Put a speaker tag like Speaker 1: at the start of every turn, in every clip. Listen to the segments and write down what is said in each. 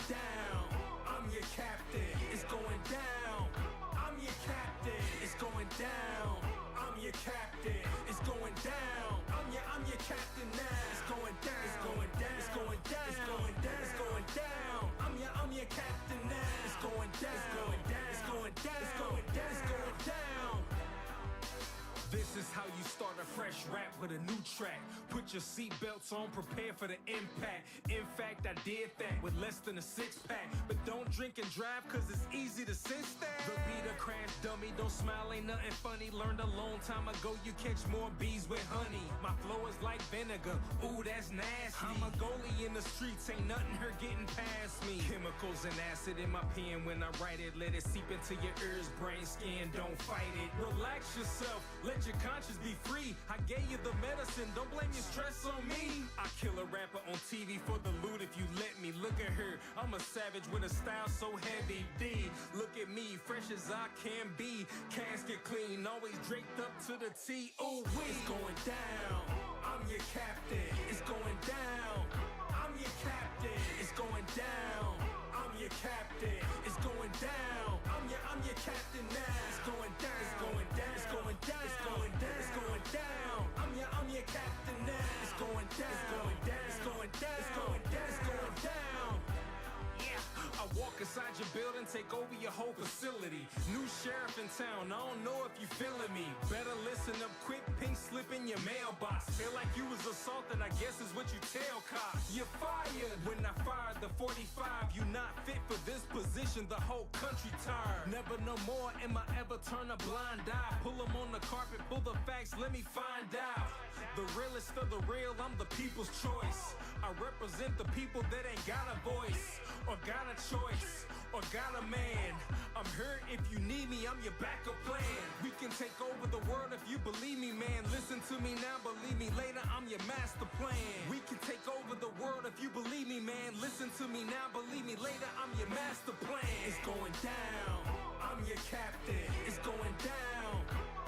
Speaker 1: down. I'm your captain. It's going down. I'm your captain. It's going down. I'm your captain. It's going down. I'm your captain now. It's going down. It's going down. It's going down. It's going down. It's going down. I'm your captain now. It's going down. It's going down. It's going down. It's going down. It's going down. This is how you start a fresh rap with a new track. Put your seatbelts on, prepare for the impact. In fact, I did that with less than a six-pack. But don't drink and drive, cause it's easy to sense that. The beat a crash dummy, don't smile, ain't nothing funny. Learned a long time ago, you catch more bees with honey. My flow is like vinegar, ooh, that's nasty. I'm a goalie in the streets, ain't nothing hurt getting past me. Chemicals and acid in my pen when I write it. Let it seep into your ears, brain, skin, don't fight it. Relax yourself, let your conscience be free. I gave you the medicine, don't blame your stress on me. I kill a rapper on TV for the loot if you let me. Look at her, I'm a savage with a style so heavy. D, look at me, fresh as I can be. Casket clean, always draped up to the T. Oh, it's going down. I'm your captain. It's going down. I'm your captain. It's going down. I'm your captain. It's going down. I'm your captain now. It's going down. It's going down. It's going down. It's going down. It's going down. I'm your captain now. It's going down. It's going down. It's going down. It's going down. It's going down. I walk inside your building, take over your whole facility. New sheriff in town, I don't know if you feeling me. Better listen up quick, pink slip in your mailbox. Feel like you was assaulted, I guess is what you tell cops. You're fired. When I fired the 45, you not fit for this position, the whole country tired. Never no more am I ever turn a blind eye. Pull them on the carpet, pull the facts, let me find out. The realest of the real, I'm the people's choice. I represent the people that ain't got a voice, or got a choice, or got a man. I'm here if you need me, I'm your backup plan. We can take over the world if you believe me, man. Listen to me now, believe me later, I'm your master plan. We can take over the world if you believe me, man. Listen to me now, believe me later, I'm your master plan. It's going down, I'm your captain. It's going down,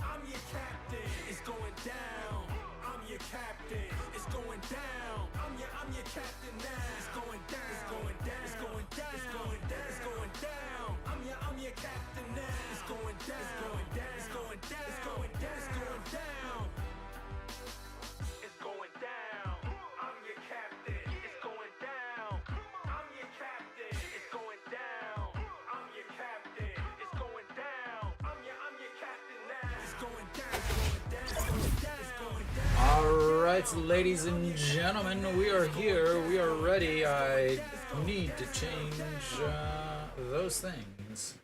Speaker 1: I'm your captain. It's going down, I'm your captain. It's going down, I'm your captain now. It's going down, it's going down, it's going down, it's going down, it's going down. I'm your captain now. It's going down, it's going down, it's going down, it's going down, it's going down. It's going down. I'm your captain. It's going down. I'm your captain. It's going down. I'm your captain. It's going down. I'm your captain now. It's going down. It's going down. It's going down. It's going down.
Speaker 2: All right, ladies and gentlemen, we are here. We are ready. I need to change those things.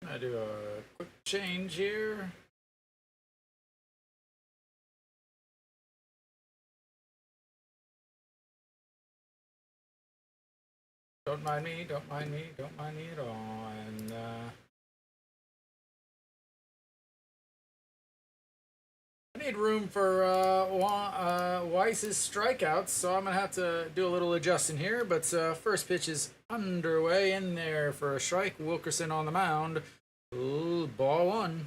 Speaker 2: I do a quick change here. Don't mind me, don't mind me, don't mind me at all. And I need room for Weiss's strikeouts, so I'm going to have to do a little adjusting here. But first pitch is underway in there for a strike. Wilkerson on the mound. Ooh, ball one.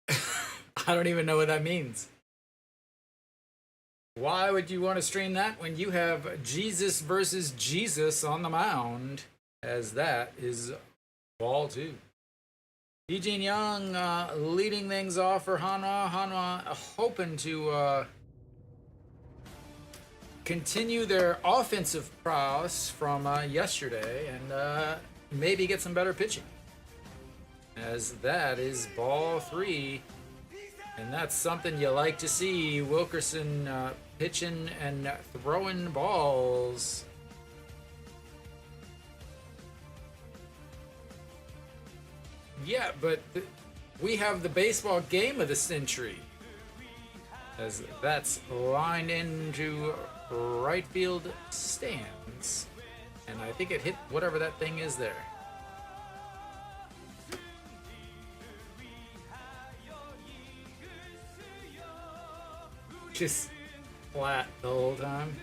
Speaker 2: I don't even know what that means. Why would you want to stream that when you have Jesus versus Jesus on the mound? As that is ball two. Daejeon Young leading things off for Hanwha. Hanwha hoping to continue their offensive prowess from yesterday and maybe get some better pitching. As that is ball three. And that's something you like to see. Wilkerson pitching and throwing balls. Yeah, but we have the baseball game of the century. As that's lined into right field stands. And I think it hit whatever that thing is there. Just flat the whole time.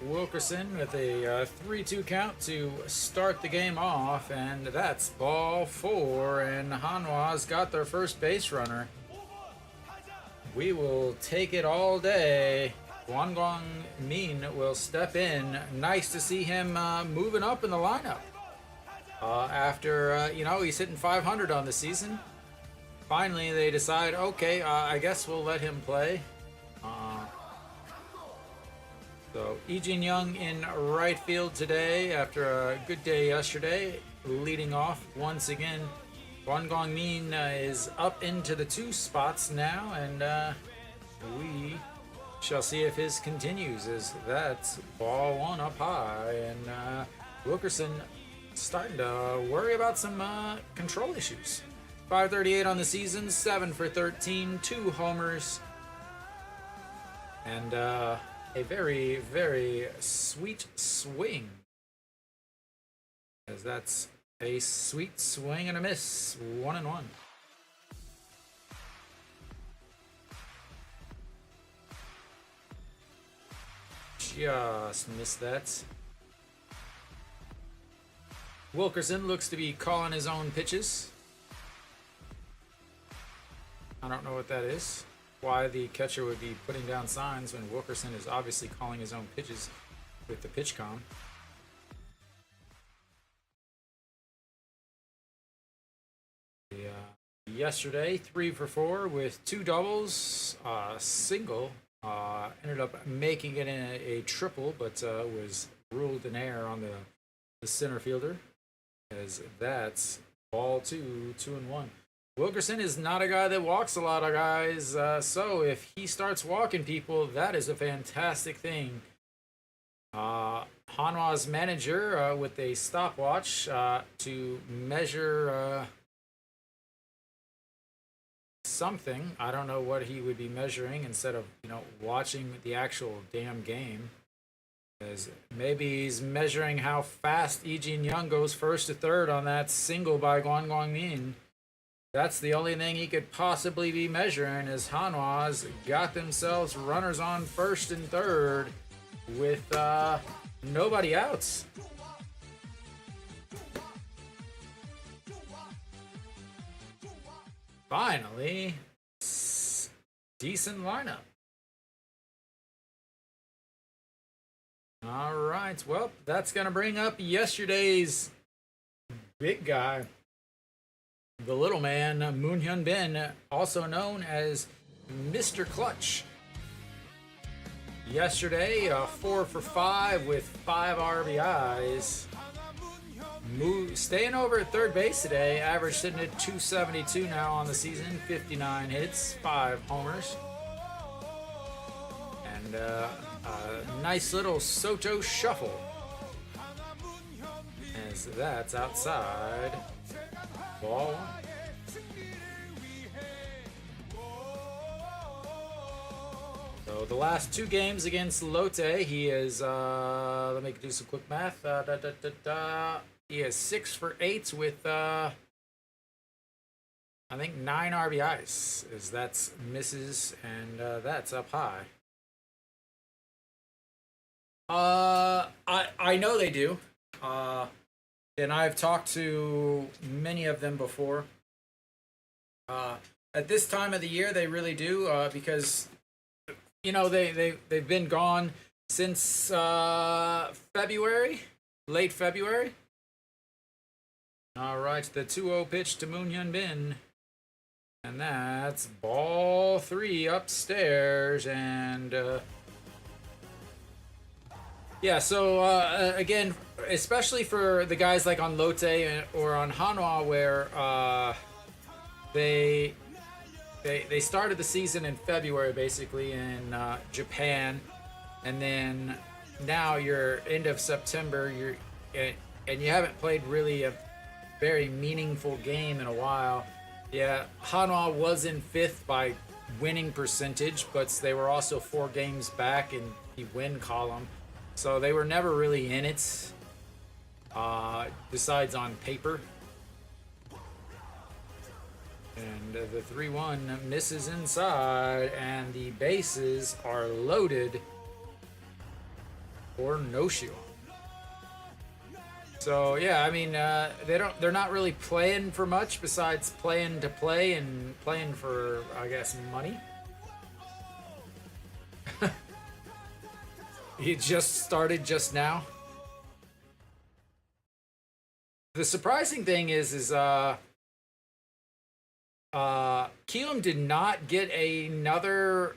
Speaker 2: Wilkerson with a 3-2 count to start the game off, and that's ball 4, and Hanwha's got their first base runner. We will take it all day. Gwangwang Min will step in. Nice to see him moving up in the lineup. After, he's hitting 500 on the season. Finally, they decide, okay, I guess we'll let him play. So, Daejeon Young in right field today after a good day yesterday, leading off once again. Gwangwang Min is up into the 2 spots now, and we shall see if his continues, as that's ball 1 up high, and Wilkerson starting to worry about some control issues. 538 on the season, 7 for 13, 2 homers, and a very, very sweet swing, as that's a sweet swing and a miss, 1-1. Just missed that. Wilkerson looks to be calling his own pitches. I don't know what that is. Why the catcher would be putting down signs when Wilkerson is obviously calling his own pitches with the pitch com. Yesterday, 3 for 4 with 2 doubles, single. Ended up making it in a triple, but was ruled in error on the center fielder, as that's ball 2, 2-1. Wilkerson is not a guy that walks a lot of guys, so if he starts walking people, that is a fantastic thing. Hanwha's manager with a stopwatch to measure something. I don't know what he would be measuring instead of, watching the actual damn game. As maybe he's measuring how fast Daejeon Young goes first to third on that single by Gwangwang Min. That's the only thing he could possibly be measuring, as Hanwha's got themselves runners on first and third with nobody outs. Finally, decent lineup. All right, well, that's going to bring up yesterday's big guy, the little man, Moon Hyun Bin, also known as Mr. Clutch. Yesterday, 4 for 5 with 5 RBIs. Staying over at third base today, average sitting at 272 now on the season, 59 hits, 5 homers. And a nice little Soto shuffle, as that's outside, ball 1. So the last 2 games against Lotte, he is, let me do some quick math, he is 6 for 8 with, I think 9 RBIs, as that's misses, and that's up high. I know they do, and I've talked to many of them before. At this time of the year, they really do, because they've been gone since February, late February. All right, the 2-0 pitch to Moon Hyun Bin, and that's ball 3 upstairs, and yeah. So again, especially for the guys like on Lotte or on Hanwha, where they started the season in February, basically in Japan, and then now you're end of September. And you haven't played really a very meaningful game in a while. Yeah, Hanwha was in 5th by winning percentage, but they were also 4 games back in the win column, so they were never really in it. Besides on paper. And the 3-1 misses inside, and the bases are loaded or no shoe on. So yeah, I mean, they're not really playing for much besides playing to play and playing for, I guess, money. He just started just now. The surprising thing is Kielum did not get another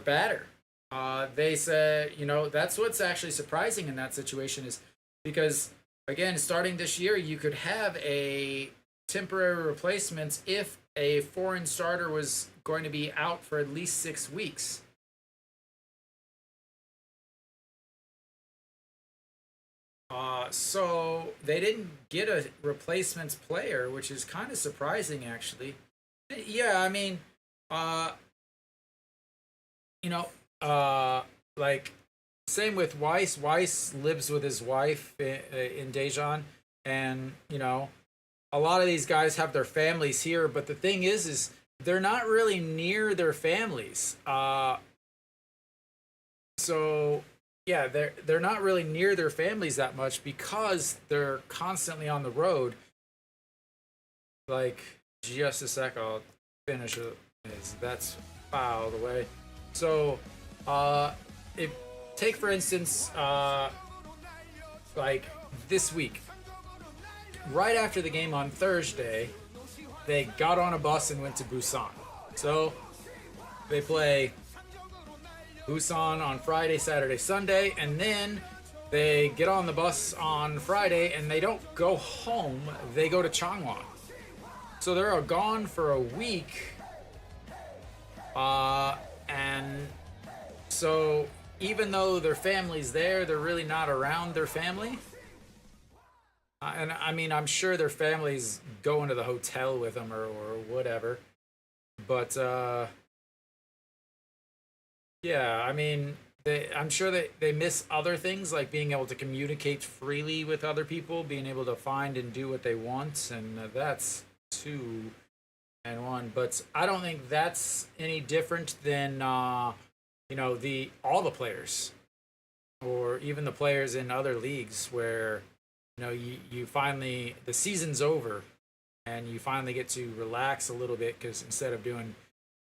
Speaker 2: batter. They said, that's what's actually surprising in that situation is because, again, starting this year, you could have a temporary replacement if a foreign starter was going to be out for at least 6 weeks. So they didn't get a replacements player, which is kind of surprising, actually. Yeah, I mean, you know, like same with Weiss. Weiss lives with his wife in Daejeon, and a lot of these guys have their families here. But the thing is they're not really near their families. So yeah, they're not really near their families that much because they're constantly on the road. Like, just a sec, I'll finish it. That's fouled away. So, if take for instance, like this week, right after the game on Thursday, they got on a bus and went to Busan. So they play Busan on Friday, Saturday, Sunday, and then they get on the bus on Friday and they don't go home, they go to Hanwha. So they're gone for a week, and so even though their family's there, they're really not around their family. And I mean, I'm sure their family's going to the hotel with them or whatever. But yeah, I mean, I'm sure that they miss other things like being able to communicate freely with other people, being able to find and do what they want, and that's 2-1. But I don't think that's any different than all the players, or even the players in other leagues where you finally, the season's over and you finally get to relax a little bit because instead of doing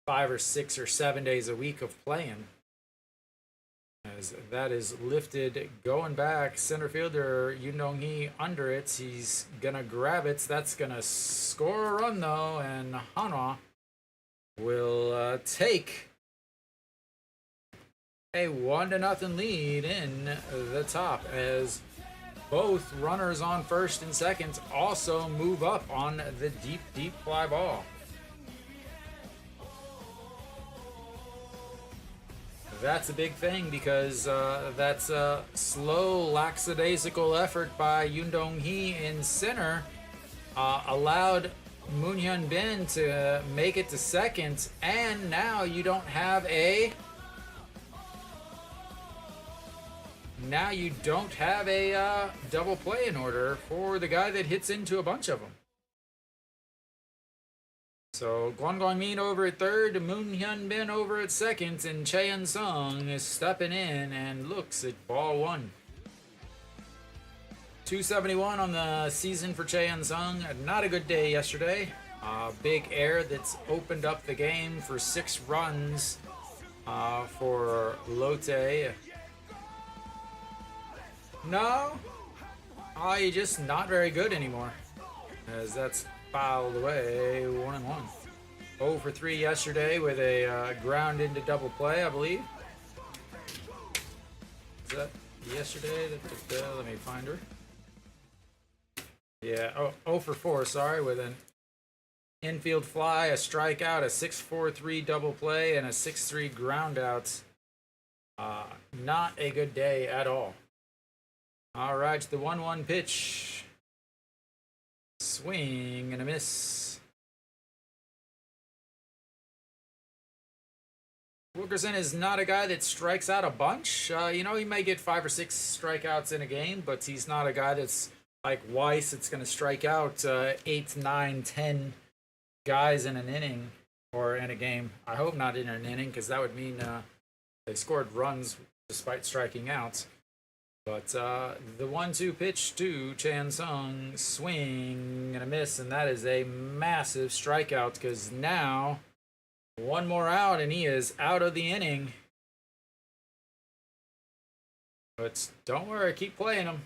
Speaker 2: 5 or 6 or 7 days a week of playing, as that is lifted, going back, center fielder Yoon Dong-hee under it. He's gonna grab it. That's gonna score a run though, and Hanwha will take a 1-0 lead in the top as both runners on first and second also move up on the deep fly ball. That's a big thing because that's a slow, lackadaisical effort by Yoon Dong-hee in center allowed Moon Hyun Bin to make it to second, and now you don't have a double play in order for the guy that hits into a bunch of them. So Kwon Gong-min over at third, Moon Hyun Bin over at second, and Chaeyeon Sung is stepping in and looks at ball 1. 271 on the season for Chaeyeon Sung. Not a good day yesterday. Big error that's opened up the game for 6 runs for Lotte. No, you're just not very good anymore, as that's fouled away. 1-1. 0 for 3 yesterday with a ground into double play, I believe. Is that yesterday? Let me find her. Yeah, 0 for 4, sorry, with an infield fly, a strikeout, a 6-4-3 double play, and a 6-3 ground out. Not a good day at all. All right, the 1-1 pitch. Swing and a miss. Wilkerson is not a guy that strikes out a bunch. He may get 5 or 6 strikeouts in a game, but he's not a guy that's like Weiss. It's going to strike out 8, 9, 10 guys in an inning or in a game. I hope not in an inning, because that would mean they scored runs despite striking out. But the 1-2 pitch to Chan Sung, swing and a miss, and that is a massive strikeout because now one more out and he is out of the inning. But don't worry, keep playing him.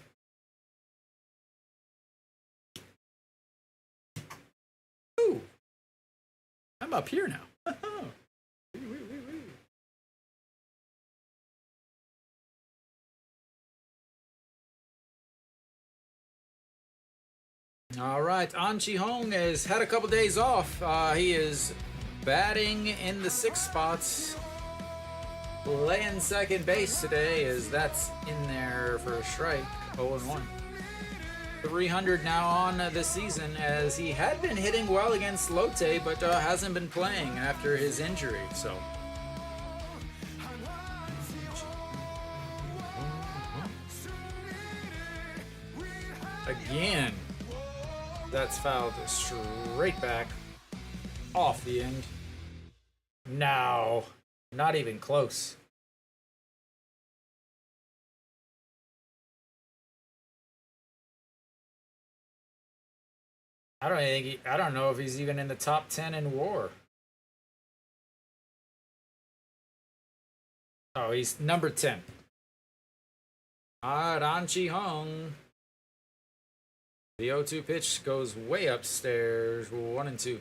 Speaker 2: Ooh, I'm up here now. All right, An Chi-hong has had a couple days off. He is batting in the 6 spots, playing second base today, as that's in there for a strike. 0-1. 300 now on this season, as he had been hitting well against Lotte, but hasn't been playing after his injury. So. Again. That's fouled straight back off the end. No, not even close. I don't know if he's even in the top 10 in WAR. Oh, he's number 10. All right, An Chi-hong. The 0-2 pitch goes way upstairs. 1-2.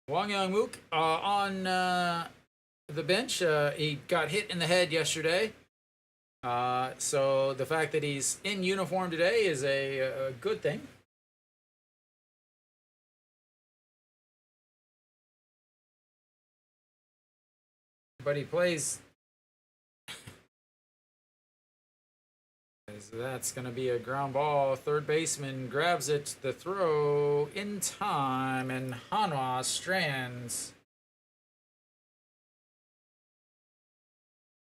Speaker 2: Wang Young-mook on the bench. He got hit in the head yesterday. So the fact that he's in uniform today is a good thing. But he plays. That's going to be a ground ball. Third baseman grabs it. The throw in time, and Hanwha strands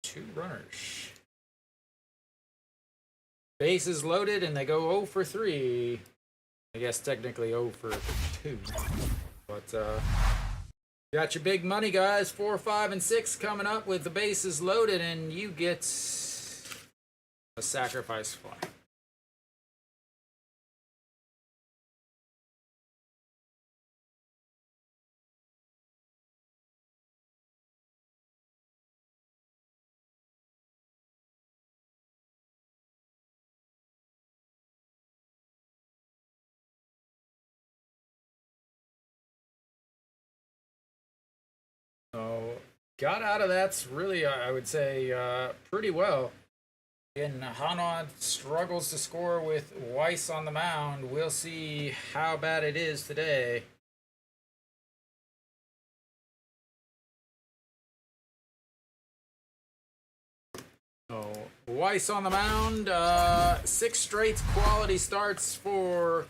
Speaker 2: 2 runners. Bases loaded, and they go 0 for 3. I guess technically 0 for 2. But got your big money, guys. 4, 5, and 6 coming up with the bases loaded, and you get a sacrifice fly. So got out of that really, I would say, pretty well. And Hanwha struggles to score with Weiss on the mound. We'll see how bad it is today. So Weiss on the mound. 6 straight quality starts for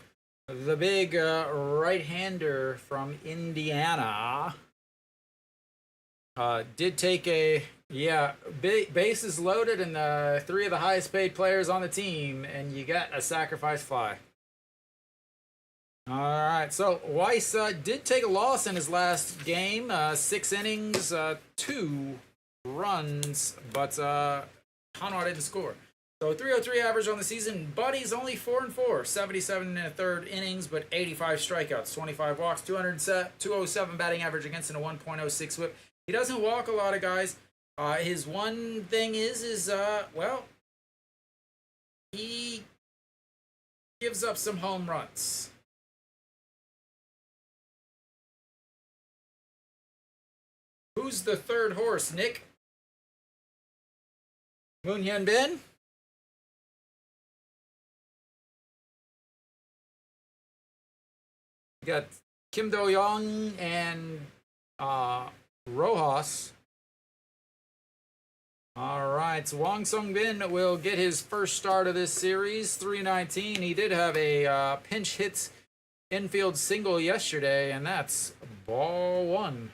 Speaker 2: the big right-hander from Indiana. Did take a bases loaded, and 3 of the highest paid players on the team, and you got a sacrifice fly. All right, so Weiss did take a loss in his last game. 6 innings, 2 runs, but Hanwha didn't score. So 303 average on the season, but he's only 4-4, 77 in the 3rd innings, but 85 strikeouts, 25 walks, 207 batting average against, and a 1.06 whip. He doesn't walk a lot of guys. His one thing is well, he gives up some home runs. Who's the 3rd horse, Nick? Moon Hyun Bin? We got Kim Do-young and Rojas. All right, so Wang Sung-bin will get his first start of this series, 319. He did have a pinch hit infield single yesterday, and that's ball 1.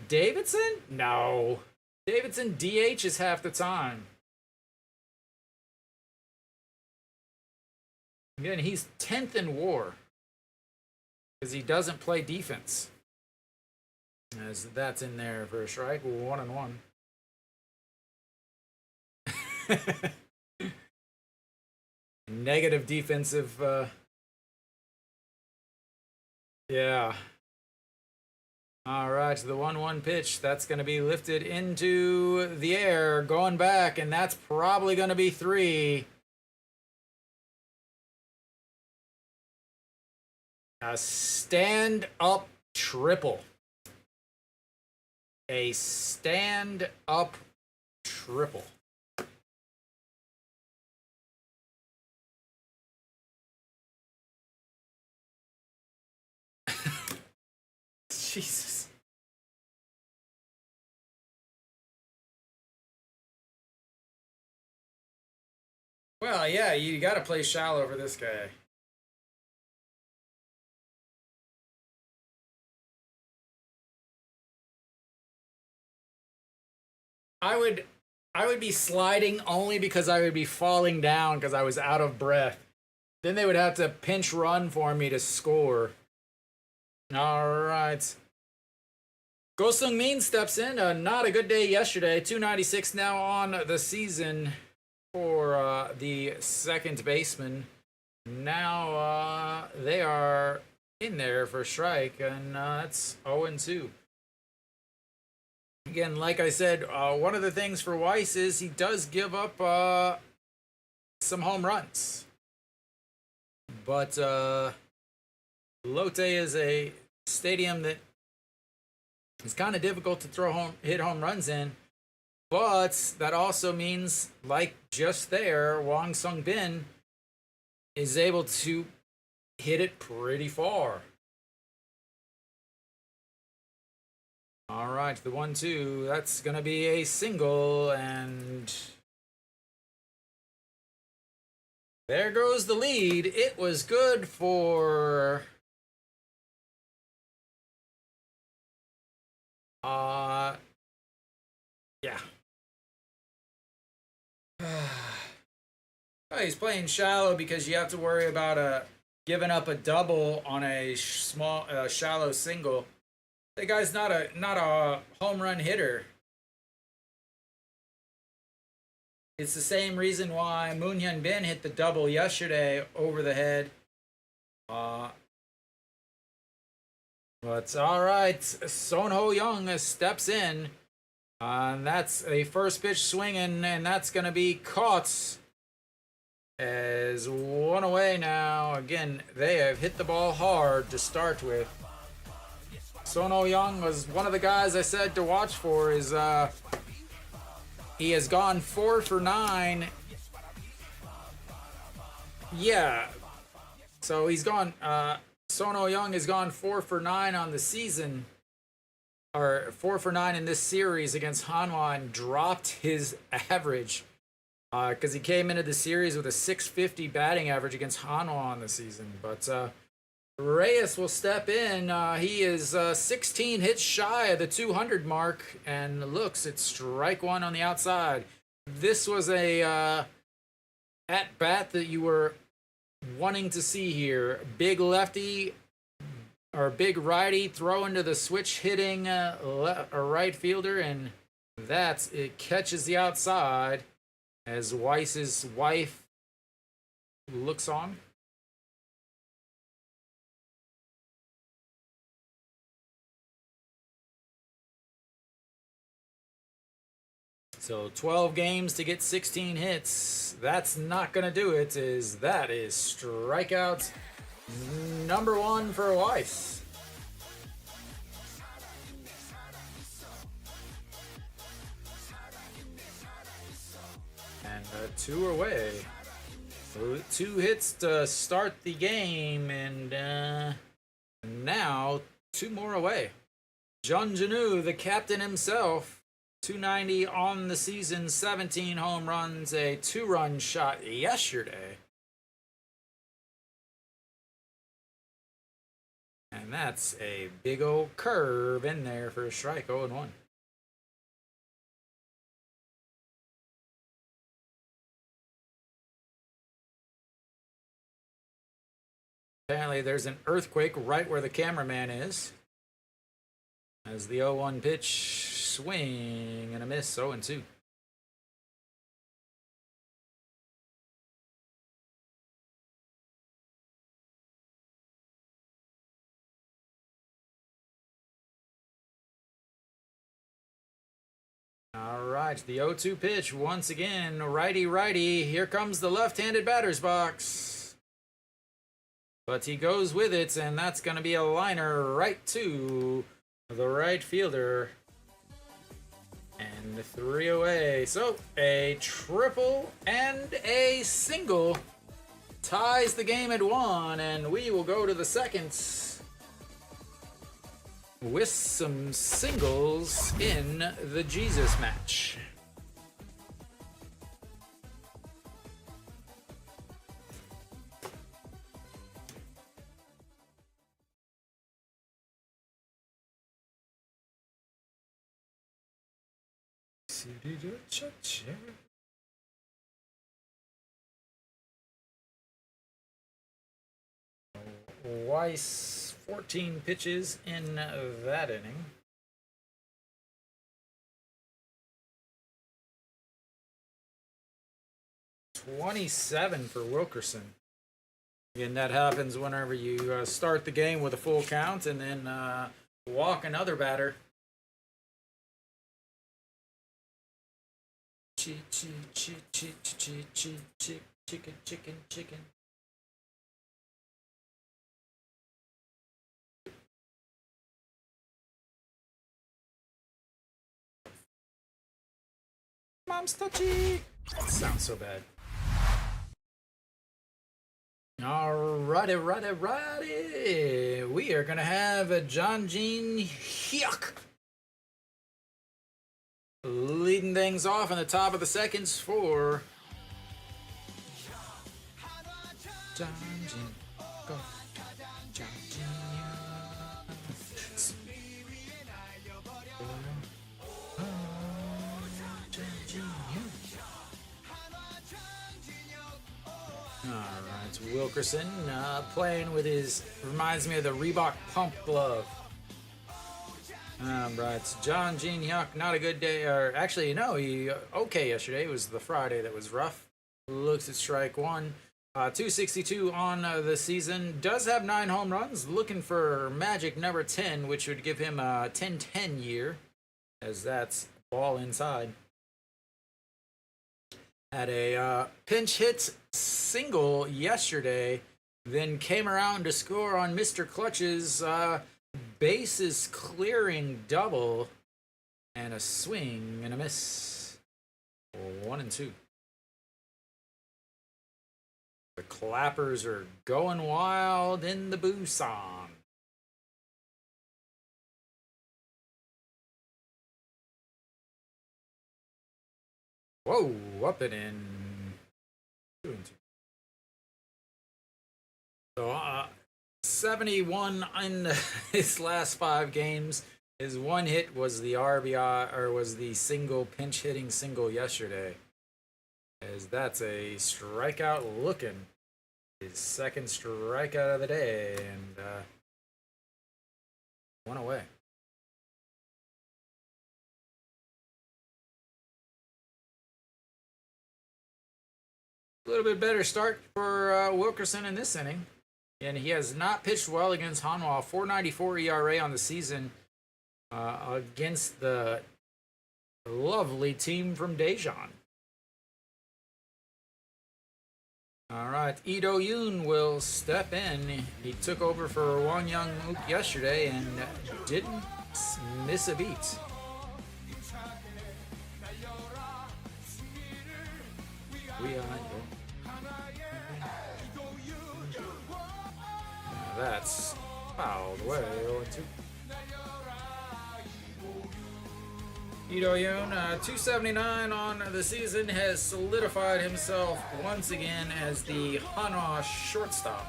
Speaker 2: Davidson? No. Davidson DHs half the time. Again, he's 10th in WAR because he doesn't play defense. As that's in there for a strike, 1-1. Negative defensive. Yeah. All right, the 1-1 pitch. That's going to be lifted into the air, going back, and that's probably going to be 3. A stand-up triple. A stand-up triple. Jesus. Well, yeah, you got to play shallow for this guy. I would be sliding only because I would be falling down because I was out of breath. Then they would have to pinch run for me to score. All right. Go Sung Min steps in. Not a good day yesterday. 296 now on the season for the second baseman. Now they are in there for strike, and it's 0-2. Again, like I said, one of the things for Weiss is he does give up some home runs. But Lotte is a stadium that is kind of difficult to hit home runs in. But that also means, like just there, Wang Sung Bin is able to hit it pretty far. All right, the 1-2, that's going to be a single, and there goes the lead. It was good for yeah. Oh, he's playing shallow because you have to worry about giving up a double on a shallow single. The guy's not a home run hitter. It's the same reason why Moon Hyun Bin hit the double yesterday over the head. But all right, Son Ho Young steps in. And that's a first pitch swinging, and that's going to be caught as 1 away now. Again, they have hit the ball hard to start with. Son Ho Young was one of the guys I said to watch for. He has gone 4 for 9. Yeah. So he's gone. Son Ho Young has gone 4 for 9 on the season, or 4 for 9 in this series against Hanwha, and dropped his average because he came into the series with a 650 batting average against Hanwha on the season. But Reyes will step in. He is 16 hits shy of the 200 mark, and looks at strike 1 on the outside. This was a at bat that you were wanting to see here. Big lefty or big righty throw into the switch hitting a right fielder, and it catches the outside as Weiss's wife looks on. So 12 games to get 16 hits. That's not going to do it. That is strikeout number 1 for Weiss. And 2 away. So 2 hits to start the game, and now 2 more away. Jun Janu, the captain himself, 290 on the season, 17 home runs, a 2-run shot yesterday. And that's a big old curve in there for a strike, 0-1. Apparently there's an earthquake right where the cameraman is. As the 0-1 pitch, swing and a miss, 0-2. right, the 0-2 pitch once again, righty. Here comes the left-handed batter's box. But he goes with it, and that's going to be a liner right to the right fielder. And 3 away. So a triple and a single ties the game at 1, and we will go to the second with some singles in the Jesus match. Weiss, 14 pitches in that inning. $27 for Wilkerson. Again, that happens whenever you start the game with a full count and then walk another batter. Chicken. Mom's touchy. That sounds so bad. Alrighty. We are gonna have a Daejeon Jesus leading things off in the top of the seconds for Alright, Wilkerson playing with his, reminds me of the Reebok pump glove. Alright, Daejeon Jesus, not a good day, or actually, no, he okay yesterday. It was the Friday that was rough. Looks at strike one. 262 on the season. Does have 9 home runs. Looking for magic number 10, which would give him a 10-10 year, as that's ball inside. Had a pinch hit single yesterday, then came around to score on Mr. Clutch's bases clearing double, and a swing and a miss. 1-2. The clappers are going wild in the Busan. Whoa, up and in. 2-2. So, 71 in his last 5 games. His one hit was the RBI, or was the single, pinch hitting single yesterday. As that's a strikeout looking. His second strikeout of the day, and 1 away. A little bit better start for Wilkerson in this inning. And he has not pitched well against Hanwha. 4.94 ERA on the season against the lovely team from Daejeon. All right, Lee Do-yoon will step in. He took over for Wang Young-mook yesterday and didn't miss a beat. That's fouled away. 0-2. Lee Do-yoon, 279 on the season, has solidified himself once again as the Hanwha shortstop.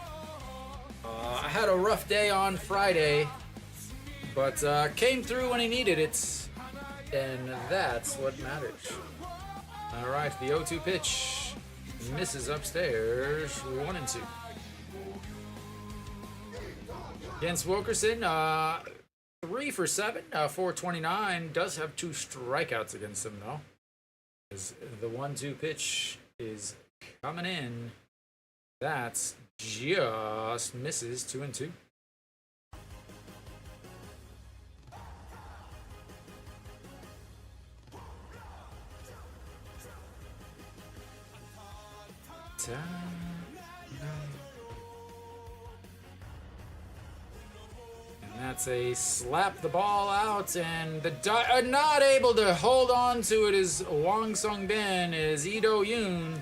Speaker 2: I had a rough day on Friday, but came through when he needed it, and that's what matters. All right, the 0-2 pitch misses upstairs. 1-2. Against Wilkerson, 3 for 7, 429. Does have 2 strikeouts against him, though. As the 1-2 pitch is coming in. That's just misses. 2-2. That's a slap the ball out, and the not able to hold on to it is Wang Sung-bin, as Lee Do-yoon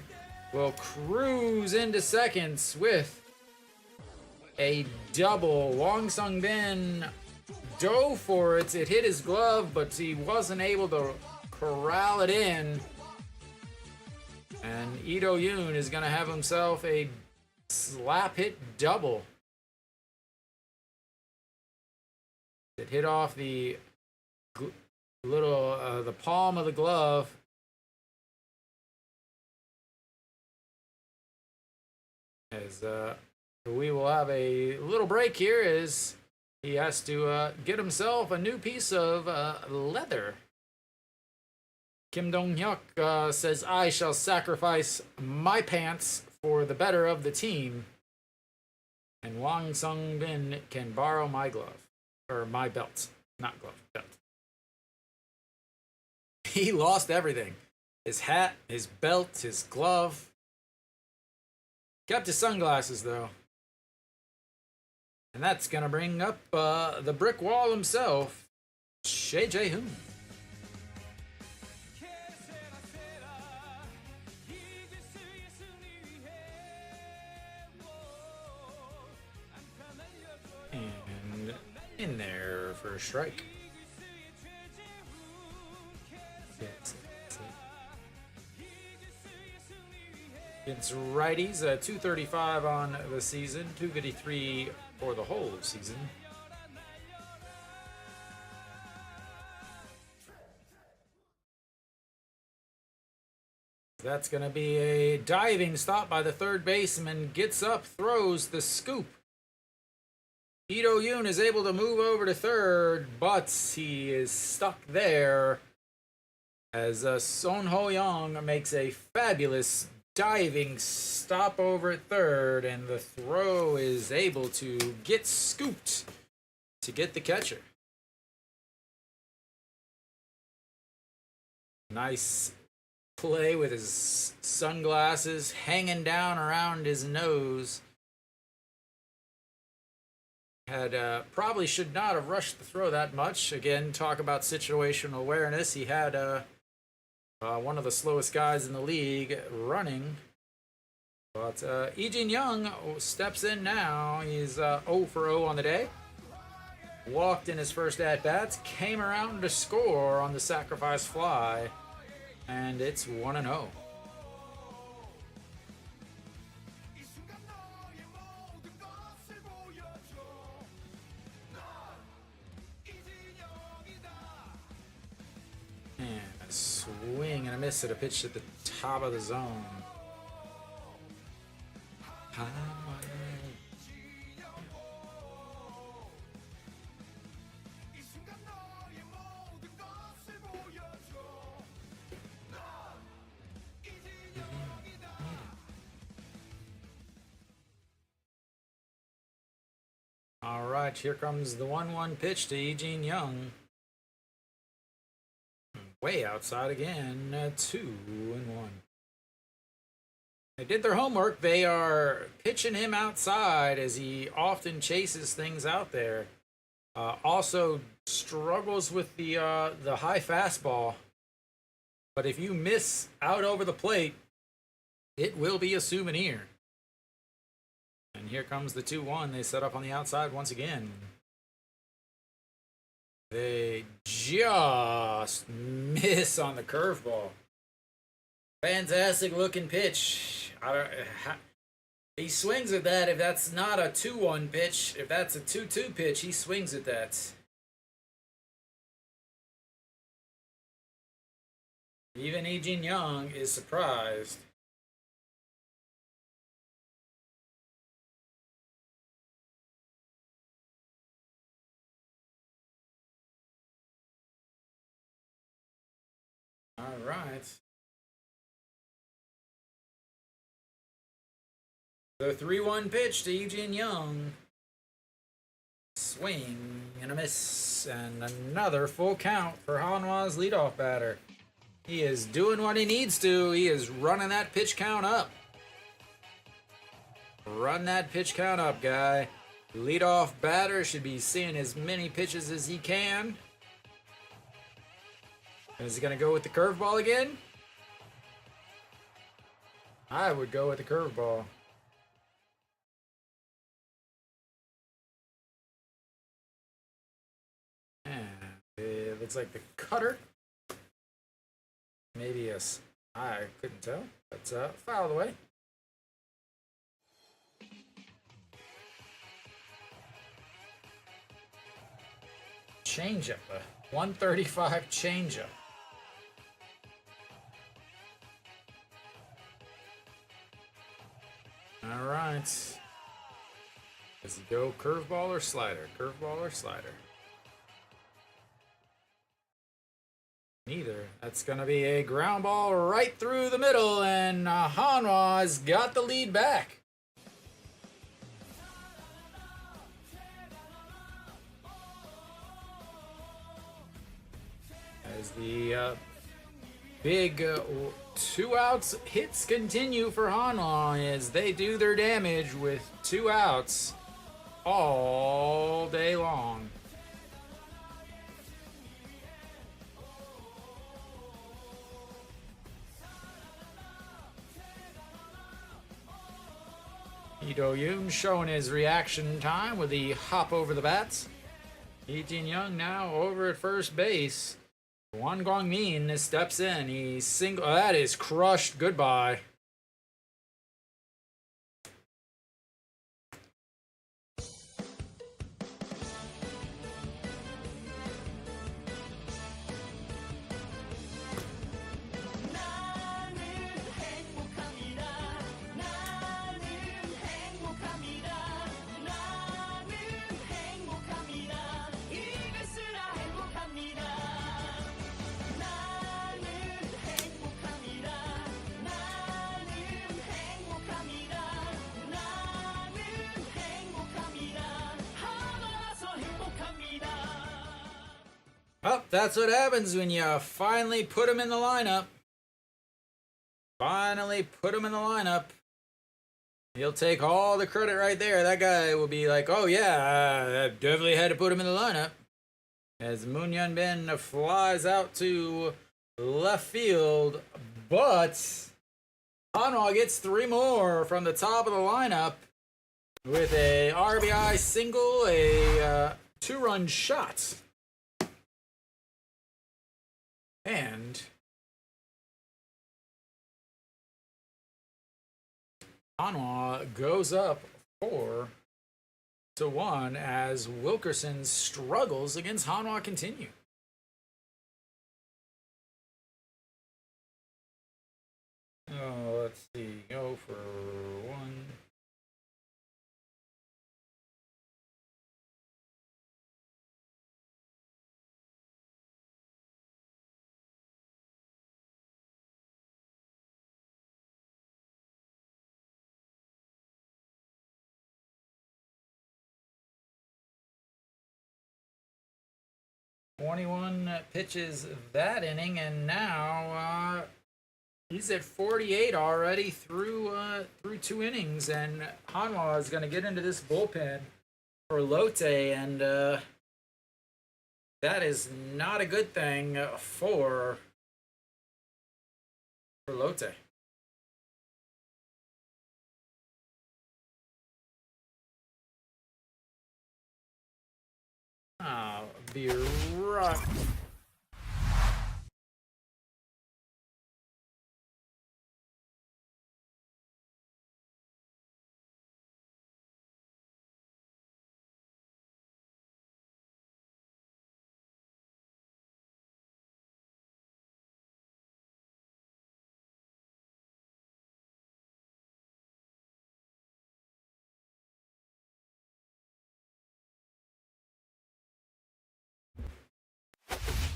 Speaker 2: will cruise into seconds with a double. Wang Sung-bin dove for it. It hit his glove, but he wasn't able to corral it in. And Lee Do-yoon is going to have himself a slap hit double. It hit off the the palm of the glove. As we will have a little break here as he has to get himself a new piece of leather. Kim Dong-hyuk says, I shall sacrifice my pants for the better of the team. And Wang Sung-bin can borrow my glove. Or my belt. Not glove, belt. He lost everything. His hat, his belt, his glove. Kept his sunglasses, though. And that's going to bring up the brick wall himself, Shea Jae-hoon. And in there for a strike. It's righties, 235 on the season, 253 for the whole season. That's going to be a diving stop by the third baseman. Gets up, throws the scoop. Lee Do-yoon is able to move over to third, but he is stuck there as Son Ho-young makes a fabulous diving stop over at third, and the throw is able to get scooped to get the catcher. Nice play with his sunglasses hanging down around his nose. Had probably should not have rushed the throw that much. Again, talk about situational awareness. He had one of the slowest guys in the league running. But Lee Jin-young steps in now. He's 0 for 0 on the day. Walked in his first at-bats. Came around to score on the sacrifice fly. And it's 1-0. Swing and a miss at a pitch at the top of the zone. All right, here comes the 1-1 pitch to Lee Jin-young. Way outside again, 2-1. They did their homework. They are pitching him outside as he often chases things out there. Also struggles with the high fastball. But if you miss out over the plate, it will be a souvenir. And here comes the 2-1. They set up on the outside once again. They just miss on the curveball. Fantastic looking pitch. He swings at that. If that's not a 2-1 pitch, if that's a 2-2 pitch, he swings at that. Even Lee Jin-young is surprised. All right. The 3-1 pitch to Lee Jin-young. Swing and a miss, and another full count for Hanwha's leadoff batter. He is doing what he needs to. He is running that pitch count up. Run that pitch count up, guy. Leadoff batter should be seeing as many pitches as he can. Is he going to go with the curveball again? I would go with the curveball. And it looks like the cutter. Maybe I couldn't tell. But fouled away. Changeup. A 135 changeup. All right. Does he go curveball or slider? Curveball or slider? Neither. That's going to be a ground ball right through the middle, and Hanwha's got the lead back. As the big 2 outs hits continue for Hanwha as they do their damage with 2 outs all day long. Daejeon showing his reaction time with the hop over the bats. Daejeon Young now over at first base. Won Gongmin steps in. That is crushed. Goodbye. Oh, that's what happens when you finally put him in the lineup. Finally put him in the lineup. He'll take all the credit right there. That guy will be like, oh yeah, I definitely had to put him in the lineup. As Moon Yun Bin flies out to left field. But Hanwha gets 3 more from the top of the lineup with a RBI single, a 2-run shot. And Hanwha goes up 4-1 as Wilkerson struggles against Hanwha continue. Oh, let's see. Go for 1. Pitches that inning, and now he's at 48 already through 2 innings, and Hanwha is going to get into this bullpen for Lotte, and that is not a good thing for Lotte. I'll be right.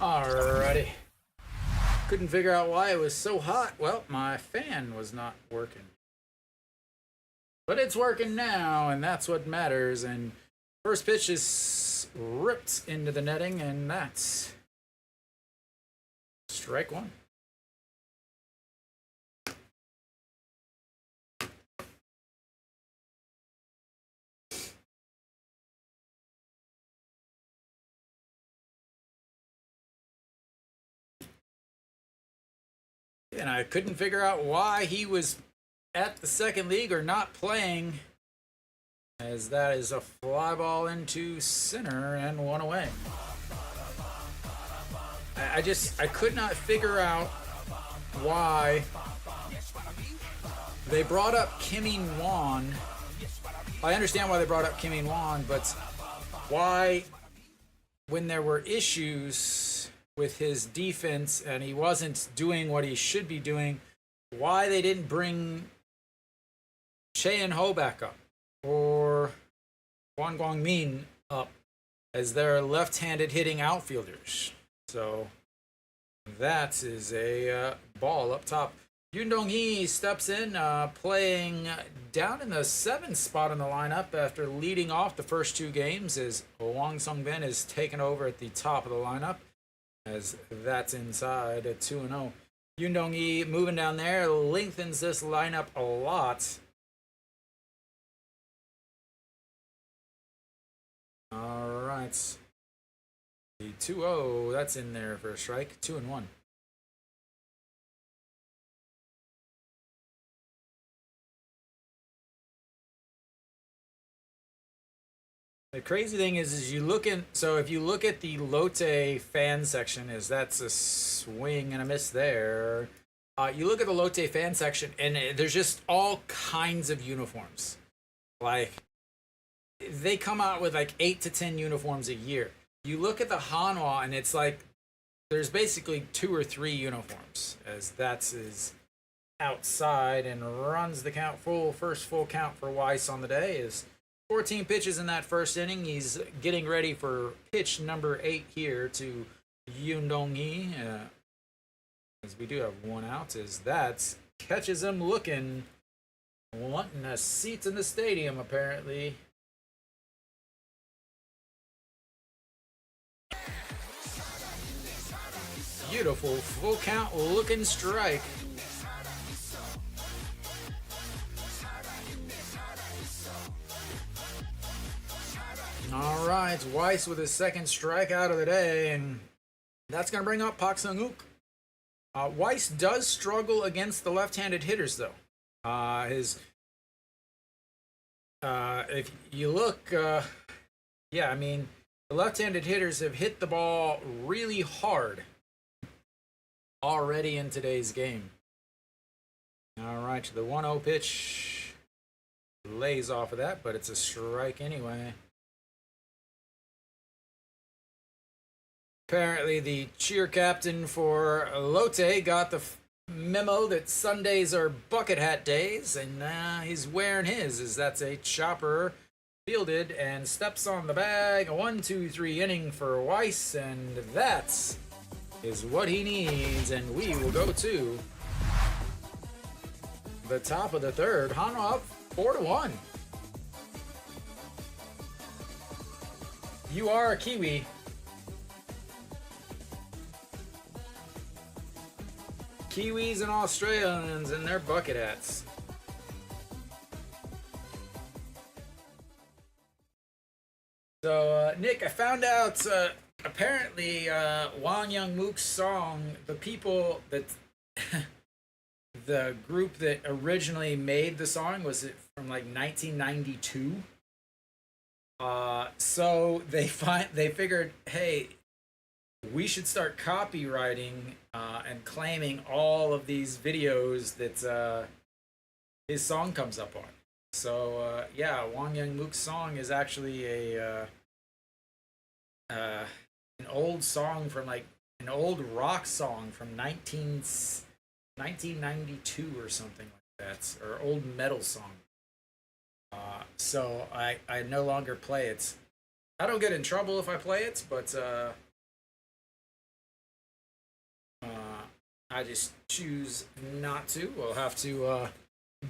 Speaker 2: Alrighty. Couldn't figure out why it was so hot. Well, my fan was not working. But it's working now, and that's what matters. And first pitch is ripped into the netting, and that's strike 1. and I couldn't figure out why he was at the second league or not playing, as that is a fly ball into center and one away. I could not figure out why they brought up Kim In-won. I understand why they brought up Kim In-won, but why, when there were issues with his defense and he wasn't doing what he should be doing, why they didn't bring Che In-ho back up or Won Gwang-min up as their left-handed hitting outfielders. So that is a ball up top. Yoon Dong-hee steps in, playing down in the 7th spot in the lineup after leading off the first 2 games, as Wang Sung-bin is taken over at the top of the lineup, as that's inside at 2-0. Yoon Dong-hee moving down there lengthens this lineup a lot. All right. The 2-0, that's in there for a strike. 2-1. The crazy thing is you look in. So if you look at the Lotte fan section, that's a swing and a miss there. You look at the Lotte fan section, and there's just all kinds of uniforms. Like, they come out with like 8 to 10 uniforms a year. You look at the Hanwha, and it's like there's basically 2 or 3 uniforms, as that's is outside and runs the count first full count for Weiss on the day. Is 14 pitches in that first inning. He's getting ready for pitch number 8 here to Yoon Dong-hee. As we do have 1 out, as that catches him looking, wanting a seat in the stadium, apparently. Beautiful full count looking strike. All right, Weiss with his 2nd strikeout of the day, and that's going to bring up Park Sung-wook. Weiss does struggle against the left-handed hitters, though. If you look, yeah, I mean, the left-handed hitters have hit the ball really hard already in today's game. All right, the 1-0 pitch lays off of that, but it's a strike anyway. Apparently, the cheer captain for Lotte got the memo that Sundays are bucket hat days, and he's wearing his, as that's a chopper fielded and steps on the bag. A 1-2-3 inning for Weiss, and that is what he needs. And we will go to the top of the 3rd. Hanwha up 4-1. You are a Kiwi. Kiwis and Australians and their bucket hats. So, Nick, I found out apparently Wang Young-mook's song, the people that the group that originally made the song was it from like 1992. So they figured, hey, we should start copywriting and claiming all of these videos that his song comes up on. So yeah, Wang Young-mook's song is actually an old song from like an old rock song from 1992 or something like that, or old metal song. So I no longer play it. I don't get in trouble if I play it, but I just choose not to. We'll have to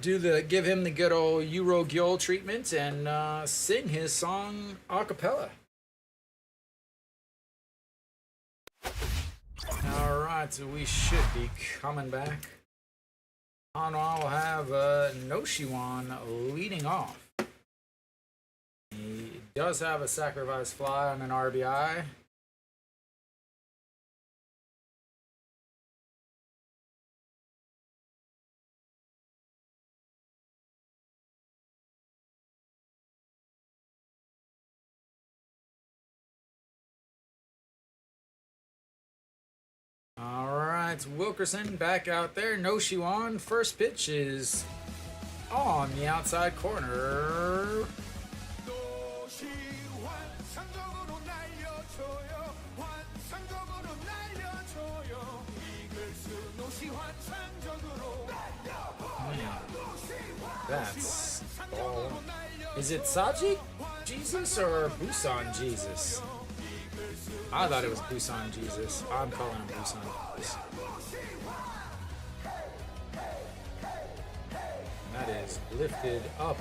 Speaker 2: give him the good old Euro Gyol treatment and sing his song a cappella. All right, so we should be coming back. Hanwha will have No Shiwan leading off. He does have a sacrifice fly on an RBI. right, Wilkerson back out there. No Shiwan. First pitch is on the outside corner. That's ball. Is it Saji Jesus or Busan Jesus? I thought it was Busan Jesus. I'm calling him Busan Jesus. That is lifted up.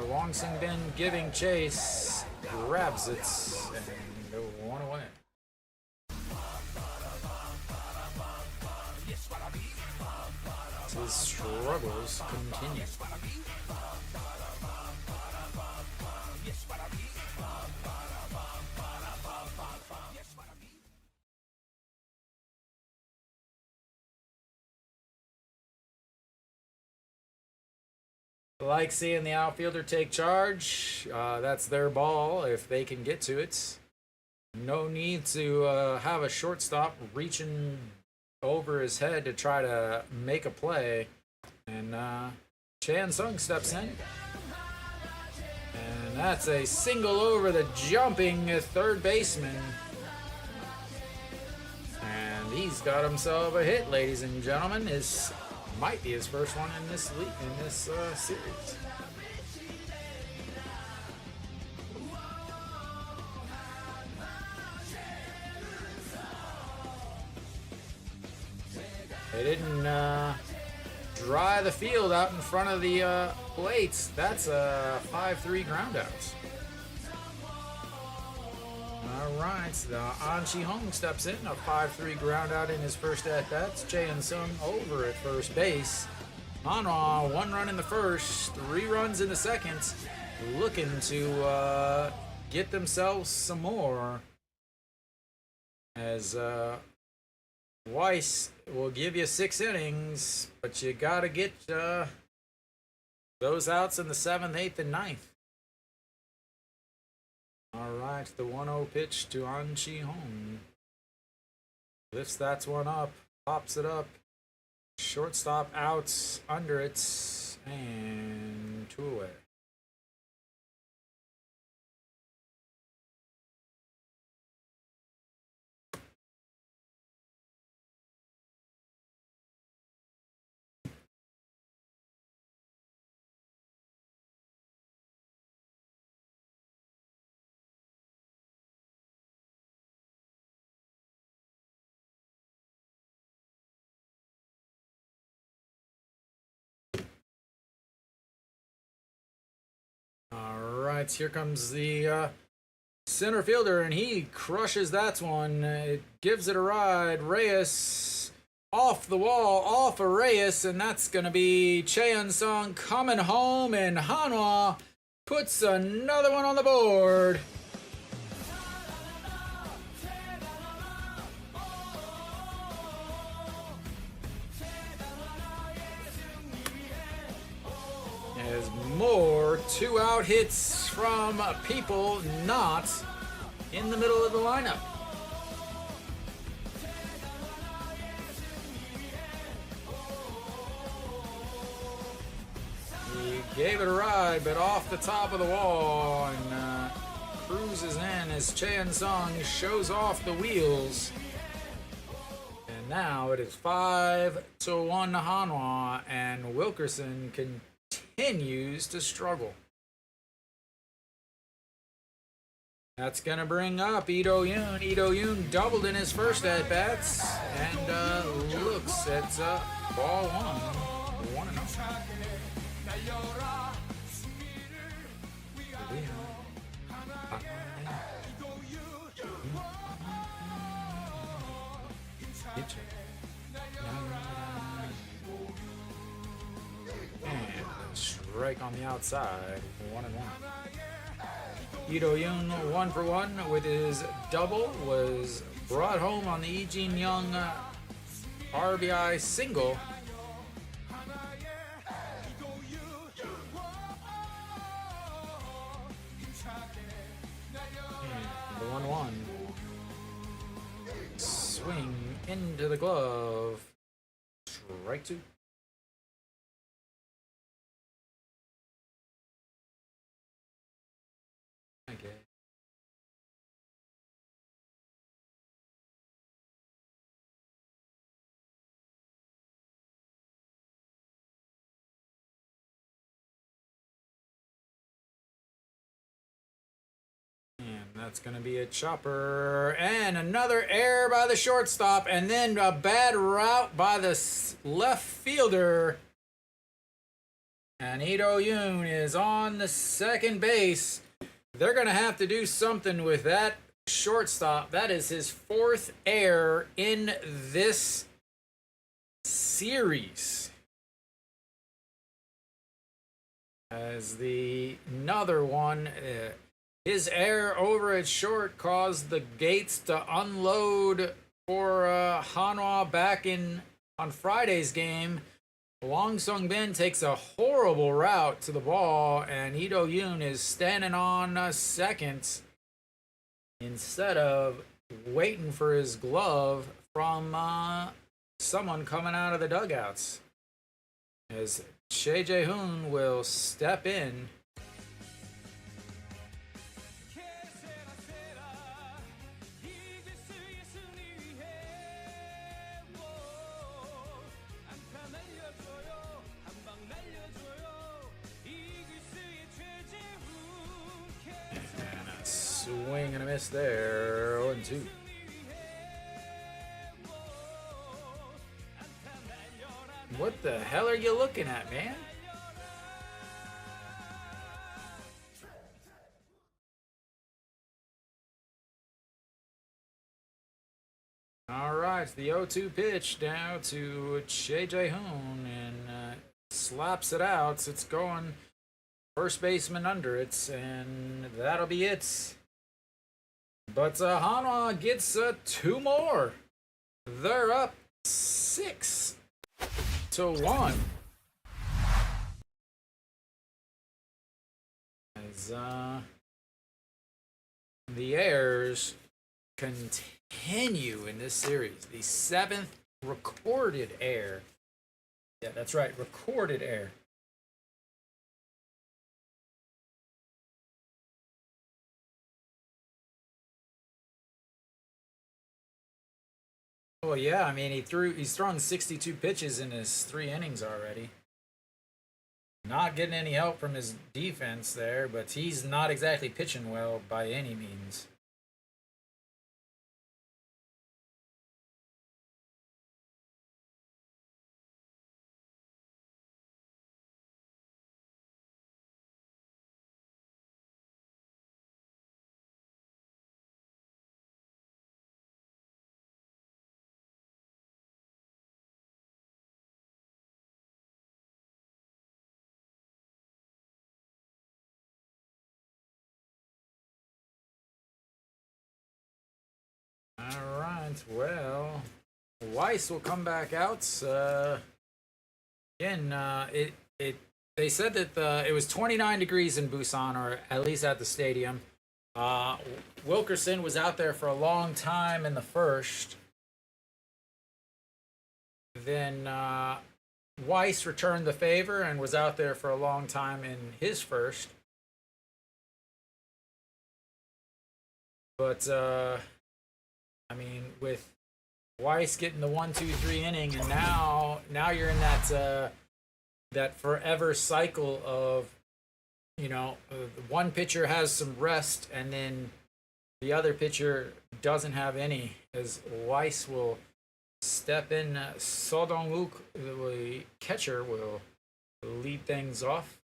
Speaker 2: Wong Sing Bin giving chase. Grabs it and one away. His struggles continue. Like seeing the outfielder take charge. That's their ball if they can get to it. No need to have a shortstop reaching over his head to try to make a play. And Chan Sung steps in. And that's a single over the jumping third baseman. And he's got himself a hit, ladies and gentlemen. This might be his first one in this league, in this series. They didn't dry the field out in front of the plates. That's a 5-3 ground out. All right, An Chi Hong steps in, a 5-3 ground out in his first at-bats. Jae Sung over at first base. Hanwha, 1 run in the first, 3 runs in the second, looking to get themselves some more. As Weiss will give you 6 innings, but you got to get those outs in the 7th, 8th, and 9th. All right, the 1-0 pitch to An Chi Hong. Lifts that one up, pops it up. Shortstop out under it, and 2 away. Alright, here comes the center fielder, and he crushes that one. It gives it a ride. Reyes off the wall, off of Reyes, and that's going to be Cheon Sung coming home, and Hanwha puts another one on the board. As more 2-out hits from people not in the middle of the lineup. He gave it a ride, but off the top of the wall, and cruises in as Cheon Sung shows off the wheels. And now it is 5-1 Hanwha, and Wilkerson continues to struggle. That's going to bring up Lee Do-yoon. Lee Do-yoon doubled in his first at-bats and looks at ball 1. 1-0. Strike on the outside, 1-1. Lee Do-yoon 1 for 1 with his double, was brought home on the Lee Jin-young RBI single. The 1-1. Swing into the glove. Strike two. Okay. And that's going to be a chopper. And another error by the shortstop. And then a bad route by the left fielder. And Ito Yoon is on the second base. They're going to have to do something with that shortstop. That is his fourth error in this series. As another one, his error over at short caused the gates to unload for Hanwha back on Friday's game. Wang Sung-bin takes a horrible route to the ball, and Ito Yoon is standing on second instead of waiting for his glove from someone coming out of the dugouts. As Shea Jae-hoon will step in. Swing and a miss there. 0-2. What the hell are you looking at, man? All right, the 0-2 pitch now to Shea Jae-hoon, and slaps it out. So it's going first baseman under it, and that'll be it. But Hanwha gets two more. They're up 6-1. As the errors continue in this series. The 7th recorded error. Yeah, that's right, recorded error. Well, yeah, I mean, he's thrown 62 pitches in his 3 innings already. Not getting any help from his defense there, but he's not exactly pitching well by any means. All right, well, Weiss will come back out. Again, they said that it was 29 degrees in Busan, or at least at the stadium. Wilkerson was out there for a long time in the first. Then Weiss returned the favor and was out there for a long time in his first. But I mean, with Weiss getting the 1-2-3 inning, and now you're in that forever cycle of, one pitcher has some rest and then the other pitcher doesn't have any, as Weiss will step in. So Dong-wook, the catcher, will lead things off.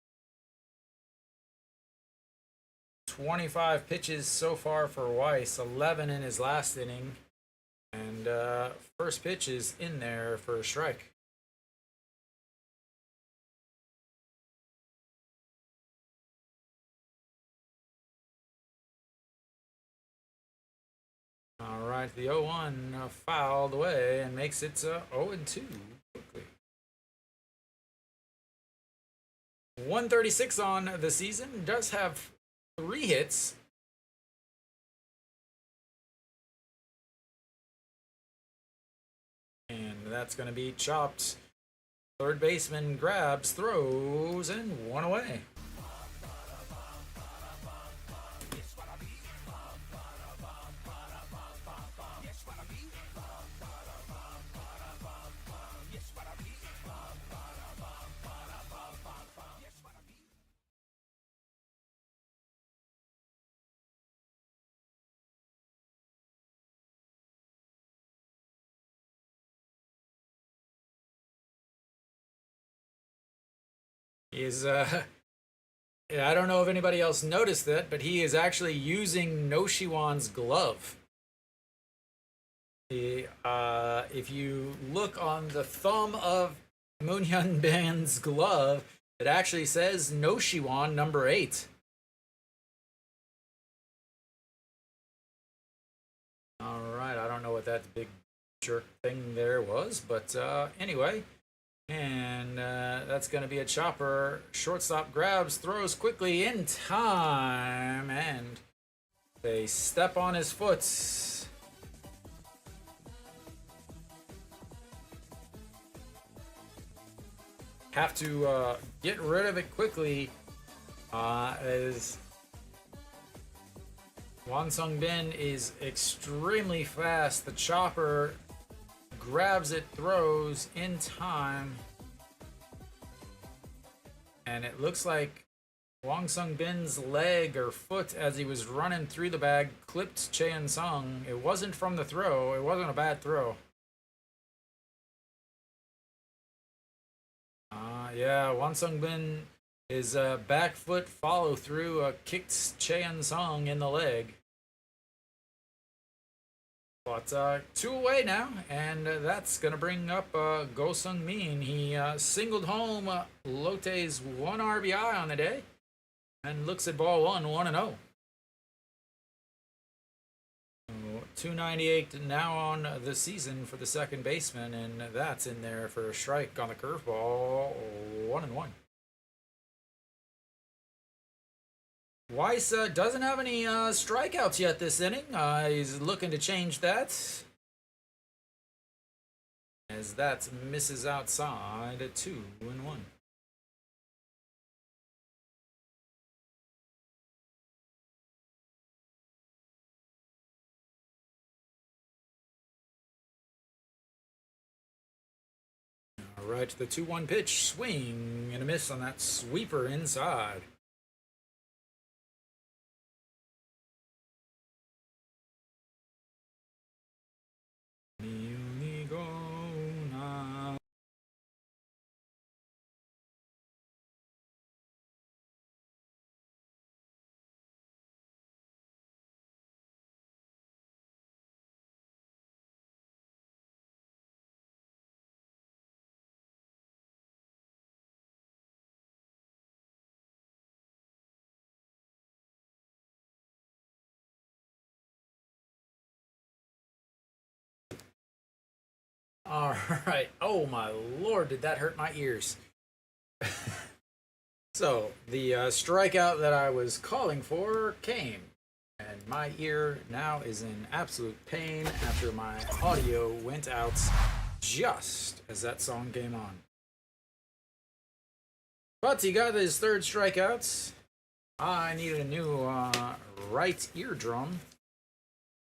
Speaker 2: 25 pitches so far for Weiss, 11 in his last inning, and first pitch is in there for a strike. All right, the 0-1 fouled away and makes it 0-2 quickly. 136 on the season, does have 3 hits. that's going to be chopped. Third baseman grabs, throws, and one away. He is, I don't know if anybody else noticed that, but he is actually using Noshiwan's glove. If you look on the thumb of Moon Hyun Ban's glove, it actually says Noshiwan number 8. All right, I don't know what that big jerk thing there was, but anyway. And that's going to be a chopper. Shortstop grabs, throws quickly in time, and they step on his foot. Have to get rid of it quickly as Won Sung Bin is extremely fast. The chopper grabs it, throws in time, and it looks like Wang Sung Bin's leg or foot as he was running through the bag clipped Cheon Sung. It wasn't from the throw. It wasn't a bad throw. Yeah, Wang Sung Bin, his back foot follow through kicked Cheon Sung in the leg. But 2 away now, and that's going to bring up Go Sung Min. He singled home Lotte's 1 RBI on the day and looks at ball 1, 1-0. 298 now on the season for the second baseman, and that's in there for a strike on the curveball, 1-1. Weiss doesn't have any strikeouts yet this inning. He's looking to change that, as that misses outside, 2-1. All right, the 2-1 pitch, swing and a miss on that sweeper inside. All right. Oh my lord, did that hurt my ears? So, the strikeout that I was calling for came, and my ear now is in absolute pain after my audio went out just as that song came on. But he got his third strikeout. I needed a new right eardrum,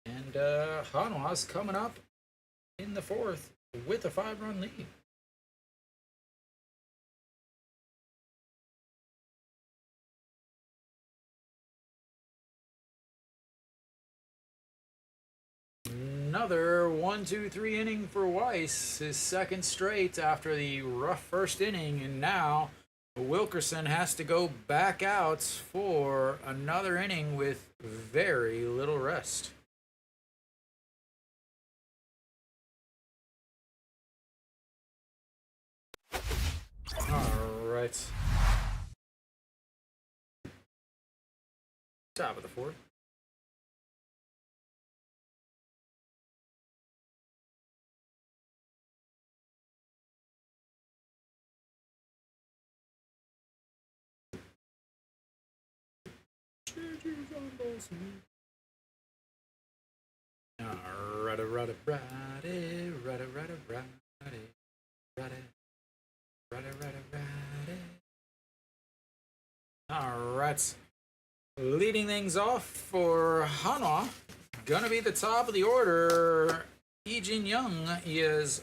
Speaker 2: and Hanwha's coming up in the 4th with a 5-run lead. Another 1-2-3 inning for Weiss, his second straight after the rough first inning, and now Wilkerson has to go back out for another inning with very little rest. All right. Top of the 4th. Alright. Ready. All right. Leading things off for Hanwha, gonna be the top of the order. Daejeon Young is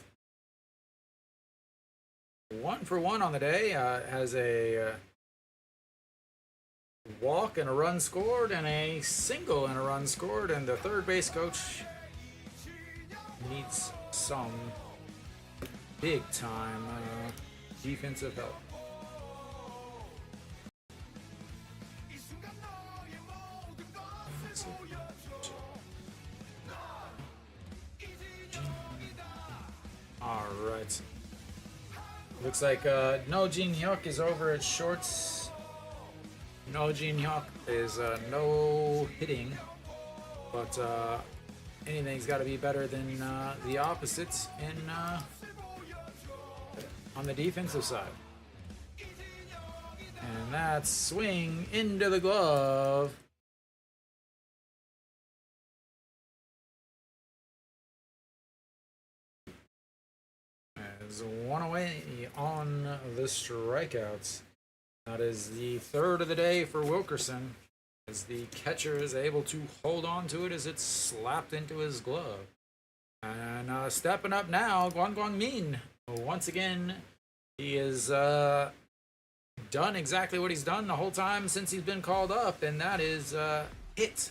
Speaker 2: 1 for 1 on the day. Has a walk and a run scored, and a single and a run scored. And the third base coach needs some big time defensive help. All right. Looks like No Jin Hyuk is over at shorts. No Jin Hyuk is no hitting, but anything's got to be better than the opposites in on the defensive side. And that's swing into the glove. As one away on the strikeouts. That is the third of the day for Wilkerson, as the catcher is able to hold on to it as it's slapped into his glove. And stepping up now, Gwang Min. Once again, he is done exactly what he's done the whole time since he's been called up, and that is hit.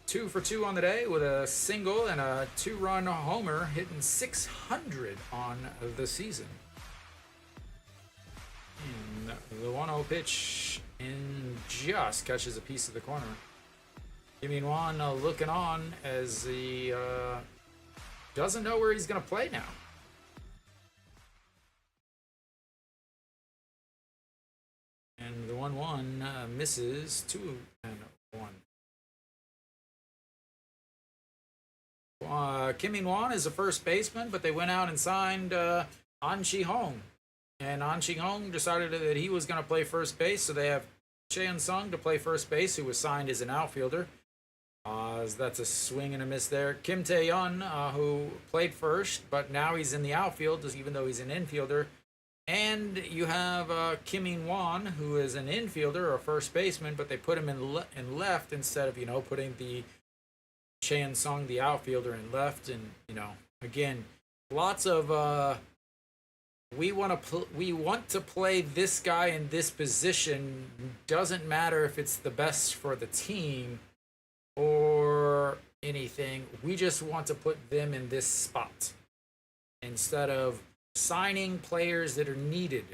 Speaker 2: 2 for 2 on the day with a single and a 2-run homer, hitting 600 on the season. And the 1-0 pitch and just catches a piece of the corner. Kim Won looking on as he doesn't know where he's going to play now. And the 1-1 misses 2-1. Kim In-won is a first baseman, but they went out and signed An Chi-hong. And An Chi-hong decided that he was going to play first base, so they have Cheon Sung to play first base, who was signed as an outfielder. That's a swing and a miss there. Kim Tae-yeon, who played first, but now he's in the outfield, even though he's an infielder. And you have Kim In-won, who is an infielder or a first baseman, but they put him in left instead of, putting the Cheon Sung, the outfielder, in left. And, again, lots of we want to play this guy in this position. Doesn't matter if it's the best for the team or anything. We just want to put them in this spot instead of signing players that are needed.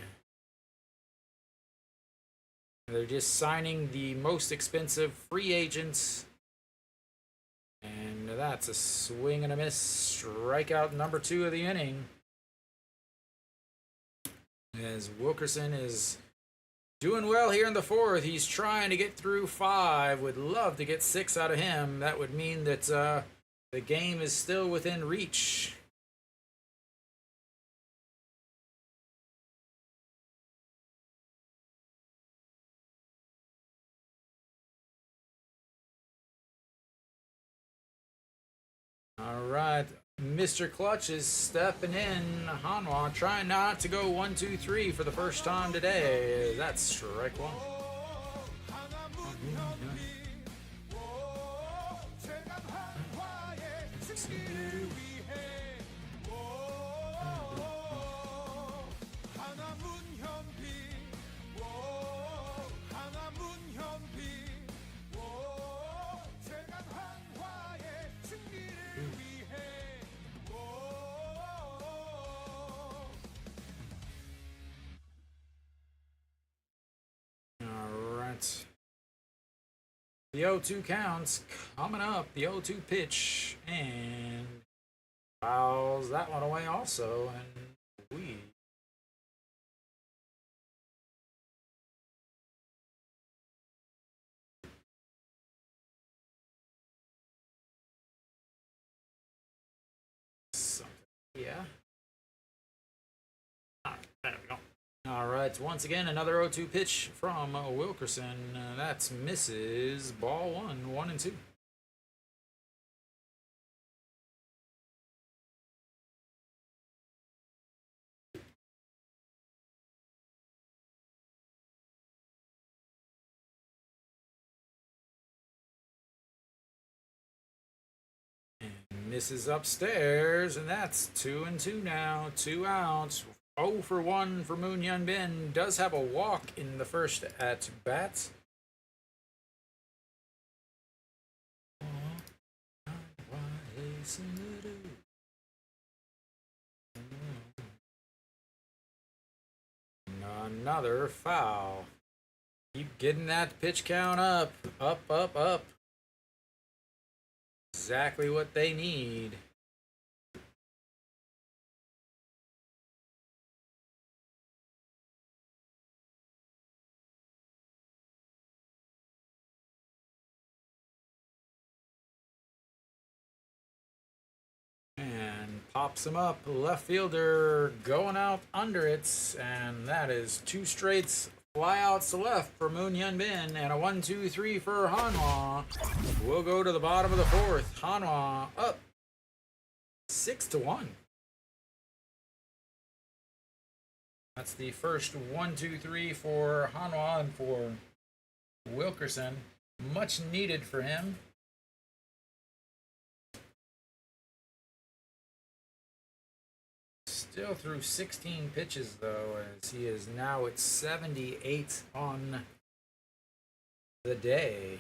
Speaker 2: They're just signing the most expensive free agents. And that's a swing and a miss. Strikeout number 2 of the inning. As Wilkerson is doing well here in the 4th. He's trying to get through 5. Would love to get 6 out of him. That would mean that the game is still within reach. All right, Mr. Clutch is stepping in. Hanwha trying not to go 1-2-3 for the first time today. That's strike 1. The 0-2 counts coming up. The 0-2 pitch, and fouls that one away also. And we yeah. There we go. All right, once again, another 0-2 pitch from Wilkerson. That's misses. Ball 1, 1-2. Misses upstairs, and that's 2-2 now. 2 outs. 0 for 1 for Moon Hyun Bin. Does have a walk in the first at bat. Another foul. Keep getting that pitch count up. Up, up, up. Exactly what they need. And pops him up. Left fielder going out under it. And that is 2 straights flyouts to left for Moon Hyun Bin. And a 1-2-3 for Hanwha. We'll go to the bottom of the 4th. Hanwha up 6-1. That's the first 1-2-3 for Hanwha and for Wilkerson. Much needed for him. Still through 16 pitches, though, as he is now at 78 on the day.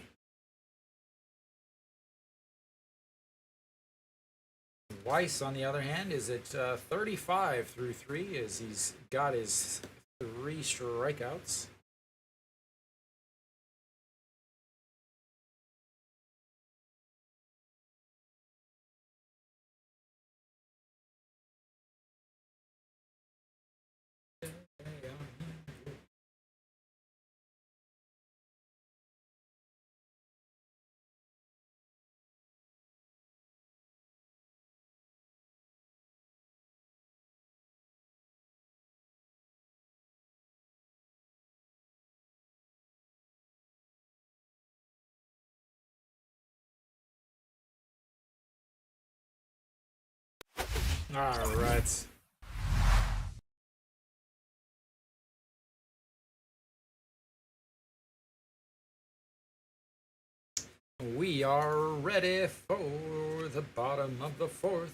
Speaker 2: Weiss, on the other hand, is at 35 through 3, as he's got his 3 strikeouts. All right. We are ready for the bottom of the 4th.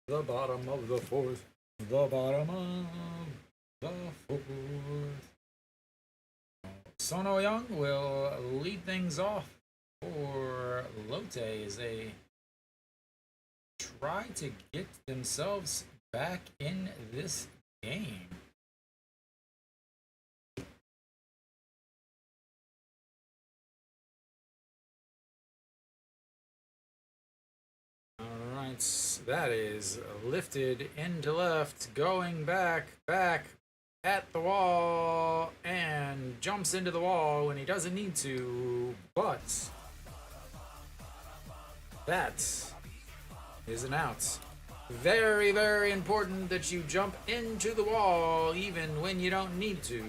Speaker 2: The bottom of the 4th. The bottom of the 4th. Sono Young will lead things off for Lotte as they try to get themselves back in this game. All right, that is lifted into left, going back at the wall, and jumps into the wall when he doesn't need to, but that is an out. Very, very important that you jump into the wall even when you don't need to,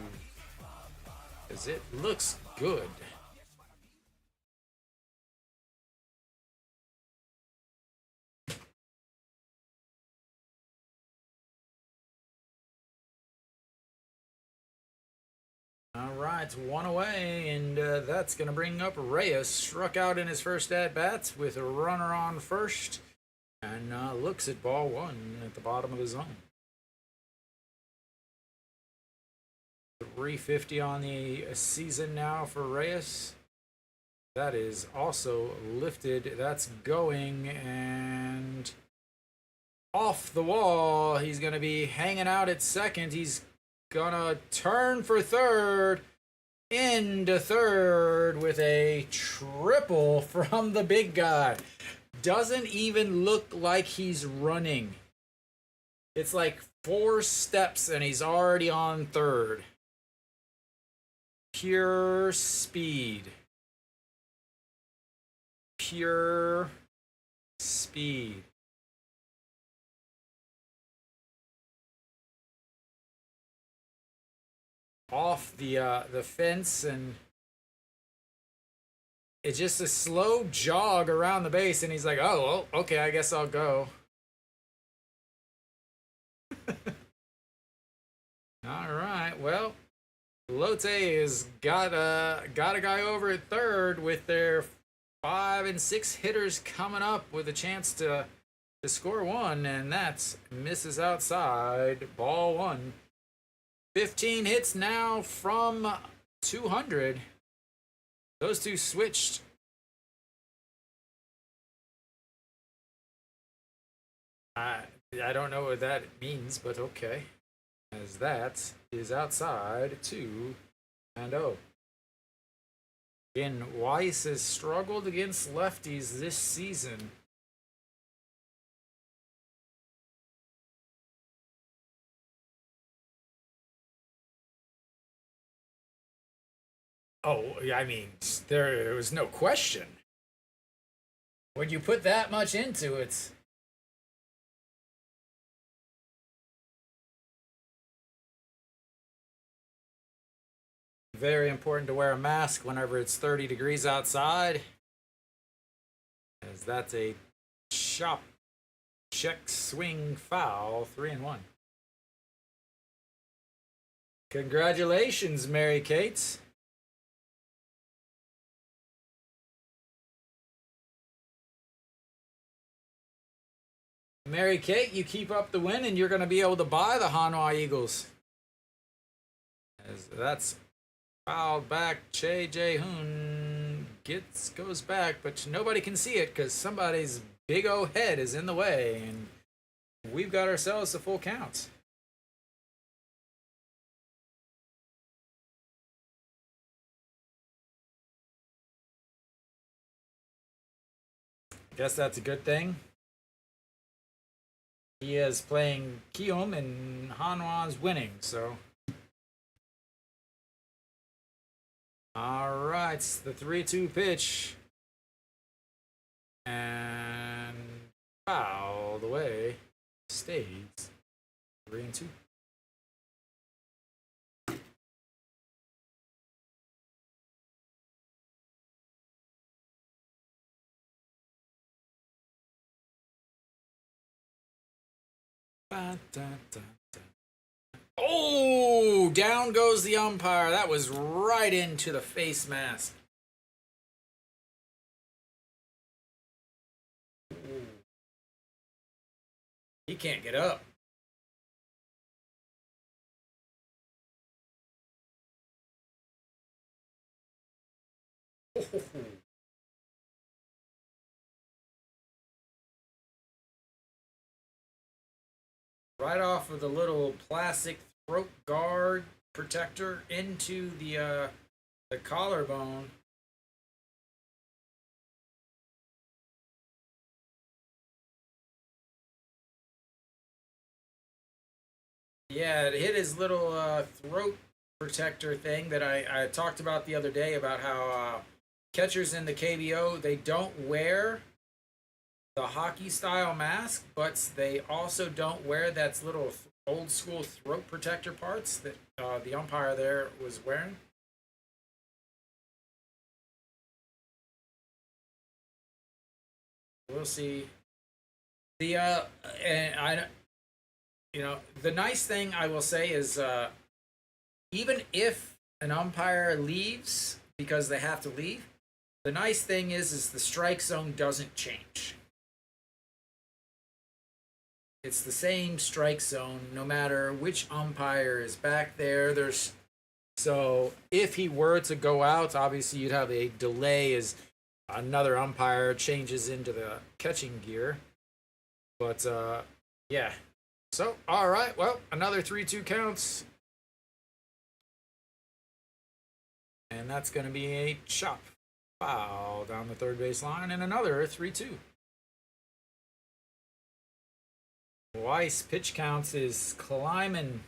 Speaker 2: because it looks good. All right, 1 away, and that's going to bring up Reyes. Struck out in his first at-bat with a runner on first, and looks at ball 1 at the bottom of the zone. 350 on the season now for Reyes. That is also lifted. That's going, and off the wall. He's going to be hanging out at second. He's gonna turn for third, into third with a triple from the big guy. Doesn't even look like he's running. It's like 4 steps and he's already on third. Pure speed. Pure speed. Off the fence, and it's just a slow jog around the base, and he's like, oh, well, okay, I guess I'll go. All right, well, Lotte has got a guy over at third with their 5 and 6 hitters coming up with a chance to to score one, and that's misses outside. Ball one. 15 hits now from 200. Those two switched. I don't know what that means, but okay. As that is outside 2-0. Again, Weiss has struggled against lefties this season. Oh, I mean, there was no question. When you put that much into it, very important to wear a mask whenever it's 30 degrees outside, as that's a chop, check, swing, foul, 3-1. Congratulations, Mary Kate. Mary Kate, you keep up the win and you're going to be able to buy the Hanwha Eagles. As that's fouled back. Che Jae-hoon goes back, but nobody can see it because somebody's big O head is in the way, and we've got ourselves a full count. Guess that's a good thing. He is playing Kium and Hanwha's winning, so. All right, the 3-2 pitch. And fouled away. Stays 3-2. Oh, down goes the umpire. That was right into the face mask. He can't get up. Right off of the little plastic throat guard protector into the collarbone. Yeah, it hit his little throat protector thing that I talked about the other day about how catchers in the KBO, they don't wear the hockey style mask, but they also don't wear that little old school throat protector parts that the umpire there was wearing. We'll see. The and I, the nice thing I will say is even if an umpire leaves because they have to leave, the nice thing is the strike zone doesn't change. It's the same strike zone no matter which umpire is back there. So if he were to go out, obviously you'd have a delay as another umpire changes into the catching gear. But yeah. So all right, well, another 3-2 counts. And that's going to be a chop foul down the third base line and another 3-2. Weiss pitch counts is climbing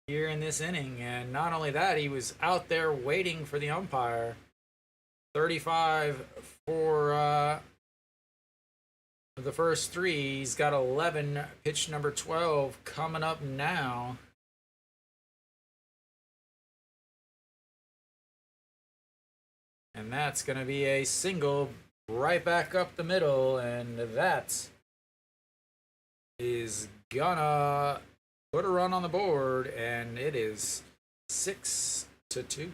Speaker 2: here in this inning, and not only that, he was out there waiting for the umpire. 35 for the first three. He's got 11. Pitch number 12 coming up now. And that's going to be a single right back up the middle, and that is gonna put a run on the board, and it is 6-2.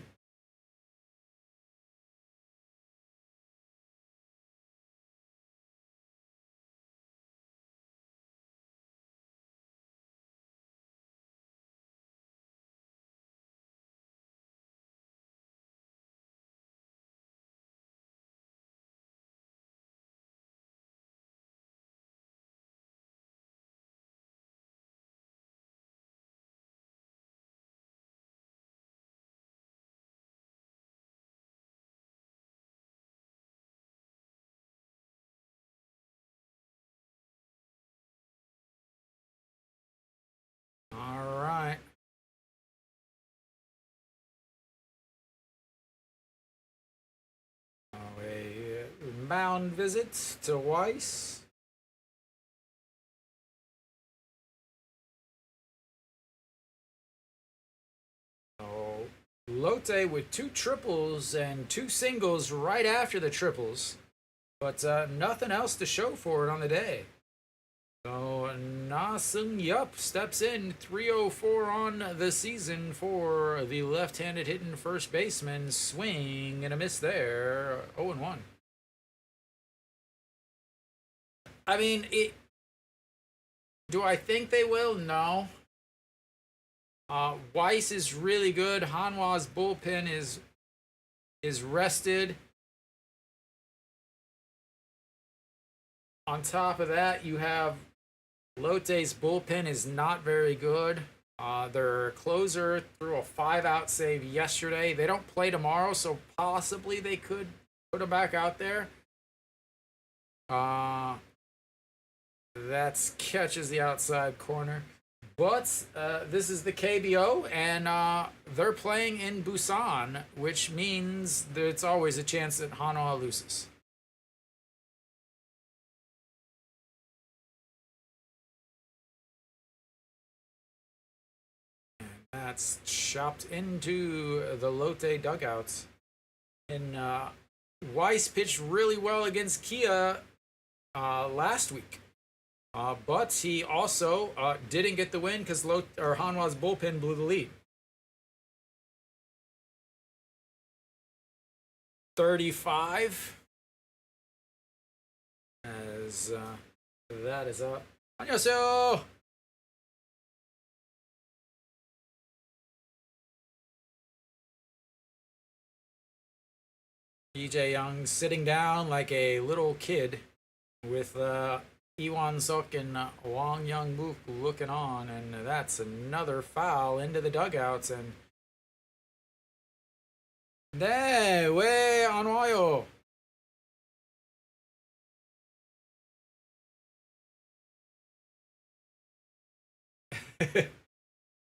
Speaker 2: mound visit to Weiss. So Lotte with 2 triples and 2 singles right after the triples, but nothing else to show for it on the day. So Na Sung Yup steps in, 304 on the season for the left-handed hitting first baseman. Swing and a miss there, 0-1. I mean, do I think they will? No. Weiss is really good. Hanwha's bullpen is rested. On top of that, you have Lotte's bullpen is not very good. Their closer threw a 5-out save yesterday. They don't play tomorrow, so possibly they could put him back out there. That catches the outside corner. But this is the KBO, and they're playing in Busan, which means there's always a chance that Hanwha loses. That's chopped into the Lotte dugouts. And Weiss pitched really well against Kia last week. But he also didn't get the win because Hanwha's bullpen blew the lead. 35. As that is up. 안녕하세요. DJ Young sitting down like a little kid with Iwan Suk and Wang Young-mook looking on, and that's another foul into the dugouts. And 네, 왜 안 와요?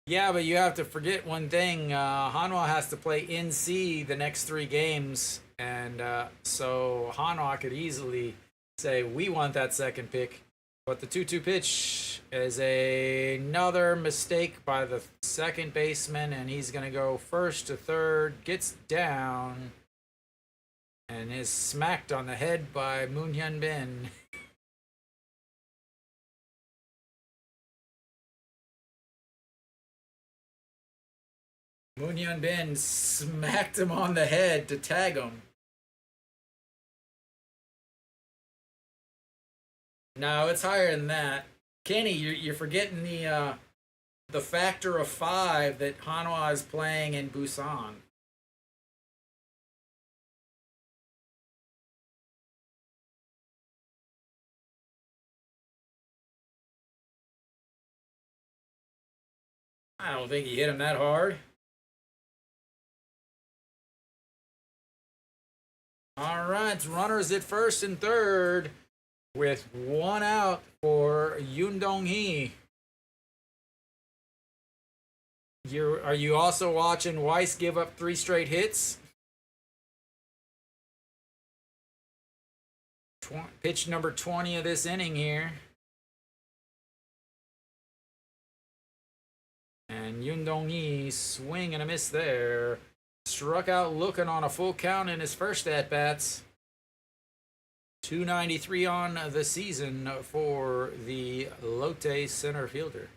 Speaker 2: Yeah, but you have to forget one thing. Hanwha has to play NC the next 3 games, and so Hanwha could easily say, we want that second pick. But the 2-2 pitch is another mistake by the second baseman, and he's going to go first to third, gets down, and is smacked on the head by Moon Hyun Bin. Moon Hyun Bin smacked him on the head to tag him. No, it's higher than that. Kenny, you're forgetting the factor of 5 that Hanwha is playing in Busan. I don't think he hit him that hard. All right, runners at first and third with 1 out for Yoon Dong-hee. Are you also watching Weiss give up 3 straight hits? Pitch number 20 of this inning here. And Yoon Dong-hee swing and a miss there. Struck out looking on a full count in his first at-bats. 293 on the season for the Lotte center fielder.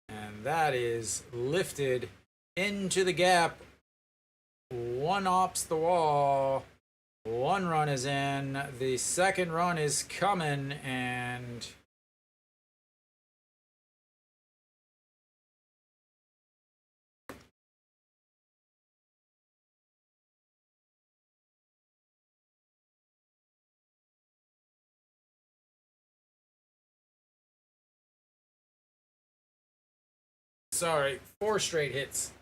Speaker 2: And that is lifted into the gap. 1 ops the wall. 1 run is in. The second run is coming, and sorry, 4 straight hits.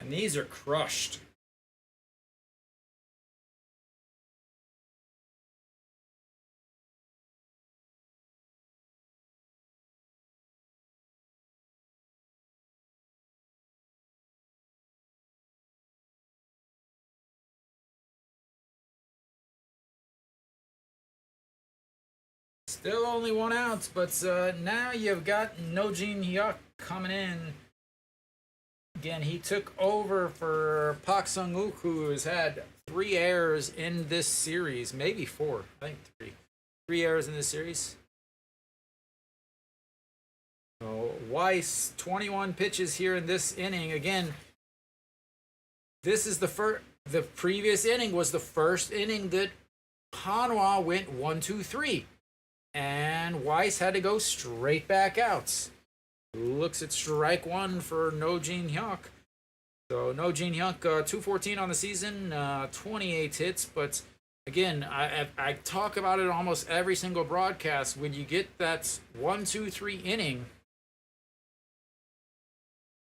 Speaker 2: And these are crushed. Still only 1 out, but now you've got Daejeon Jesus coming in. Again, he took over for Park Sung-wook, who has had 3 errors in this series, maybe 4. I think 3. 3 errors in this series. So Weiss, 21 pitches here in this inning. Again, this is the first. The previous inning was the first inning that Hanwha went 1-2-3. And Weiss had to go straight back out. Looks at strike 1 for Daejeon Jesus. So Daejeon Jesus, 214 on the season, 28 hits. But again, I talk about it almost every single broadcast. When you get that 1-2-3 inning,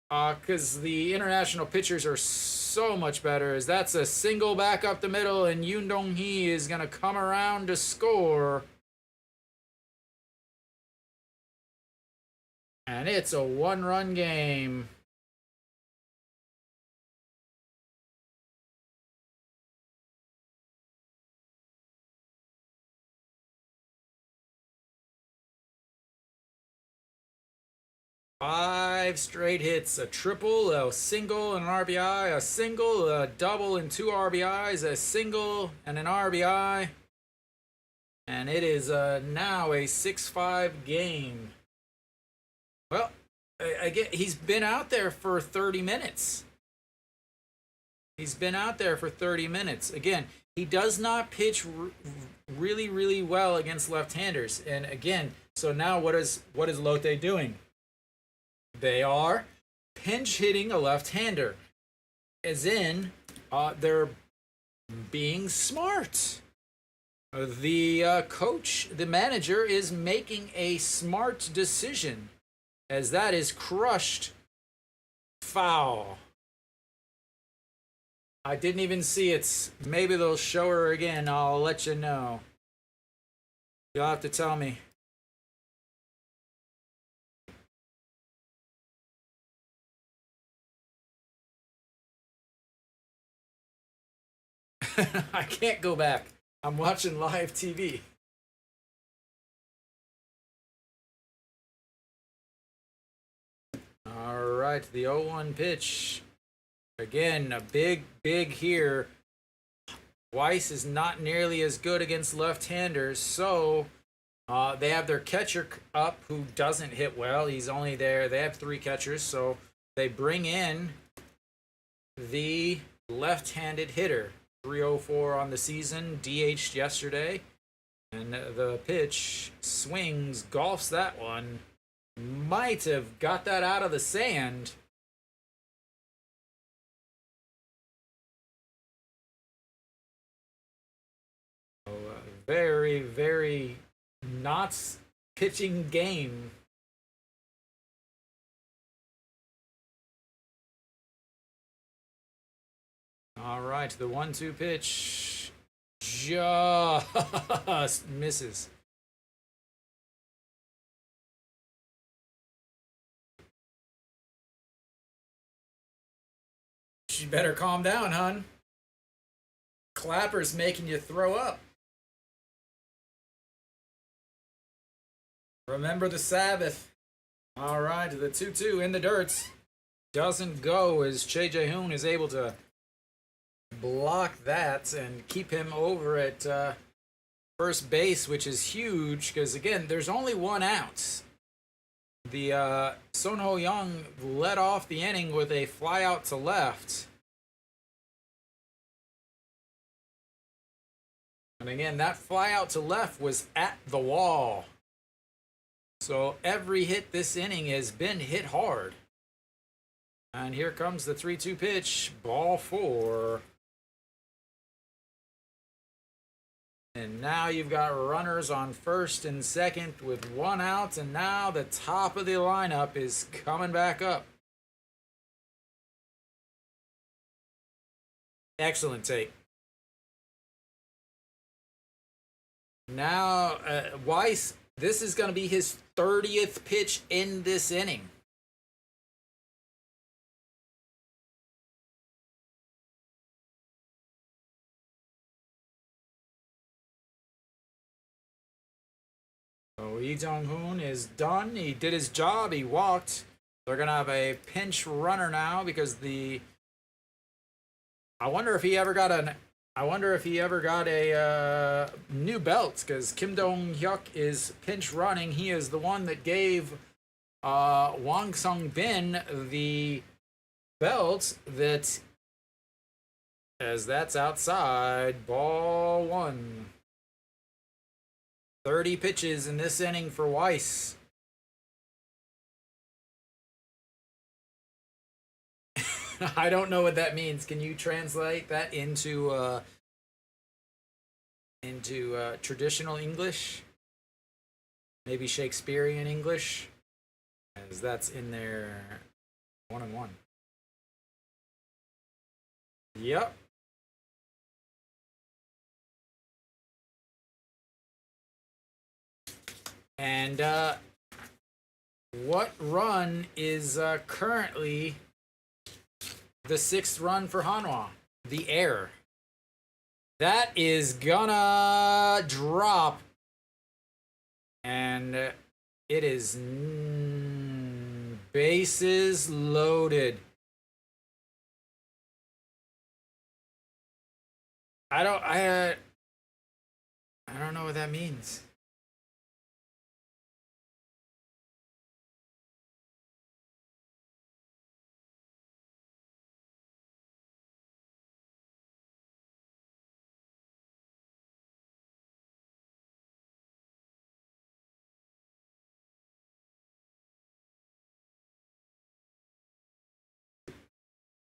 Speaker 2: because the international pitchers are so much better, as that's a single back up the middle, and Yoon Dong-hee is going to come around to score. And it's a 1-run game. Five straight hits, a triple, a single, and an RBI, a single, a double, and 2 RBIs, a single, and an RBI. And it is now a 6-5 game. Well, again, he's been out there for 30 minutes. He's been out there for 30 minutes. Again, he does not pitch really, really well against left-handers. And again, so now what is Lotte doing? They are pinch hitting a left-hander. As in, they're being smart. The coach, the manager, is making a smart decision, as that is crushed foul. I didn't even see it. Maybe they'll show her again. I'll let you know. You'll have to tell me. I can't go back. I'm watching live TV. All right, the 0-1 pitch. Again, a big here. Weiss is not nearly as good against left-handers, so they have their catcher up who doesn't hit well. He's only there. They have 3 catchers, so they bring in the left-handed hitter. 304 on the season, DH'd yesterday. And the pitch swings, golfs that one. Might have got that out of the sand. Oh, very, very not pitching game. All right, the 1-2 pitch just misses. You better calm down, hon. Clapper's making you throw up. Remember the Sabbath. All right, the 2-2 in the dirt. Doesn't go, as Choi Jae-hoon is able to block that and keep him over at first base, which is huge because, again, there's only 1 out. The Son Ho-young led off the inning with a fly out to left. And again, that fly out to left was at the wall. So every hit this inning has been hit hard. And here comes the 3-2 pitch, ball 4. And now you've got runners on first and second with 1 out, and now the top of the lineup is coming back up. Excellent take. Now, Weiss, this is going to be his 30th pitch in this inning. So Lee Jong-hoon is done. He did his job. He walked. They're going to have a pinch runner now because I wonder if he ever got a new belt, because Kim Dong-hyuk is pinch running. He is the one that gave Wang Sung-bin the belt that, as that's outside, ball one. 30 pitches in this inning for Weiss. I don't know what that means. Can you translate that into traditional English? Maybe Shakespearean English, as that's in there. 1-1. Yep. And what run is currently the 6th run for Hanwha? The error. That is gonna drop. And it is bases loaded. I don't know what that means.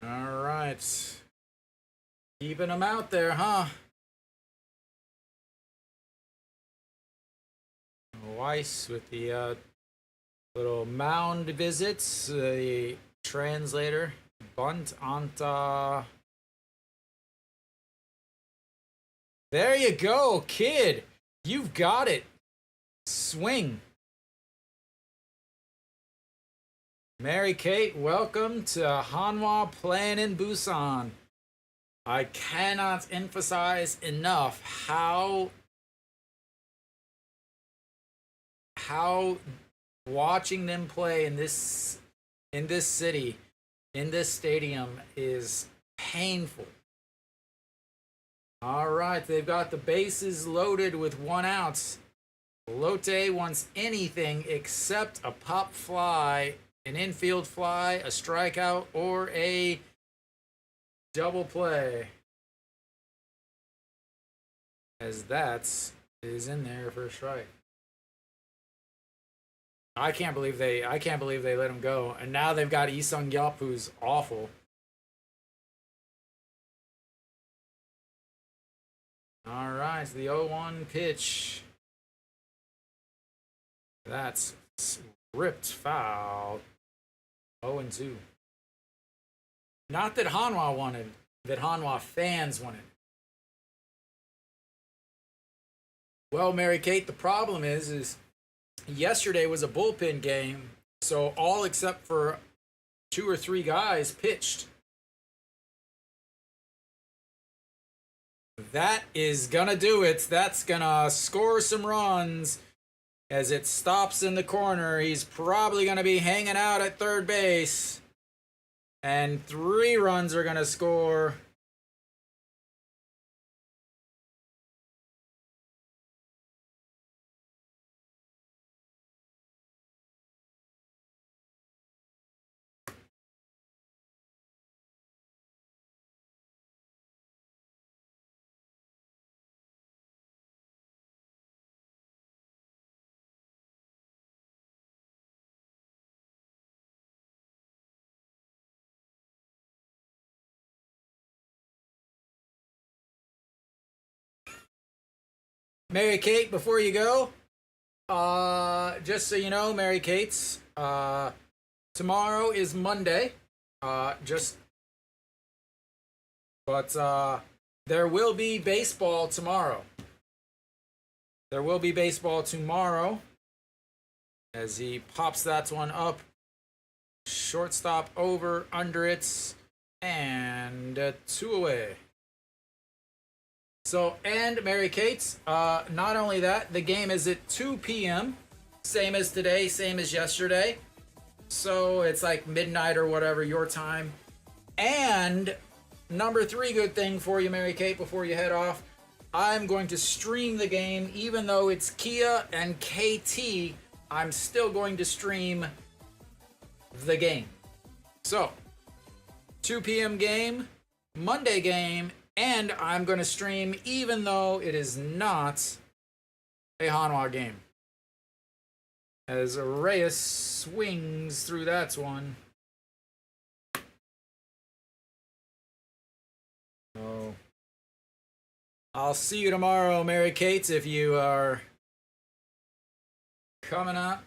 Speaker 2: All right. Keeping them out there, huh? Weiss with the little mound visits. The translator. Bunt onta. There you go, kid. You've got it. Swing. Mary Kate, welcome to Hanwha playing in Busan. I cannot emphasize enough how watching them play in this city, in this stadium, is painful. All right, they've got the bases loaded with 1 out. Lotte wants anything except a pop fly, an infield fly, a strikeout, or a double play, as that is in there for a strike. I can't believe they let him go, and now they've got Lee Sung-yup, who's awful. All right, the 0-1 pitch. That's ripped foul. 0-2. Not that Hanwha wanted, that Hanwha fans wanted. Well, Mary Kate, the problem is yesterday was a bullpen game, so all except for 2 or 3 guys pitched. That is gonna do it. That's gonna score some runs. As it stops in the corner, he's probably gonna be hanging out at third base. And 3 runs are gonna score. Mary Kate, before you go, just so you know, Mary Kate's, tomorrow is Monday. Just But there will be baseball tomorrow. There will be baseball tomorrow as he pops that one up. Shortstop over, under it, and 2 away. So, and Mary Kate, not only that, the game is at 2 p.m. Same as today, same as yesterday. So it's like midnight or whatever your time. And number 3 good thing for you, Mary Kate, before you head off, I'm going to stream the game. Even though it's Kia and KT, I'm still going to stream the game. So, 2 p.m. game, Monday game, and I'm going to stream even though it is not a Hanwha game. As Reyes swings through that one. Oh. I'll see you tomorrow, Mary Kate, if you are coming up.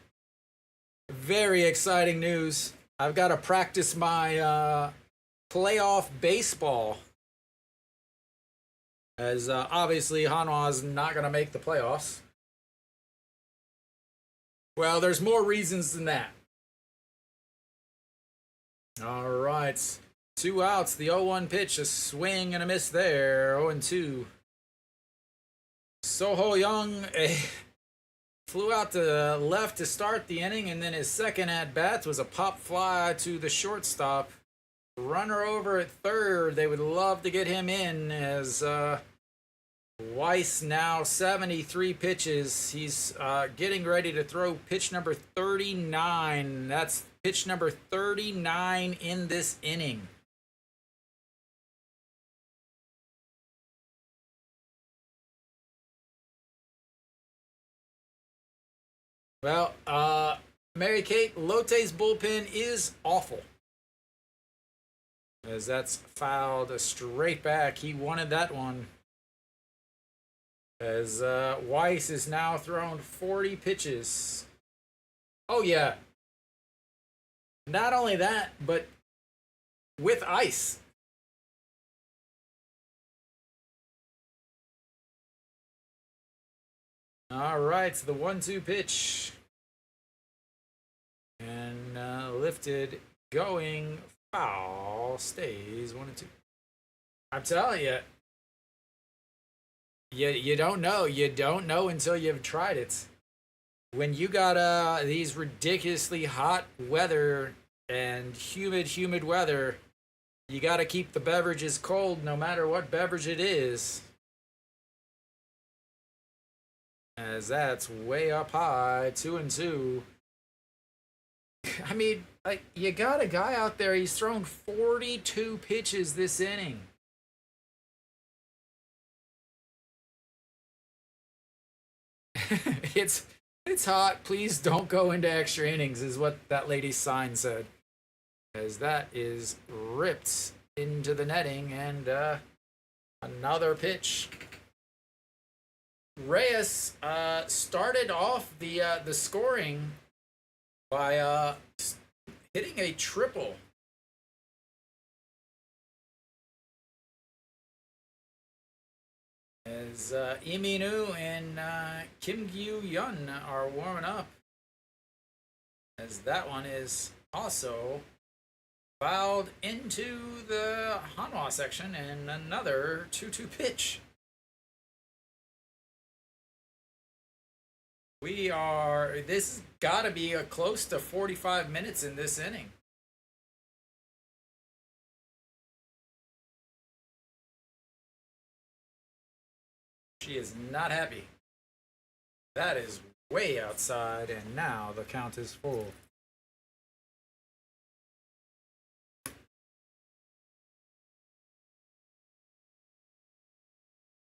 Speaker 2: Very exciting news. I've got to practice my playoff baseball. As obviously Hanwha is not going to make the playoffs. Well, there's more reasons than that. All right. 2 outs. The 0-1 pitch. A swing and a miss there. 0-2. Soho Young flew out to left to start the inning, and then his second at-bat was a pop fly to the shortstop. Runner over at third. They would love to get him in as Weiss now 73 pitches. He's getting ready to throw pitch number 39. That's pitch number 39 in this inning. Well, Mary Kate, Lotte's bullpen is awful. As that's fouled straight back. He wanted that one. As Weiss is now thrown 40 pitches. Oh, yeah. Not only that, but with ice. All right, so the 1-2 pitch. And lifted, going, foul, stays 1-2. I'm telling you, you don't know. You don't know until you've tried it. When you got these ridiculously hot weather and humid weather, you got to keep the beverages cold no matter what beverage it is. As that's way up high, 2-2. I mean, like, you got a guy out there, he's thrown 42 pitches this inning. It's hot. Please don't go into extra innings, is what that lady's sign said. As that is ripped into the netting, and another pitch. Reyes started off the scoring by hitting a triple. As Iminu and Kim Gyu-yun are warming up. As that one is also fouled into the Hanwha section, and another 2-2 pitch. This has got to be close to 45 minutes in this inning. She is not happy. That is way outside, and now the count is full.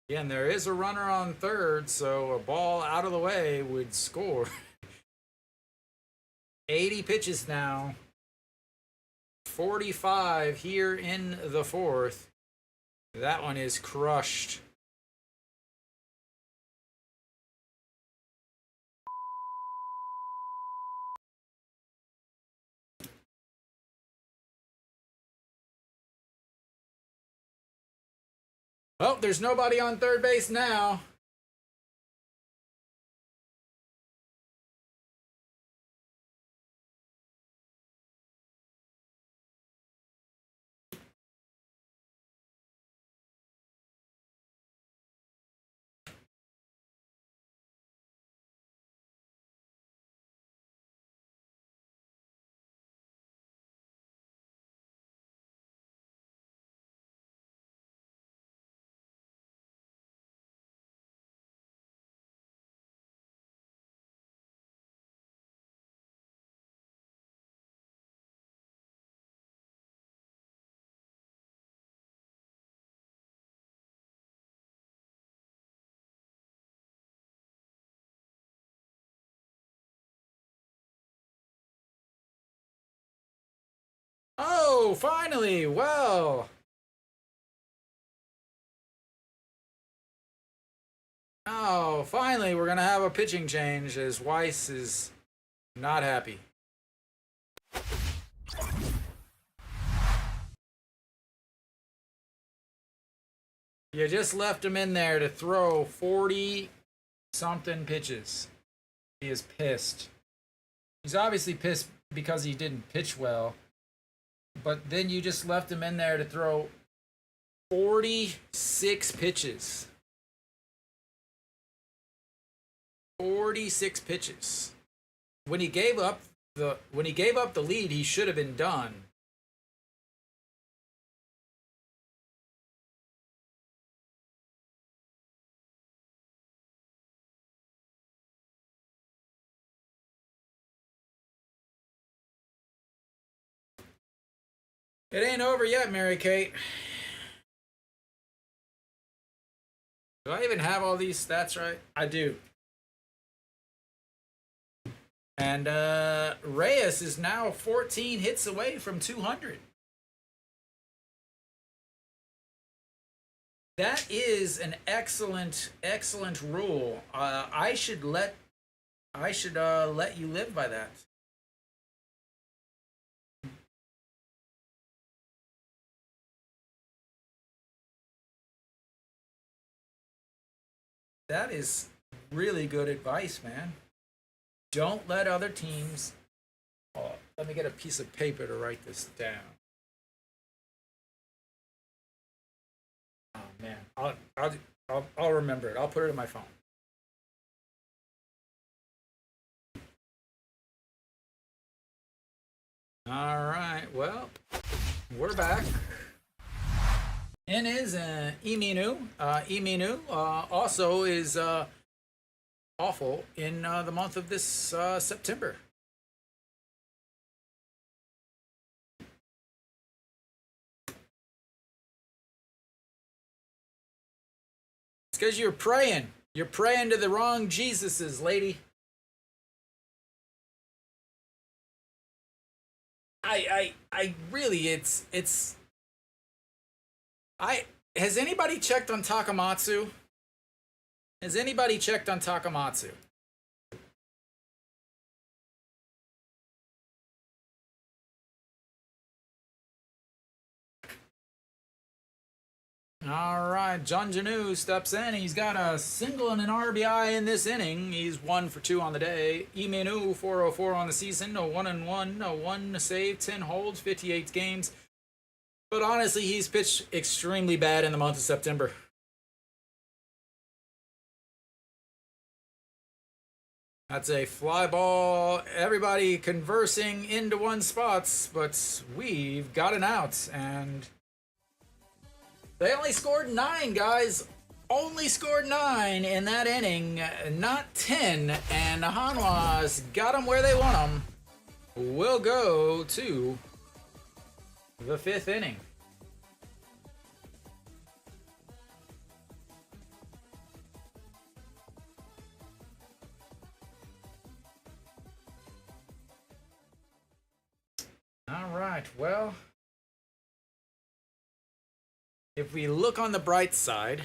Speaker 2: Again, there is a runner on third, so a ball out of the way would score. 80 pitches now. 45 here in the fourth. That one is crushed. Well, there's nobody on third base now. Oh, finally. Well. Oh, finally, we're going to have a pitching change as Weiss is not happy. You just left him in there to throw 40 something pitches. He is pissed. He's obviously pissed because he didn't pitch well. But then you just left him in there to throw 46 pitches. 46 pitches. When he gave up the lead, he should have been done. It ain't over yet, Mary Kate. Do I even have all these stats right? I do. And Reyes is now 14 hits away from 200. That is an excellent rule. I should let you live by that. That is really good advice, man. Don't let other teams. Oh, let me get a piece of paper to write this down. Oh man, I'll remember it. I'll put it in my phone. All right. Well, we're back. In is Iminu. Iminu also is awful in the month of this September. It's because you're praying. You're praying to the wrong Jesuses, lady. I really, has anybody checked on Takamatsu? Has anybody checked on Takamatsu? All right, John Janu steps in. He's got a single and an RBI in this inning. He's 1 for 2 on the day. Imenu 404 on the season. No 1-1, no 1 save, 10 holds, 58 games. But honestly, he's pitched extremely bad in the month of September. That's a fly ball. Everybody conversing into one spots, but we've got an out, and they only scored 9, guys. Only scored 9 in that inning, not 10. And Hanwha's got them where they want them. We'll go to the 5th inning. All right, well, if we look on the bright side,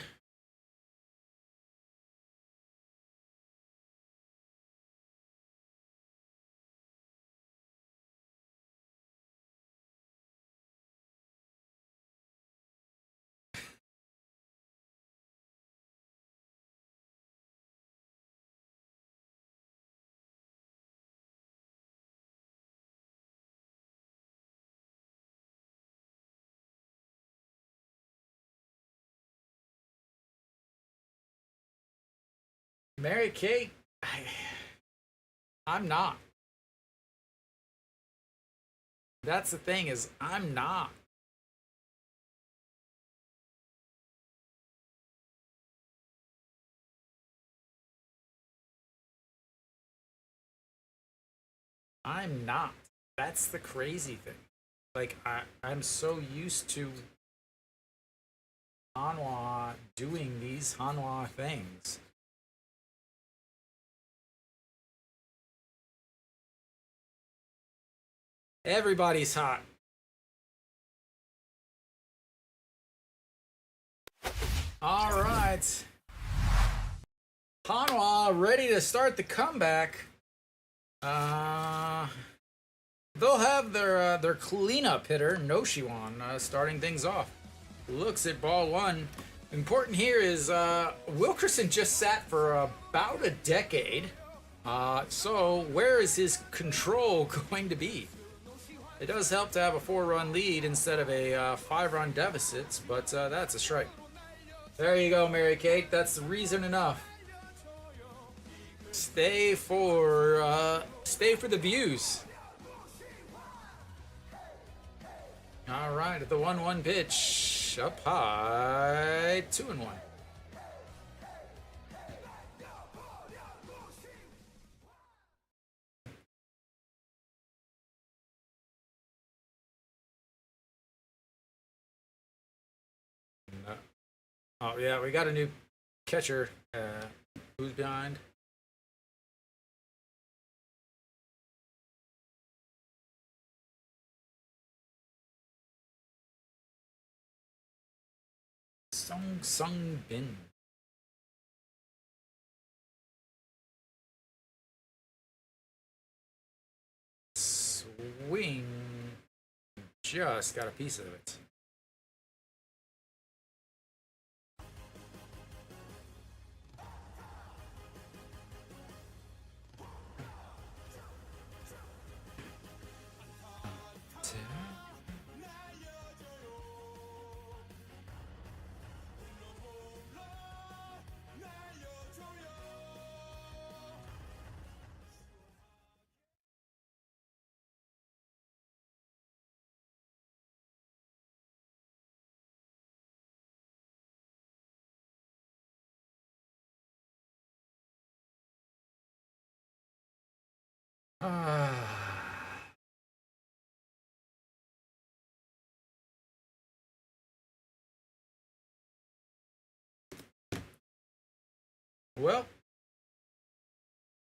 Speaker 2: Mary Kate, I'm not. That's the thing is, I'm not. I'm not. That's the crazy thing. Like, I'm so used to Hanwha doing these Hanwha things. Everybody's hot. All right. Hanwha ready to start the comeback. They'll have their cleanup hitter, Noshiwan, starting things off. Looks at ball one. Important here is Wilkerson just sat for about a decade. So where is his control going to be? It does help to have a 4-run lead instead of a 5-run deficit, but that's a strike. There you go, Mary Kate. That's reason enough. Stay for the views. All right, at the 1-1 pitch, up high, 2-1. Oh yeah, we got a new catcher. Who's behind? Sung Bin. Swing. Just got a piece of it. Well,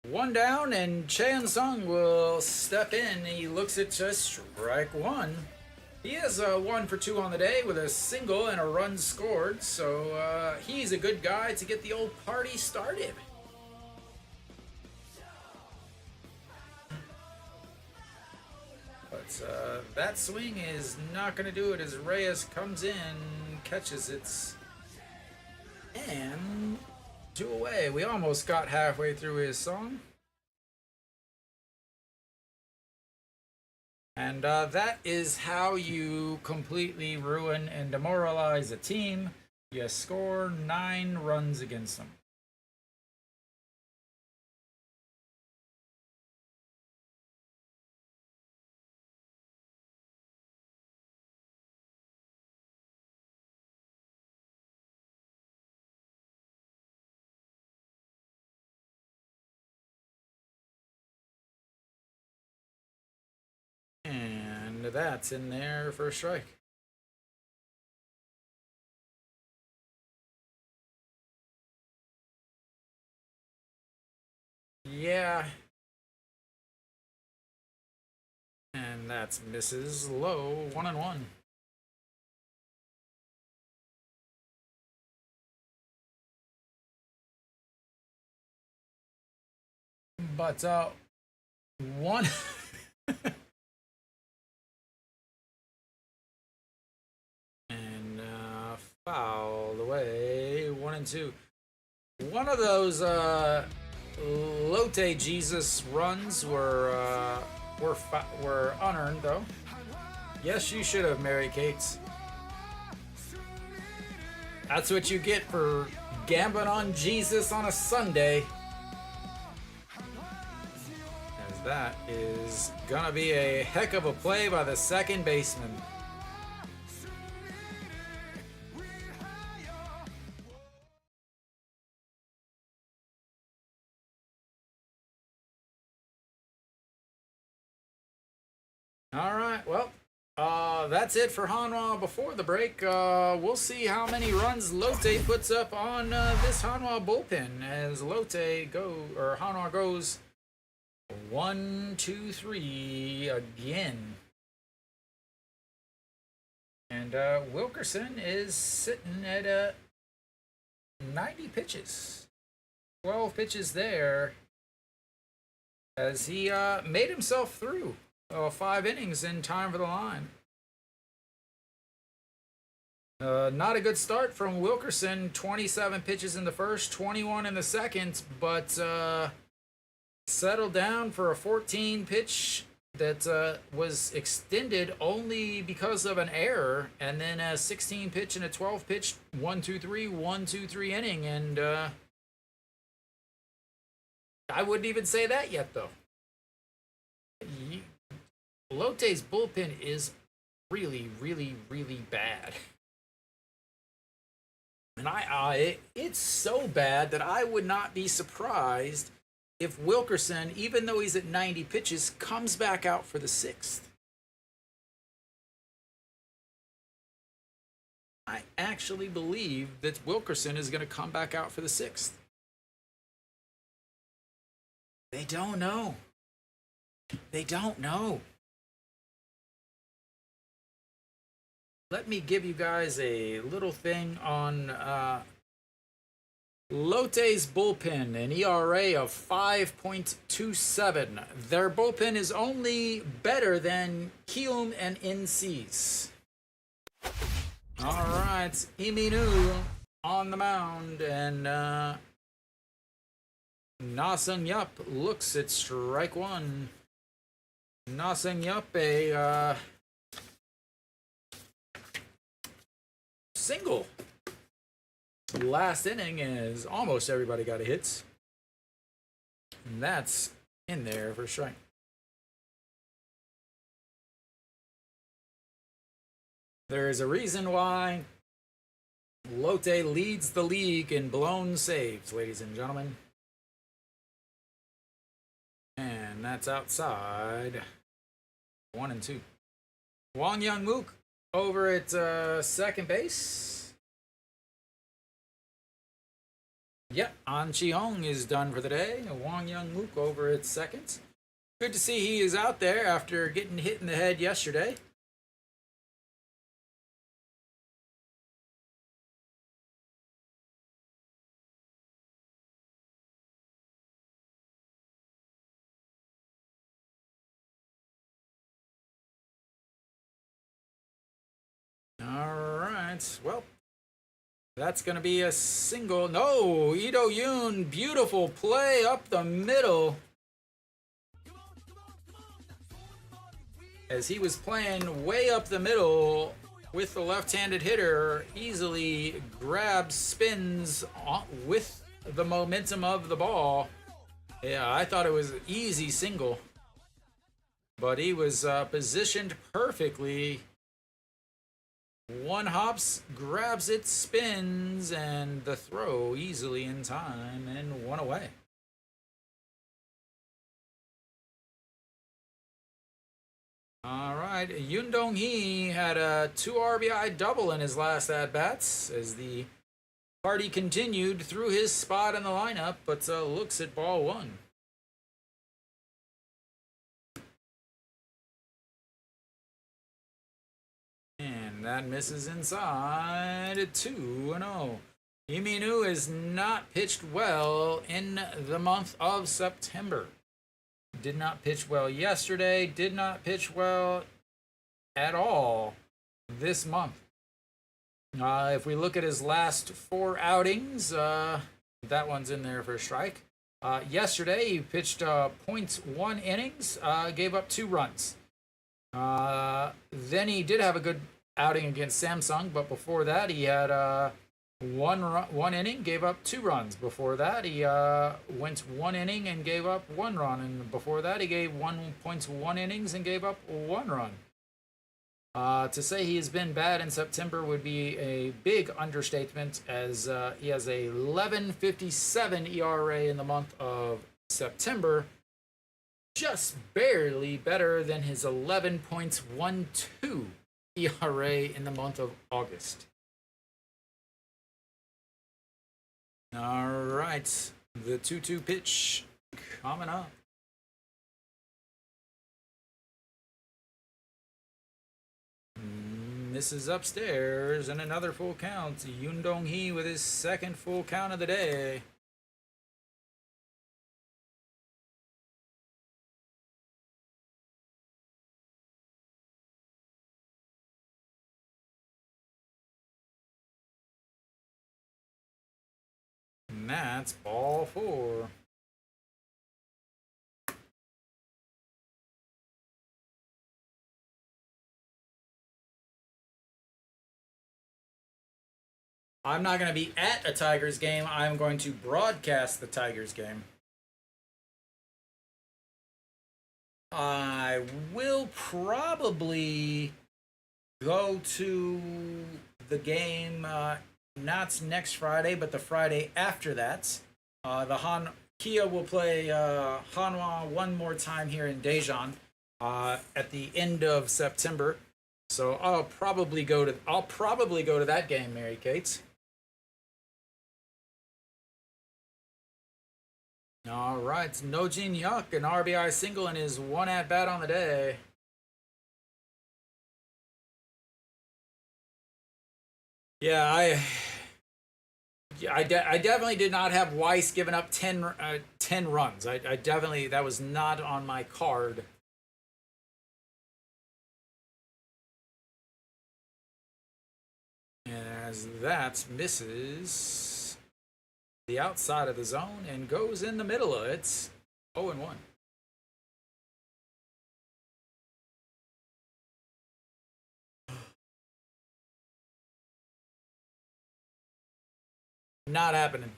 Speaker 2: one down, and Chan Sung will step in. He looks at just strike one. He is 1 for 2 on the day with a single and a run scored, so he's a good guy to get the old party started. But that swing is not going to do it as Reyes comes in, catches it, and 2 away. We almost got halfway through his song. And that is how you completely ruin and demoralize a team. You score 9 runs against them. And that's in there for a strike. Yeah. And that's misses low, 1-1. But one and fouled away, 1-2. One of those Lotte Jesus runs were unearned though. Yes, you should have, Mary Kate. That's what you get for gambling on Jesus on a Sunday. As that is gonna be a heck of a play by the second baseman. All right, well, that's it for Hanwha before the break. We'll see how many runs Lotte puts up on this Hanwha bullpen as Hanwha goes 1, 2, 3 again. And Wilkerson is sitting at 90 pitches. 12 pitches there as he made himself through 5 innings in time for the line. Not a good start from Wilkerson. 27 pitches in the first, 21 in the second, but settled down for a 14 pitch that was extended only because of an error, and then a 16 pitch and a 12 pitch 1-2-3 inning. And I wouldn't even say that yet, though. Lotte's bullpen is really, really, really bad. And it's so bad that I would not be surprised if Wilkerson, even though he's at 90 pitches, comes back out for the 6th. I actually believe that Wilkerson is going to come back out for the 6th. They don't know. They don't know. Let me give you guys a little thing on Lotte's bullpen, an ERA of 5.27. Their bullpen is only better than Kium and NC's. All right, Iminu on the mound, and Na-Sung Yup looks at strike one. Na-Sung Yup, a single. Last inning is almost everybody got a hit. And that's in there for strike. There is a reason why Lotte leads the league in blown saves, ladies and gentlemen. And that's outside. 1 and 2. Wang Young-mook over at second base. Yep, An Chi-hong is done for the day. Wang Young-mook over at second. Good to see he is out there after getting hit in the head yesterday. All right, well, that's going to be a single. No, Lee Do-yoon, beautiful play up the middle. As he was playing way up the middle with the left-handed hitter, easily grabs, spins with the momentum of the ball. Yeah, I thought it was an easy single, but he was positioned perfectly. One hops, grabs it, spins, and the throw easily in time, and 1 away. All right, Yoon Dong-hee had a 2 RBI double in his last at-bats as the party continued through his spot in the lineup, but looks at ball 1. And that misses inside. 2-0. Iminu has not pitched well in the month of September. Did not pitch well yesterday. Did not pitch well at all this month. If we look at his last 4 outings, that one's in there for a strike. Yesterday, he pitched 0.1 innings, gave up 2 runs. Then he did have a good outing against Samsung, but before that he had One inning, gave up 2 runs. Before that, he went 1 inning and gave up 1 run, and before that, he gave 1.1 innings and gave up 1 run. To say he has been bad in September would be a big understatement, as he has a 11.57 ERA in the month of September, just barely better than his 11.12 ERA in the month of August. All right, the 2-2 pitch coming up. Misses upstairs, and another full count. Yoon Dong-hee with his second full count of the day. And that's ball 4. I'm not going to be at a Tigers game. I'm going to broadcast the Tigers game. I will probably go to the game, not next Friday, but the Friday after that. Kia will play Hanwha one more time here in Daejeon at the end of September. So I'll probably go to that game, Mary Kate. All right, Nojin Yuck, an RBI single in his 1 at bat on the day. Yeah, I definitely did not have Weiss giving up 10 runs. I definitely, that was not on my card. And as that misses the outside of the zone and goes in the middle of it, 0-1. Not happening.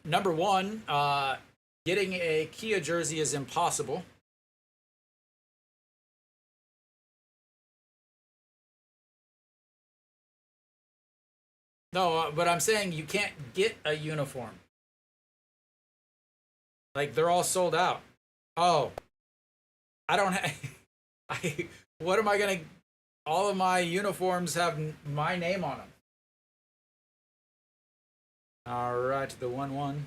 Speaker 2: Number 1, getting a Kia jersey is impossible. No, but I'm saying you can't get a uniform. Like, they're all sold out. Oh, I don't have. What am I gonna? All of my uniforms have my name on them. All right, the 1-1.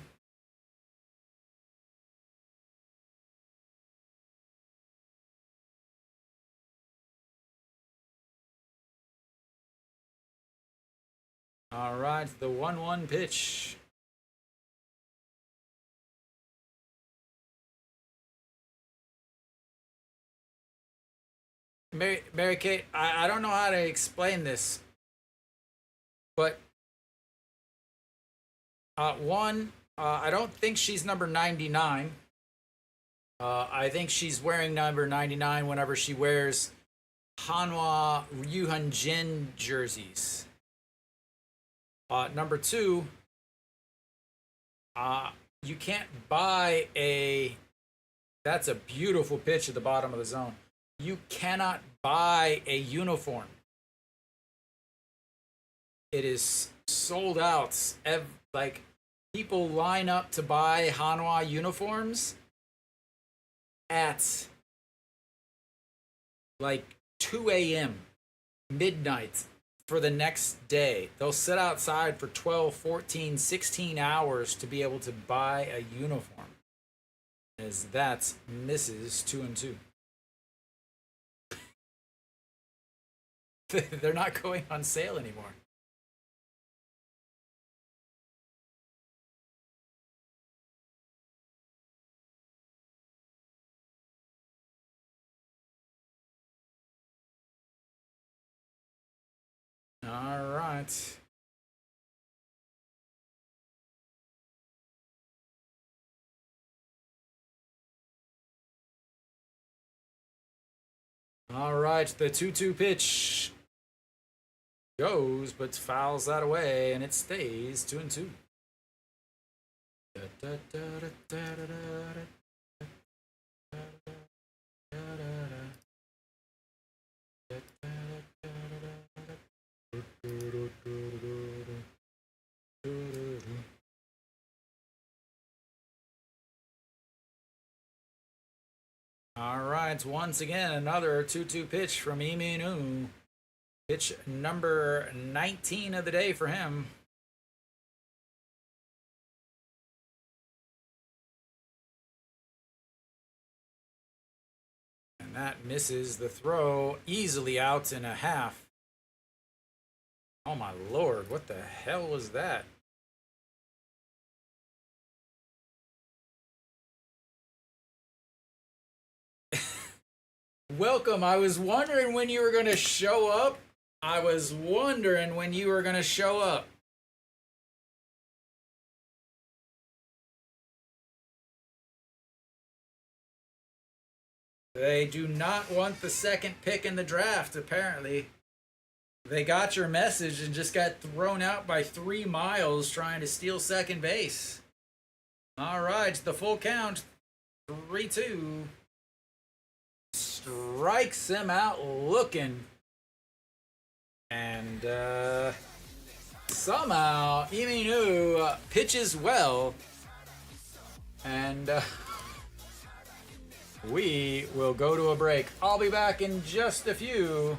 Speaker 2: All right, the 1-1 pitch. Mary Kate, I don't know how to explain this, but one, I don't think she's number 99. I think she's wearing number 99 whenever she wears Hanwha Eagles jerseys. Number 2, you can't buy a. That's a beautiful pitch at the bottom of the zone. You cannot buy a uniform. It is sold out. Like, people line up to buy Hanwha uniforms at like 2 a.m., midnight for the next day. They'll sit outside for 12, 14, 16 hours to be able to buy a uniform. As that misses 2-2. They're not going on sale anymore. All right. All right, the 2-2 pitch goes, but fouls that away, and it stays 2-2. All right, once again, another 2-2 pitch from Iminu. Pitch number 19 of the day for him. And that misses the throw, easily out in a half. Oh my lord, what the hell was that? Welcome. I was wondering when you were going to show up. They do not want the second pick in the draft, apparently. They got your message and just got thrown out by 3 miles trying to steal second base. All right, the full count. 3-2. Strikes him out looking. And somehow Iminu pitches well. And we will go to a break. I'll be back in just a few.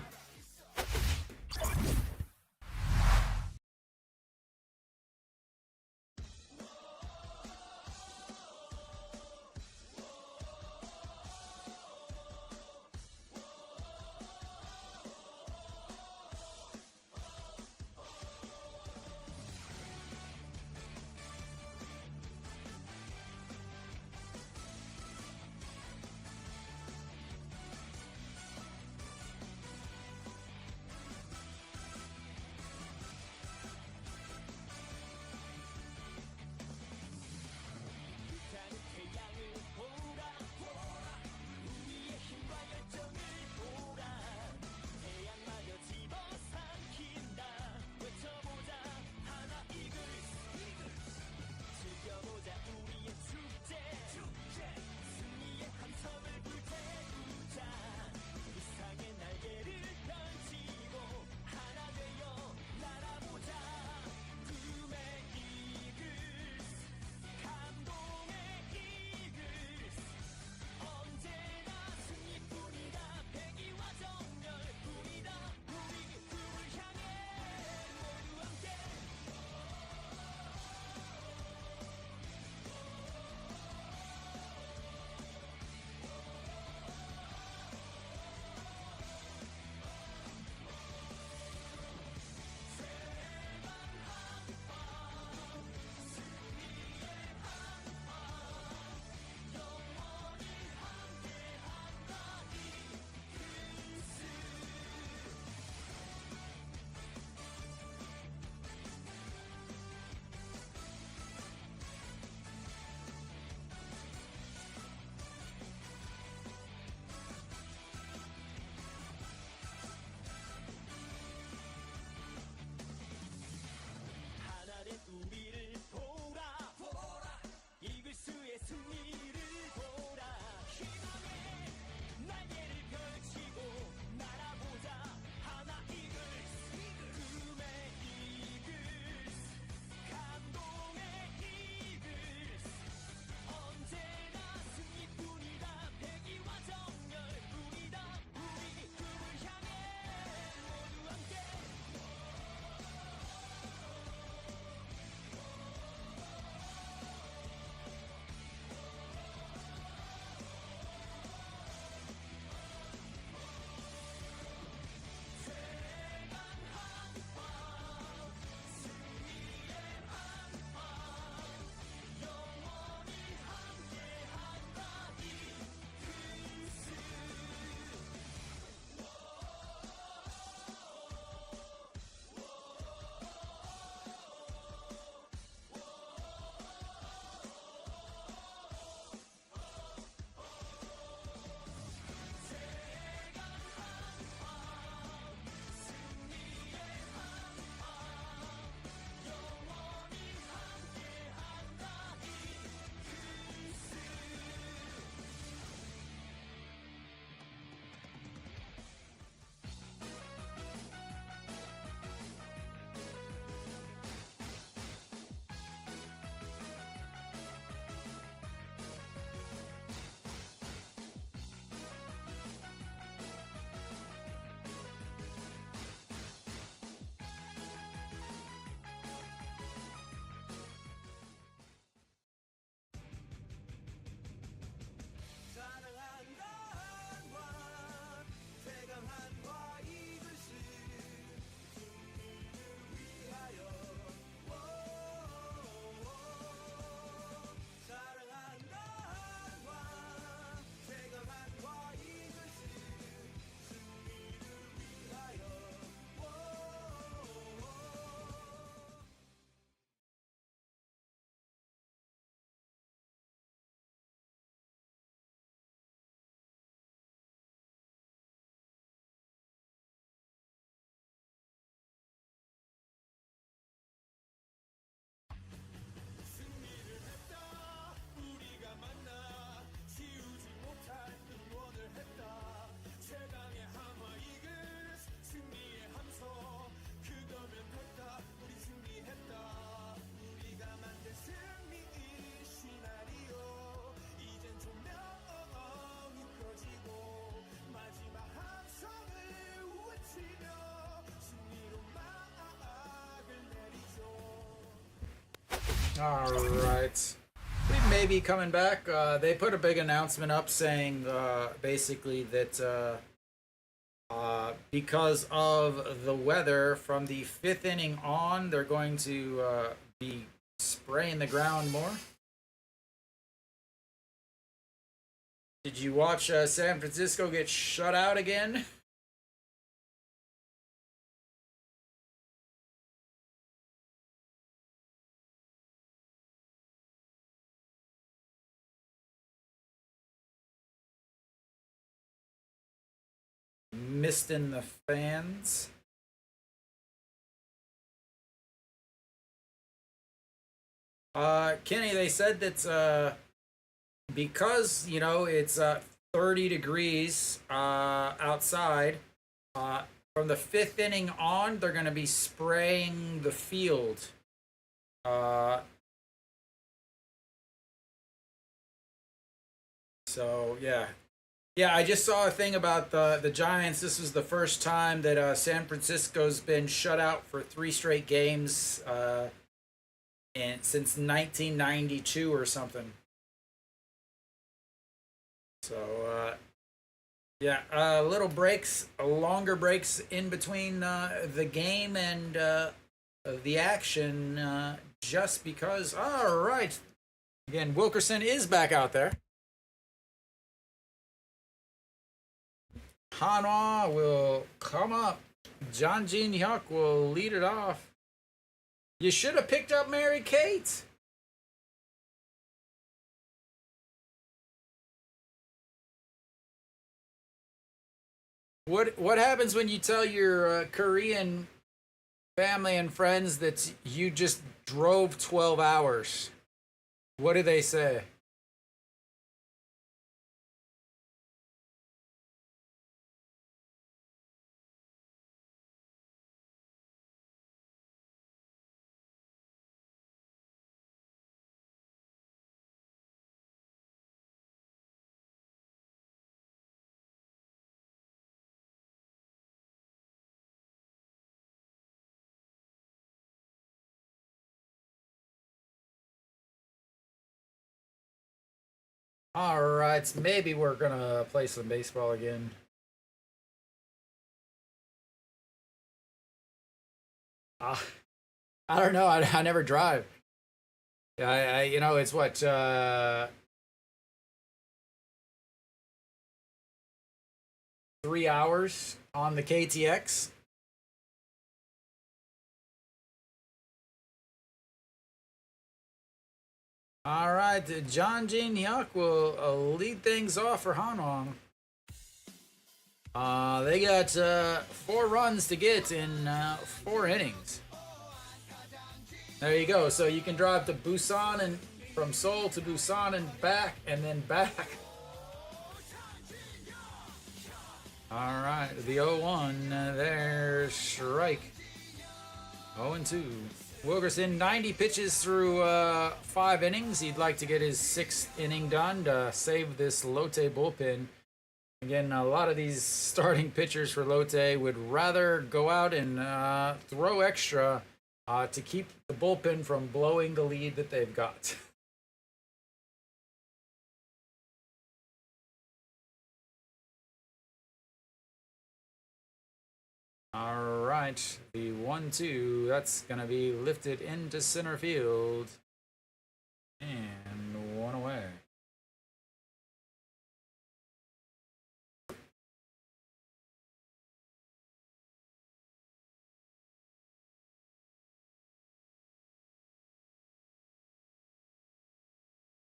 Speaker 2: All right. We may be coming back. They put a big announcement up saying basically that because of the weather from the fifth inning on, they're going to be spraying the ground more. Did you watch San Francisco get shut out again? Missed in the fans. Kenny, they said that because it's 30 degrees outside, from the fifth inning on, they're going to be spraying the field. So yeah. I just saw a thing about the Giants. This was the first time that San Francisco's been shut out for 3 straight games, and since 1992 or something. So yeah, little breaks, longer breaks in between the game and the action, just because. All right, again, Wilkerson is back out there. Hanwha will come up. Daejeon Jesus will lead it off. You should have picked up Mary Kate. What happens when you tell your Korean family and friends that you just drove 12 hours? What do they say? All right, maybe we're gonna play some baseball again. Uh, I don't know. I never drive. It's what 3 hours on the KTX. All right, Daejeon Jesus will lead things off for Hanwha. They got 4 runs to get in 4 innings. There you go. So you can drive to Busan and from Seoul to Busan and back, and then back. All right, the 0-1. There's strike. 0-2. Wilkerson, 90 pitches through 5 innings. He'd like to get his 6th inning done to save this Lotte bullpen. Again, a lot of these starting pitchers for Lotte would rather go out and throw extra to keep the bullpen from blowing the lead that they've got. All right, the 1-2, that's going to be lifted into center field. And 1 away.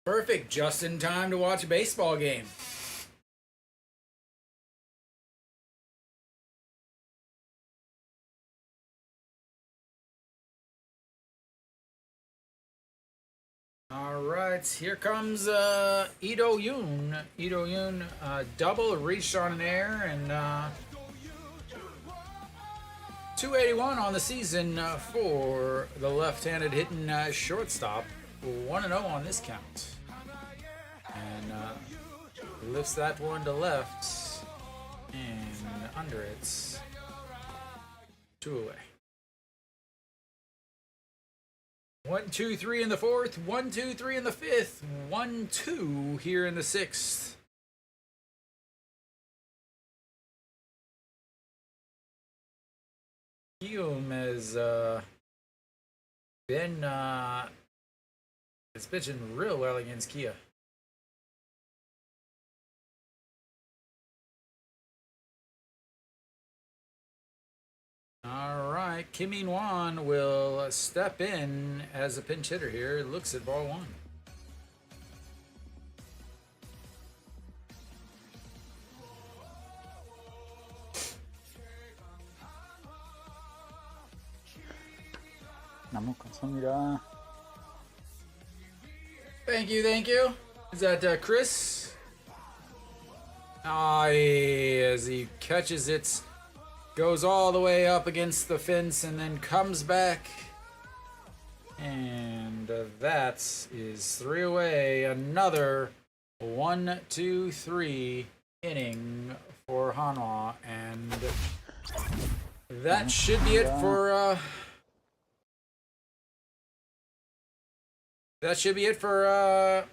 Speaker 2: Perfect, just in time to watch a baseball game. All right, here comes Ito Yoon. Ito Yoon, double, reached on an air, and 281 on the season for the left-handed hitting shortstop. 1-0 on this count. And lifts that one to left, and under it. 2 away. 1, 2, 3 in the fourth. 1, 2, 3 in the fifth. 1, 2 here in the sixth. Hume has been is pitching real well against Kia. All right, Kim In-wan will step in as a pinch hitter here. Looks at ball one.
Speaker 3: 너무 감사합니다.
Speaker 2: Thank you, thank you. Is that Chris? As he catches it, goes all the way up against the fence and then comes back. And that is 3 away. Another 1, 2, 3 inning for Hanwha. And that should be it for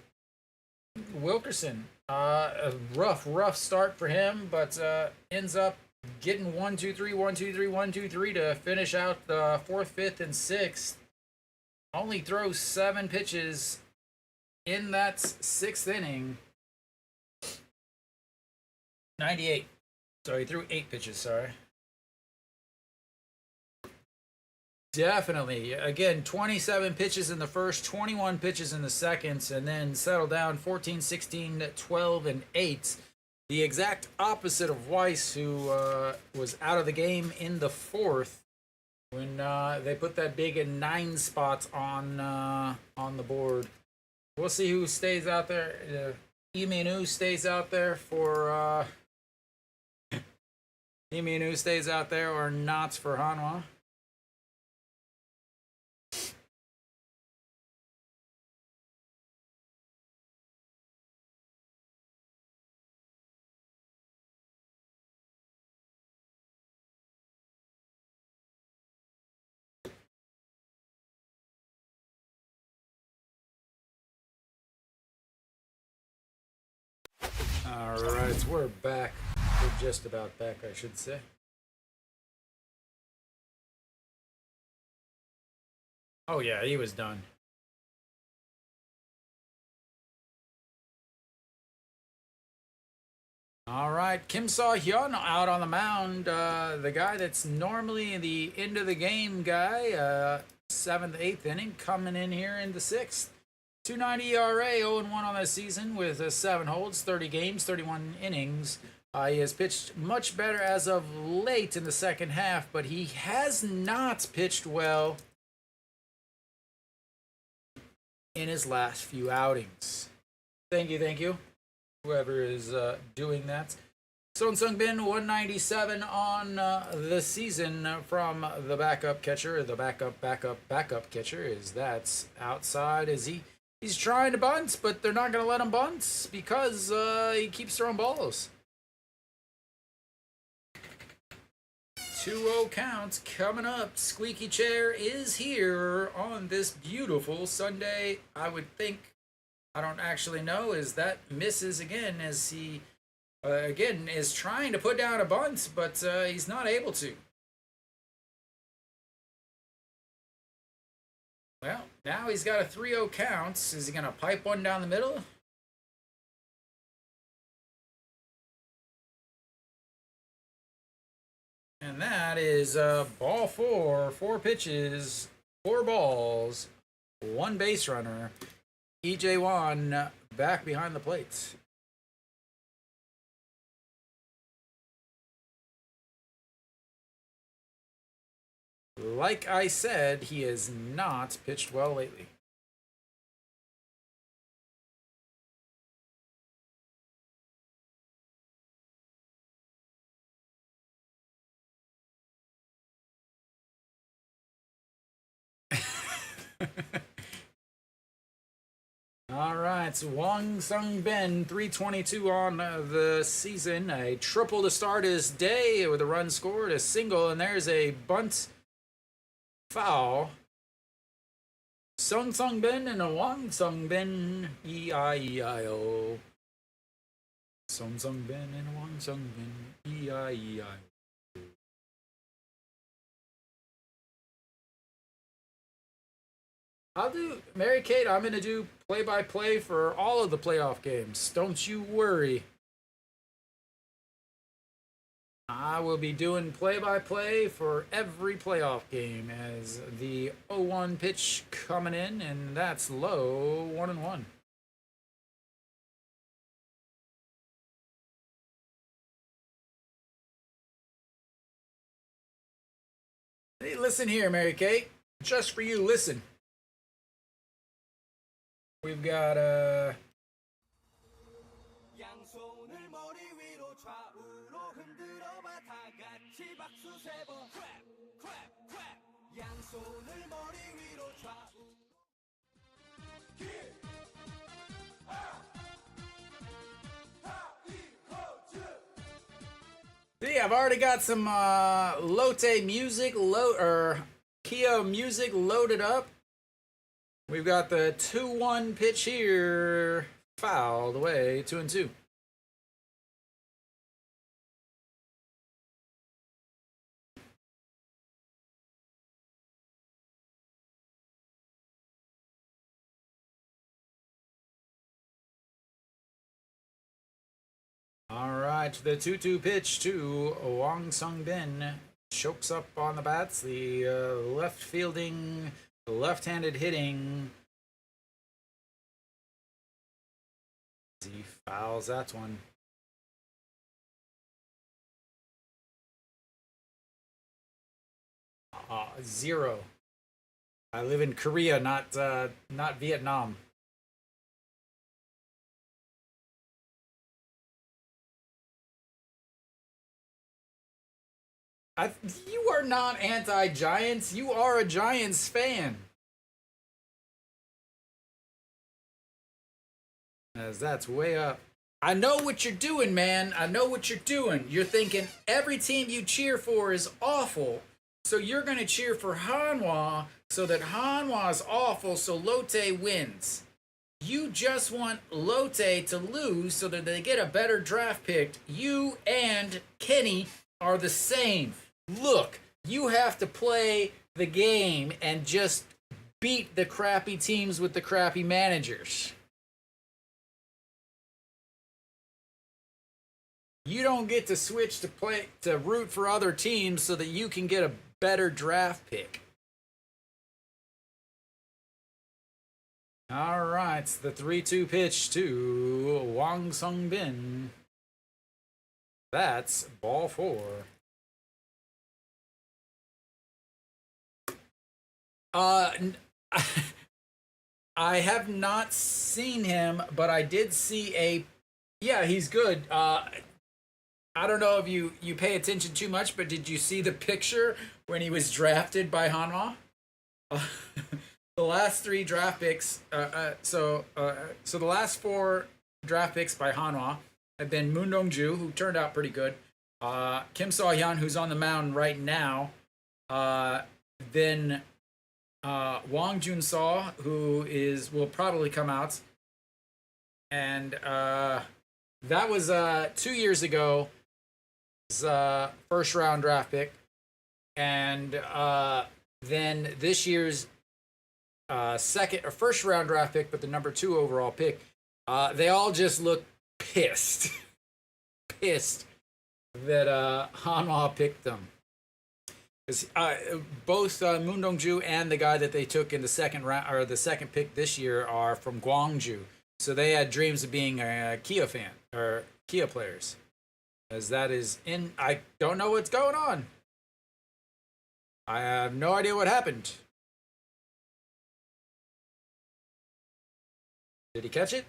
Speaker 2: Wilkerson. A rough start for him, but ends up getting 1, 2, 3, 1, 2, 3, 1, 2, 3 to finish out the fourth, fifth, and sixth. Only throws 7 pitches in that sixth inning. 98. So he threw 8 pitches, sorry. Definitely. Again, 27 pitches in the first, 21 pitches in the second, and then settled down 14, 16, 12, and 8. The exact opposite of Weiss, who was out of the game in the fourth when they put that big 9 spot on the board. We'll see who stays out there. Iminu stays out there for Iminu stays out there or not for Hanwha. All right, we're back. We're just about back, I should say. Oh yeah, he was done. All right, Kim So-hyun out on the mound. The guy that's normally the end of the game guy, 7th, 8th inning, coming in here in the 6th. 2.90 ERA, 0-1 on the season with 7 holds, 30 games, 31 innings. He has pitched much better as of late in the second half, but he has not pitched well in his last few outings. Thank you, whoever is doing that. Son Sung-bin, 197 on the season from the backup catcher. The backup catcher is that's outside. He's trying to bunt, but they're not going to let him bunt because he keeps throwing balls. 2-0 count coming up. Squeaky chair is here on this beautiful Sunday. I would think, I don't actually know, is that misses again as he, again, is trying to put down a bunt, but he's not able to. Well, now he's got a 3-0 count. Is he going to pipe one down the middle? And that is ball 4. 4 pitches, 4 balls, 1 base runner. EJ Wan back behind the plate. Like I said, he has not pitched well lately. All right, Wang Sung-bin, 322 on the season. A triple to start his day with a run scored, a single, and there's a bunt foul. Sung Sung Ben and a Wang Sung Ben. E-I-E-I-O. Sung Sung Ben and a Wang Sung Ben. E-I-E-I-O. I'll do, Mary Kate, I'm going to do play-by-play for all of the playoff games. Don't you worry. I will be doing play-by-play for every playoff game as the 0-1 pitch coming in, and that's low, 1-1. Hey, listen here, Mary Kate. Just for you, listen. We've got
Speaker 1: 양손을 머리 위로 좌우로 흔들어봐 다 같이 박수 세 번. clap clap clap 양손을 머리 위로 좌우로.
Speaker 2: See, I've already got some Lotte music KBO music loaded up. We've got the 2-1 pitch here, fouled away, 2-2. All right, the 2-2 pitch to Wang Sung Ben. Chokes up on the bats. The left fielding, left-handed hitting. He fouls that one. Zero. I live in Korea, not Vietnam. You are not anti-Giants. You are a Giants fan. As that's way up. I know what you're doing, man. I know what you're doing. You're thinking every team you cheer for is awful. So you're going to cheer for Hanwha so that Hanwha's awful so Lotte wins. You just want Lotte to lose so that they get a better draft pick. You and Kenny are the same. Look, you have to play the game and just beat the crappy teams with the crappy managers. You don't get to switch to root for other teams so that you can get a better draft pick. All right, the 3-2 pitch to Wang Sung Bin. That's ball 4. I have not seen him, but I did see yeah, he's good. I don't know if you pay attention too much, but did you see the picture when he was drafted by Hanwha? The last 3 draft picks, so the last 4 draft picks by Hanwha have been Moon Dong-ju, who turned out pretty good, Kim Saw-hyun, who's on the mound right now, then Wang Jun-saw, who will probably come out, and that was 2 years ago. His first round draft pick, and then this year's first round draft pick, but the number 2 overall pick. They all just look pissed, that Hanwha picked them. Because both Moon Dong-ju and the guy that they took in the second round or the second pick this year are from Gwangju, so they had dreams of being a Kia fan or Kia players. As that is I don't know what's going on. I have no idea what happened. Did he catch it?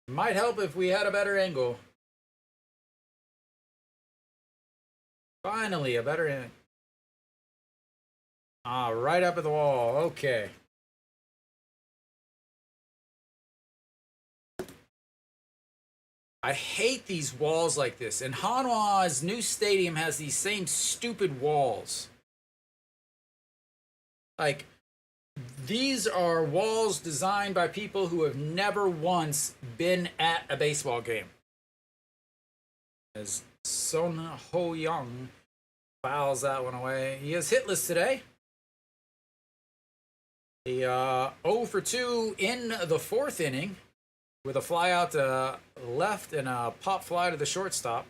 Speaker 2: Might help if we had a better angle. Finally, a better angle. Right up at the wall. Okay. I hate these walls like this. And Hanwha's new stadium has these same stupid walls. Like, these are walls designed by people who have never once been at a baseball game. As Son Ho Young fouls that one away. He is hitless today. The 0 for 2 in the 4th inning with a fly out to left and a pop fly to the shortstop.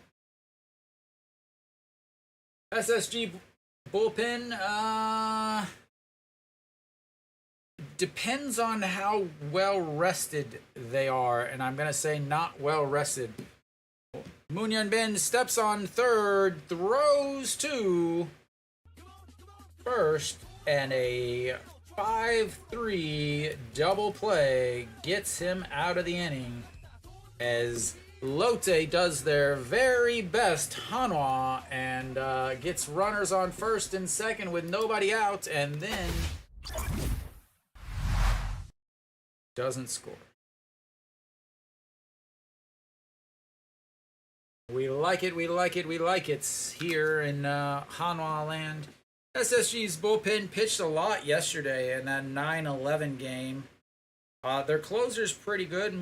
Speaker 2: SSG bullpen depends on how well rested they are, and I'm going to say not well rested. Moon Yun Bin steps on third, throws to first, and a 5-3 double play gets him out of the inning as Lotte does their very best Hanwha and gets runners on first and second with nobody out, and then doesn't score. We like it, we like it, we like it here in Hanwha land. SSG's bullpen pitched a lot yesterday in that 9-11 game. Their closer's pretty good,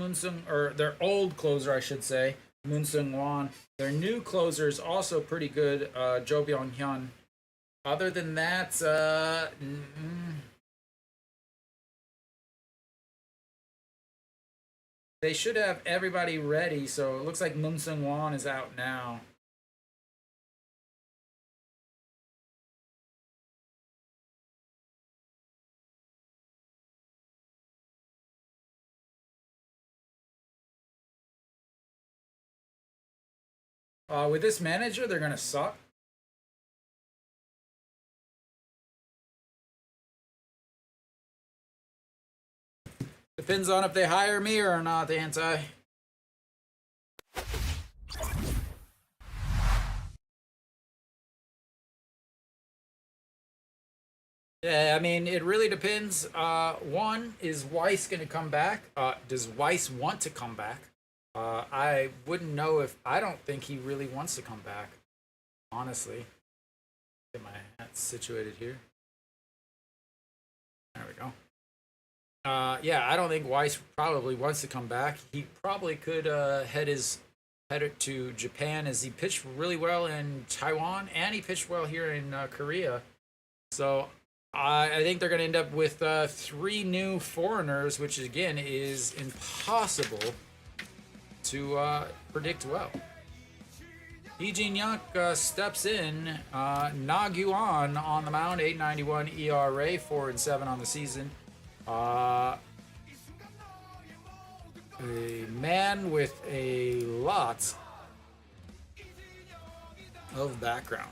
Speaker 2: or their old closer, I should say, Moon Sung Won. Their new closer is also pretty good, Jo Byung Hyun. Other than that, they should have everybody ready, so it looks like Moon Sung Won is out now. With this manager, they're going to suck. Depends on if they hire me or not, the anti. Yeah, I mean, it really depends. One, is Weiss going to come back? Does Weiss want to come back? I wouldn't know if... I don't think he really wants to come back, honestly. Get my hat situated here. There we go. Yeah, I don't think Weiss probably wants to come back. He probably could head it to Japan, as he pitched really well in Taiwan and he pitched well here in Korea. So I think they're going to end up with 3 new foreigners, which again is impossible to predict well. Lee Jin-young steps in. Na Guan on the mound, 8.91 ERA, 4-7 on the season. A man with a lot of background.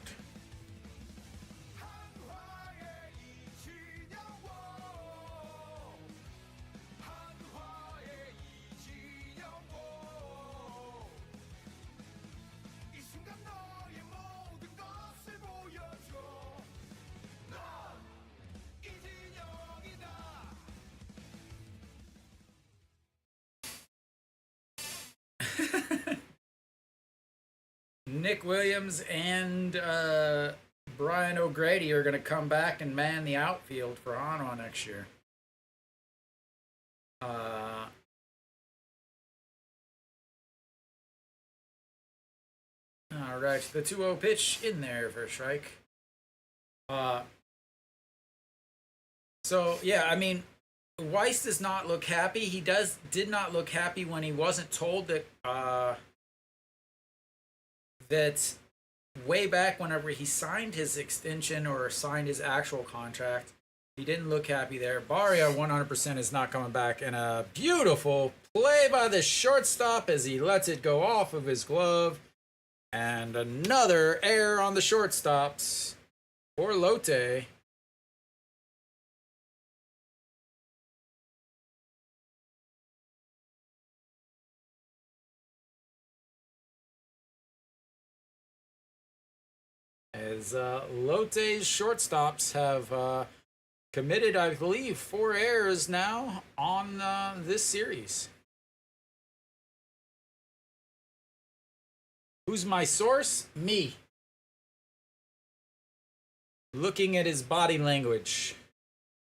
Speaker 2: Nick Williams and Brian O'Grady are going to come back and man the outfield for Hanwha next year. All right, the 2-0 pitch in there for a strike. So yeah, I mean, Weiss does not look happy. He did not look happy when he wasn't told that that way back whenever he signed his extension or signed his actual contract. He didn't look happy there. Barria 100% is not coming back. And a beautiful play by the shortstop as he lets it go off of his glove. And another error on the shortstops for Lotte. As Lotte's shortstops have committed, I believe, 4 errors now on this series. Who's my source? Me. Looking at his body language.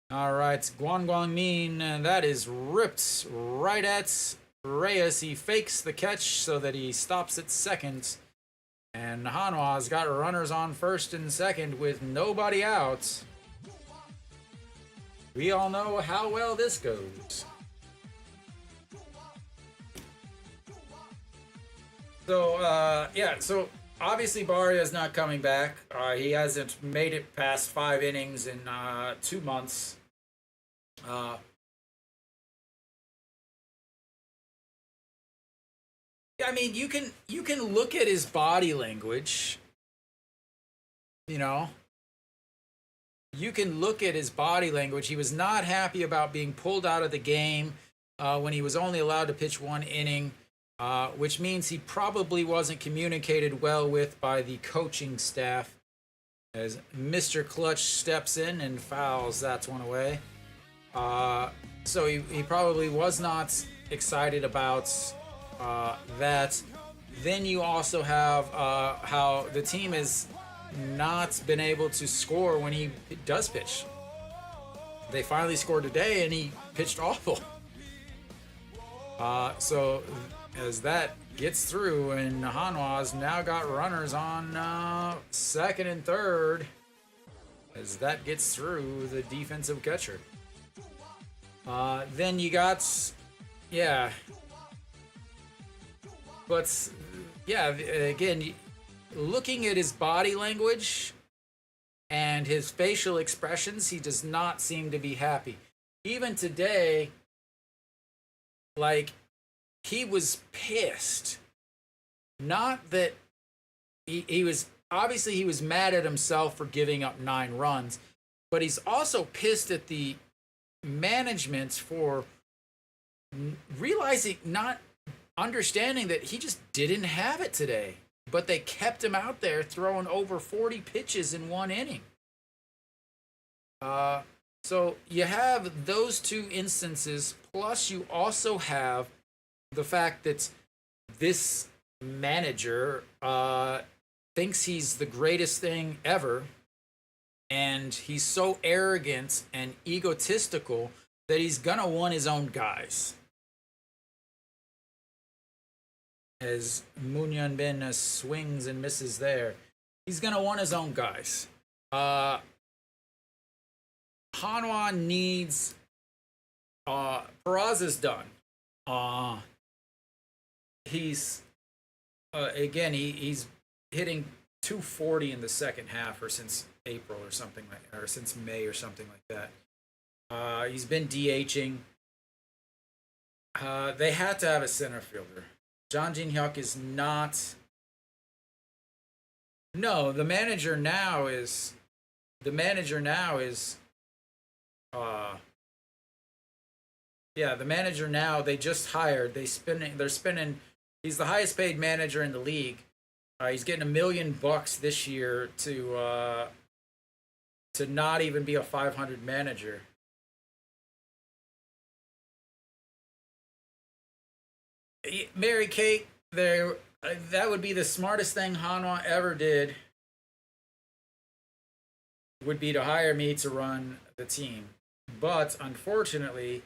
Speaker 2: All right, Guan Guangmin, and that is ripped right at Reyes. He fakes the catch so that he stops at second. And Hanwha's got runners on first and second with nobody out. We all know how well this goes. So, so obviously Barria is not coming back. He hasn't made it past 5 innings in 2 months. I mean, you can look at his body language. You know, you can look at his body language. He was not happy about being pulled out of the game when he was only allowed to pitch 1 inning, which means he probably wasn't communicated well with by the coaching staff. As Mr. Clutch steps in and fouls that one away. So he probably was not excited about that. Then you also have how the team has not been able to score when he does pitch. They finally scored today and he pitched awful. So as that gets through, and Hanwha's now got runners on second and third as that gets through the defensive catcher. Then you got, but again, looking at his body language and his facial expressions, he does not seem to be happy. Even today, like, he was pissed. Not that he was, obviously he was mad at himself for giving up 9 runs, but he's also pissed at the management for realizing, not understanding that he just didn't have it today. But they kept him out there throwing over 40 pitches in 1 inning. So you have those 2 instances, plus you also have the fact that this manager thinks he's the greatest thing ever, and he's so arrogant and egotistical that he's gonna want his own guys. As Munyan Bin swings and misses there, he's gonna want his own guys. Hanwha needs Peraz is done. He's again he's hitting 240 in the second half, or since April or something like, or since May or something like that. He's been DHing. They had to have a center fielder. John Jin Hyuk is not. No, the manager now is. The manager now they just hired. They're spending. He's the highest paid manager in the league. He's getting $1 million this year to not even be a 500 manager. Mary Kate, there. That would be the smartest thing Hanwha ever did. Would be to hire me to run the team, but unfortunately,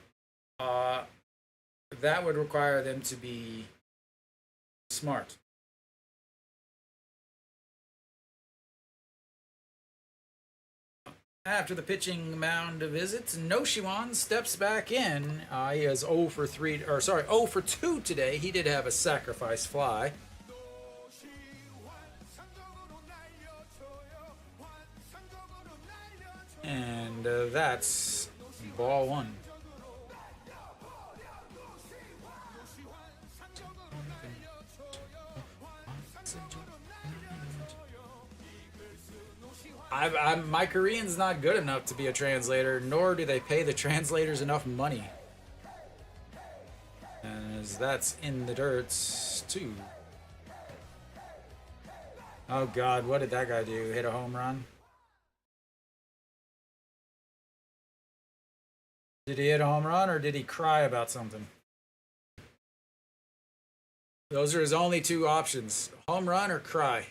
Speaker 2: that would require them to be smart. After the pitching mound visit, Noshiwan steps back in. He has 0 for 2 today. He did have a sacrifice fly. And that's ball 1. My Korean's not good enough to be a translator, nor do they pay the translators enough money. As that's in the dirt, too. Oh God, what did that guy do? Hit a home run? Did he hit a home run, or did he cry about something? Those are his only 2 options. Home run or cry.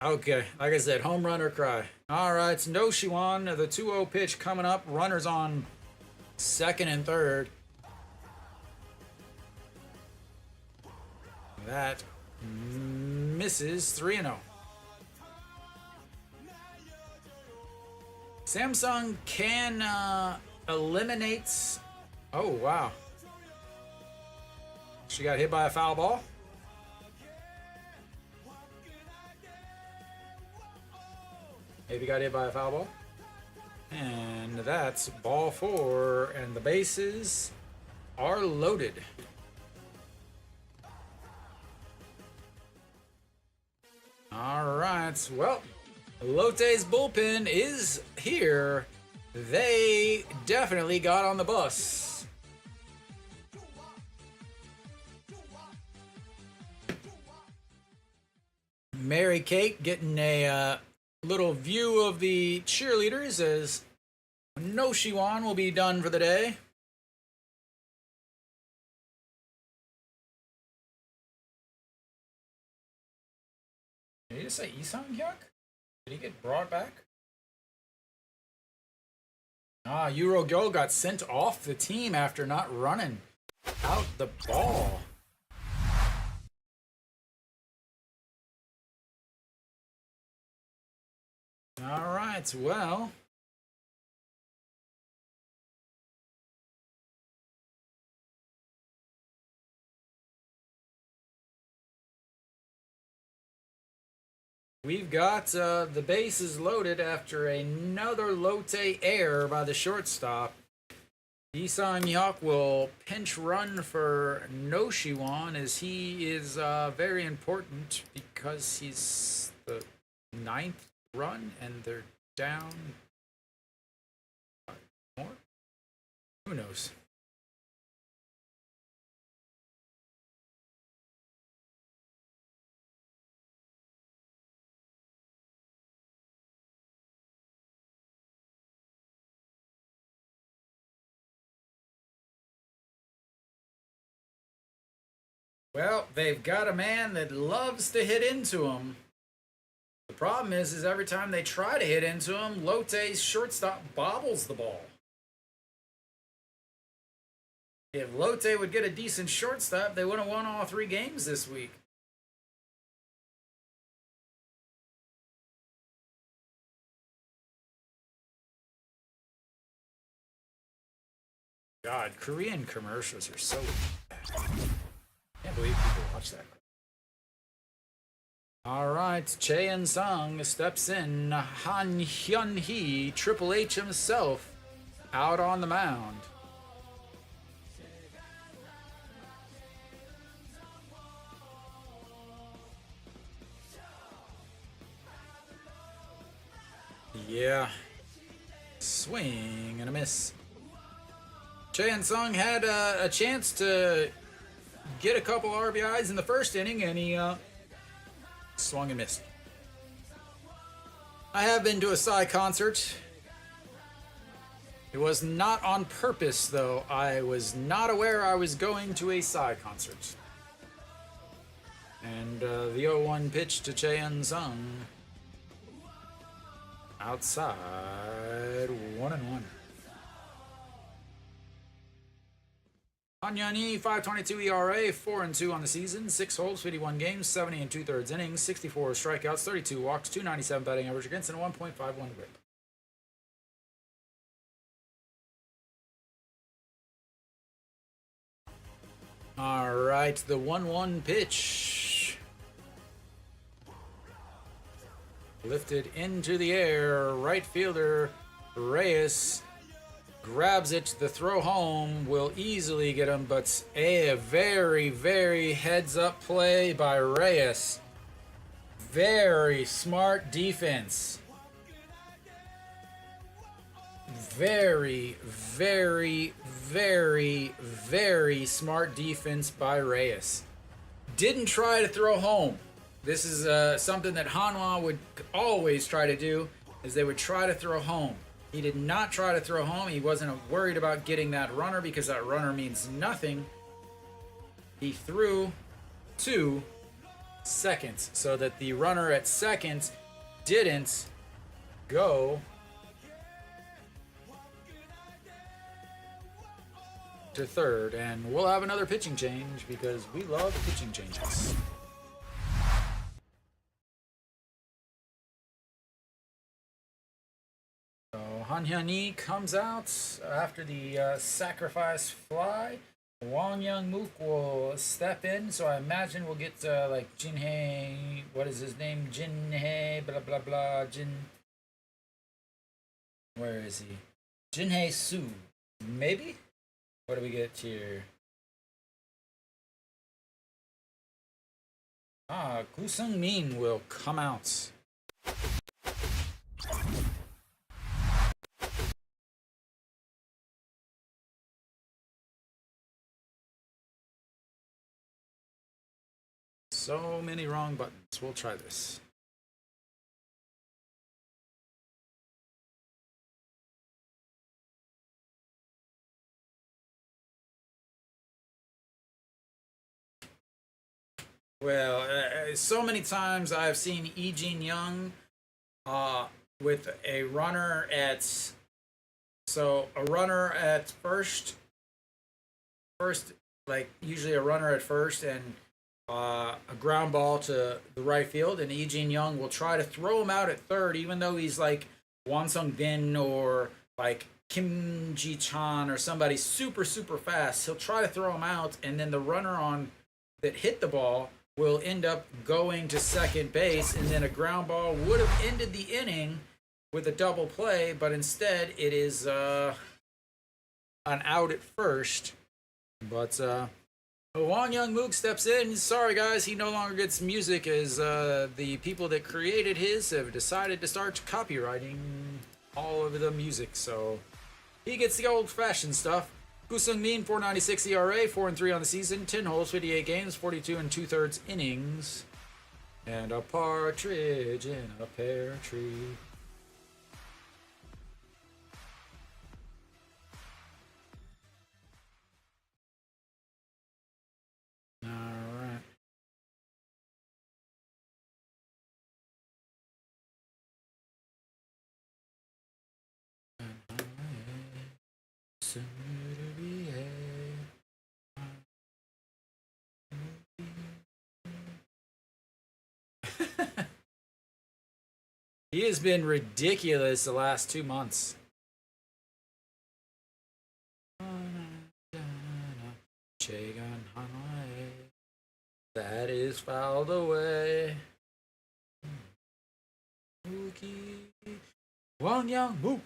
Speaker 2: Okay, like I said, home run or cry. All right, it's No Shiwan. The 2-0 pitch coming up. Runners on second and third. That misses 3-0. Samsung can eliminate. Oh, wow. She got hit by a foul ball. Maybe got hit by a foul ball. And that's ball 4, and the bases are loaded. All right, well, Lotte's bullpen is here. They definitely got on the bus. Mary Kate getting a little view of the cheerleaders as No Shiwan will be done for the day. Did he just say Isang Hyuk? Did he get brought back? Euro Gyo got sent off the team after not running out the ball. All right, well. We've got the bases loaded after another Lotte error by the shortstop. Isang Hyuk will pinch run for No Shiwan as he is very important because he's the 9th run and they're down more. Who knows? Well, they've got a man that loves to hit into him. The problem is every time they try to hit into him, Lotte's shortstop bobbles the ball. If Lotte would get a decent shortstop, they would have won all 3 games this week. God, Korean commercials are so bad. I can't believe people watch that. All right, Chae Sung steps in. Han Hyun Hee, Triple H himself, out on the mound. Yeah. Swing and a miss. Chae Sung had a chance to get a couple RBIs in the first inning, and he swung and missed. I have been to a Psy concert. It was not on purpose, though. I was not aware I was going to a Psy concert. And the 0-1 pitch to Chae Sung. Outside, 1-1. Han Hyun-hee, 5.22 ERA, 4-2 on the season, 6 holes, 51 games, 70 2/3 innings, 64 strikeouts, 32 walks, 297 batting average against, and a 1.51 whip. All right, the 1-1 pitch. Lifted into the air, right fielder Reyes grabs it. The throw home will easily get him, but a very, very heads-up play by Reyes. Very smart defense. Very, very, very, very smart defense by Reyes. Didn't try to throw home. This is something that Hanwha would always try to do, is they would try to throw home. He did not try to throw home. He wasn't worried about getting that runner because that runner means nothing. He threw to second, so that the runner at second didn't go to third. And we'll have another pitching change because we love pitching changes. So Hanwha comes out after the sacrifice fly. Wang Young Mook will step in, so I imagine we'll get like Jinhei. What is his name? Jinhei, blah blah blah. Where is he? Jinhei Su, maybe. What do we get here? Gu Sung Min will come out. So many wrong buttons. We'll try this. Well, so many times I've seen Daejeon Young with a runner at first, like usually a runner at first and a ground ball to the right field, and Daejeon Young will try to throw him out at third, even though he's like Won Sung Bin or like Kim Ji Chan or somebody super fast. He'll try to throw him out, and then the runner on that hit the ball will end up going to second base, and then a ground ball would have ended the inning with a double play, but instead it is an out at first. But Wang Young Mook steps in. Sorry guys, he no longer gets music as the people that created his have decided to start copywriting all of the music, so he gets the old-fashioned stuff. Gu Sung Min, 4.96 ERA, 4-3 on the season, 10 holes, 58 games, 42 2/3 innings, and a partridge in a pear tree. All right. He has been ridiculous the last 2 months. That is fouled away. Wang Young Mook.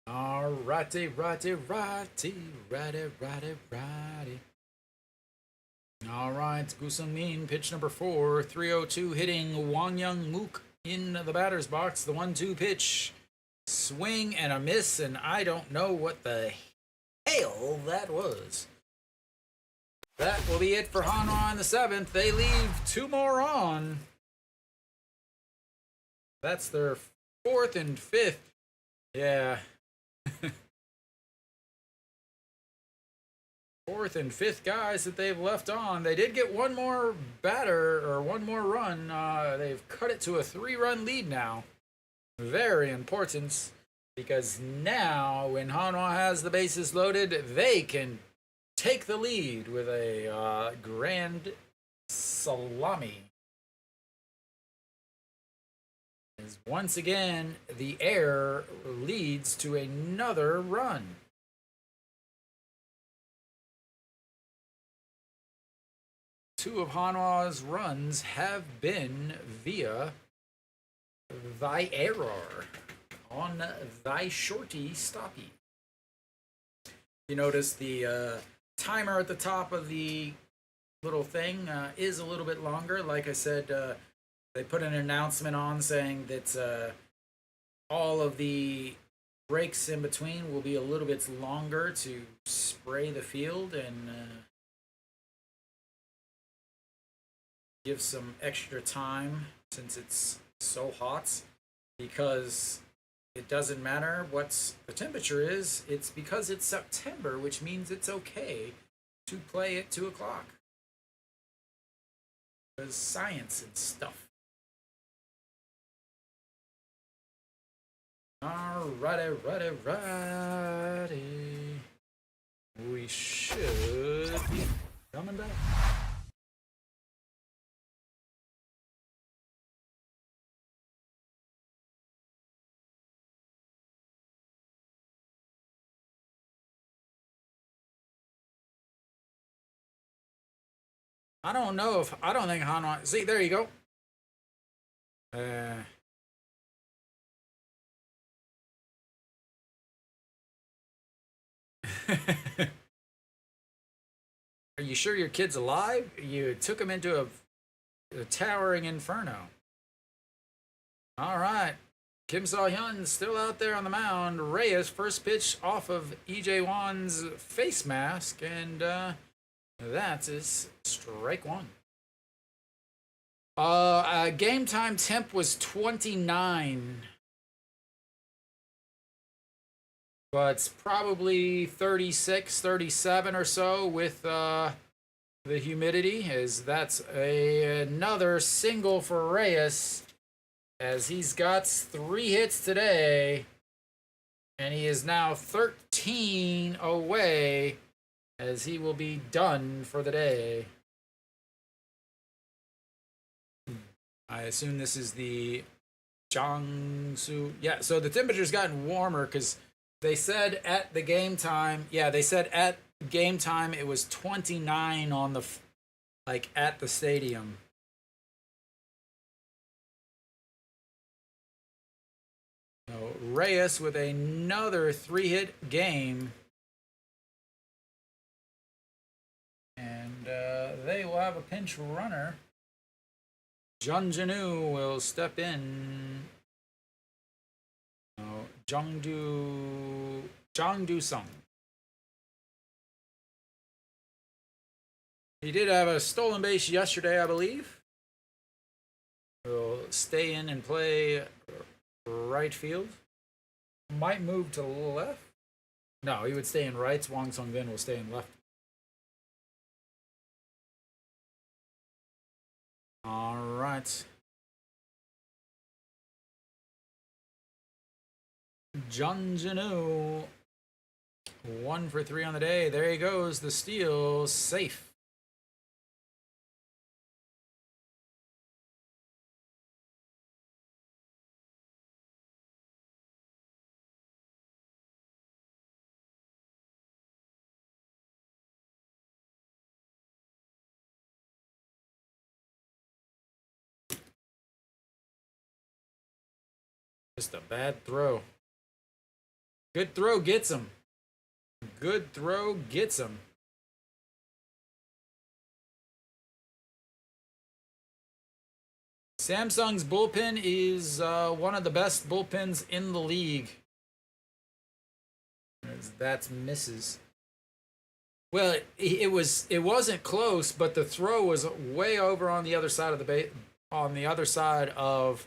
Speaker 2: Righty. All right, Gu Sung Min, pitch number 4, 3-0-2, hitting Wang Young Mook in the batter's box. The 1-2 pitch, swing and a miss, and I don't know what the hell that was. That will be it for Hanwha in the 7th. They leave 2 more on. That's their 4th and 5th. Yeah. 4th and 5th guys that they've left on. They did get one more batter or one more run. They've cut it to a 3-run lead now. Very important, because now when Hanwha has the bases loaded, they can take the lead with a grand salami. As once again, the air leads to another run. Two of Hanwha's runs have been via thy error on thy shorty stoppy. You notice the timer at the top of the little thing is a little bit longer. Like I said, they put an announcement on saying that all of the breaks in between will be a little bit longer to spray the field and give some extra time since it's so hot, because it doesn't matter what the temperature is. It's because it's September, which means it's okay to play at 2 o'clock. There's science and stuff. Alrighty. We should be coming back. I don't think Hanwha. See, there you go. Are you sure your kid's alive? You took him into a towering inferno. All right. Kim So-hyun still out there on the mound. Reyes, first pitch off of E.J. Wan's face mask, and that is strike one. Game time temp was 29. But it's probably 36, 37 or so with the humidity, as that's another single for Reyes, as he's got 3 hits today, and he is now 13 away, as he will be done for the day. I assume this is the Jiangsu. Yeah, so the temperature's gotten warmer because they said at the game time, it was 29 on the, at the stadium. So Reyes with another 3-hit game. And they will have a pinch runner. Jun Jinu will step in. Jangdu Sung. He did have a stolen base yesterday, I believe. He'll stay in and play right field. Might move to left. No, he would stay in right. Wang Sung-bin will stay in left. All right. Jun Jinu, 1 for 3 on the day. There he goes. The steal, safe. Just a bad throw. Good throw gets him. Good throw gets him. Samsung's bullpen is one of the best bullpens in the league. That's misses. Well, it wasn't close, but the throw was way over on the other side of the base. On the other side of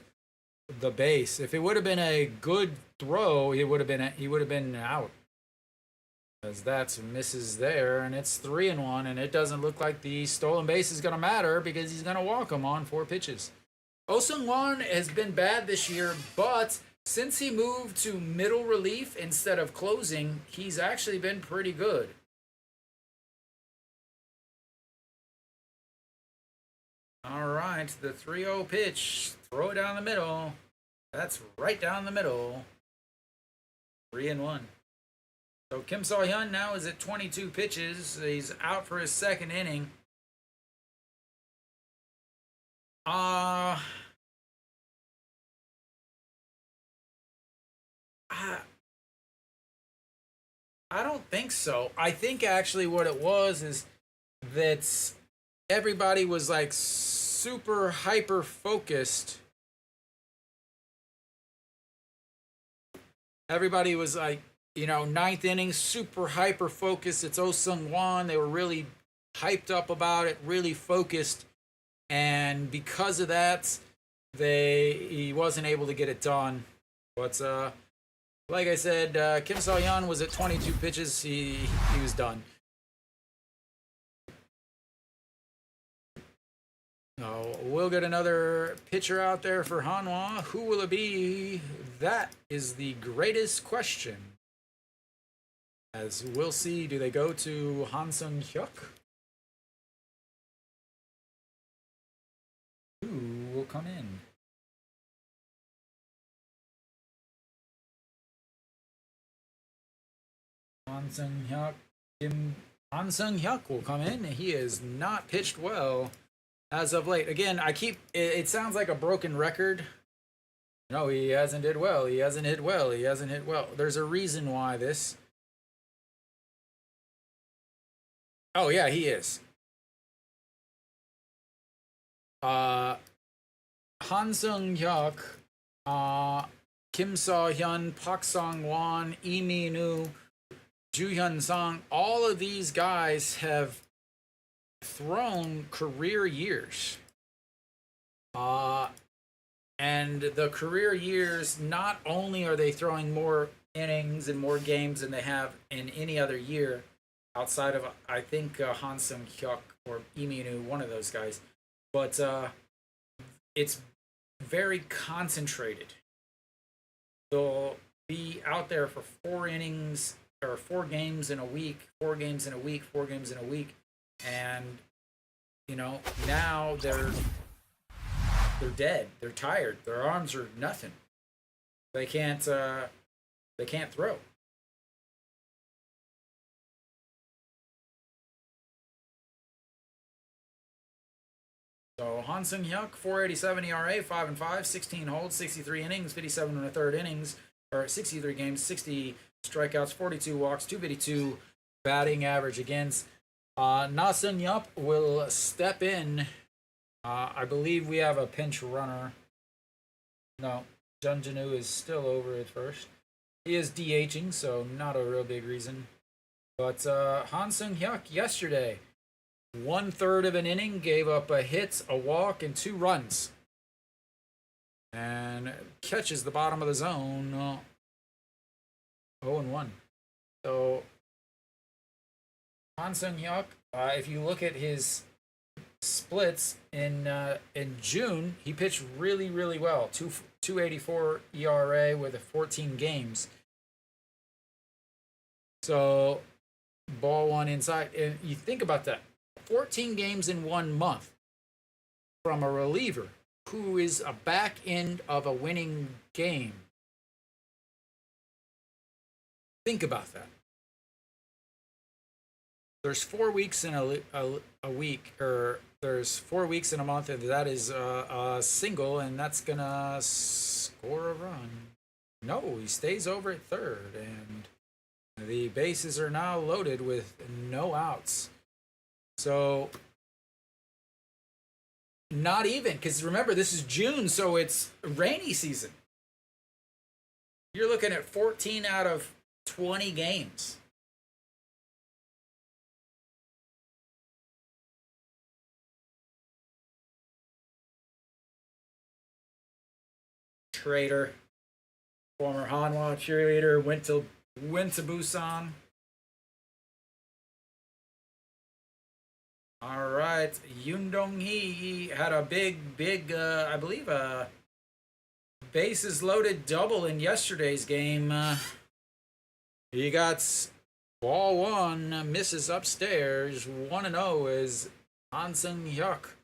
Speaker 2: the base. If it would have been a good throw, he would have been out. As that's misses there, and it's 3-1, and it doesn't look like the stolen base is going to matter because he's going to walk him on 4 pitches. Oh Sung-won has been bad this year, but since he moved to middle relief instead of closing, he's actually been pretty good. All right, the 3-0 pitch. Throw it down the middle. That's right down the middle. 3-1. So Kim So-hyun now is at 22 pitches. He's out for his 2nd inning. I don't think so. I think actually what it was is that everybody was like super hyper focused. Everybody was like, 9th inning, super hyper focused. It's Oh Sung-won. They were really hyped up about it, really focused. And because of that, he wasn't able to get it done. But Like I said, Kim So-hyun was at 22 pitches. He was done. We'll get another pitcher out there for Hanwha. Who will it be? That is the greatest question. As we'll see, do they go to Han Sung-hyuk? Who will come in? Han Sung-hyuk. Han Sung-hyuk will come in. He has not pitched well as of late. Again, it sounds like a broken record. No, he hasn't hit well. He hasn't hit well. He hasn't hit well. There's a reason why this. Oh yeah, he is. Han Sung-hyuk, Kim So-hyun, Park Sang-won, Lee Min-woo, Ju Hyun-sang, all of these guys have thrown career years. And the career years, not only are they throwing more innings and more games than they have in any other year outside of, I think, Han Sung-hyuk or Lee Min-woo, one of those guys, but it's very concentrated. They'll be out there for 4 innings or 4 games in a week, 4 games in a week, 4 games in a week, and now they're dead. They're tired. Their arms are nothing. They can't throw. So Han Sung-hyuk, 4.87 ERA, 5-5, 16 holds, 63 innings, 57 and a third innings, or 63 games, 60 strikeouts, 42 walks, 252 batting average against. Na Sung-yup will step in. I believe we have a pinch runner. No, Jun Janu is still over at first. He is DHing, so not a real big reason. But Han Sung-hyuk yesterday, 1/3 of an inning, gave up a hit, a walk, and 2 runs. And catches the bottom of the zone. 0-1. So Han Sung-hyuk, if you look at his splits in June, he pitched really, really well. 2.84 ERA with 14 games. So ball 1 inside, and you think about that. 14 games in 1 month from a reliever who is a back end of a winning game. Think about that. There's 4 weeks in a week, or there's 4 weeks in a month, and that is a single, and that's gonna score a run. No, he stays over at third, and the bases are now loaded with no outs. So not even, because remember, this is June, so it's rainy season. You're looking at 14 out of 20 games. Trader, former Hanwha cheerleader, went to Busan. All right, Yoon Dong-hee had a big, I believe, bases loaded double in yesterday's game. He got ball 1, misses upstairs. 1-0 is Han Sung-hyuk.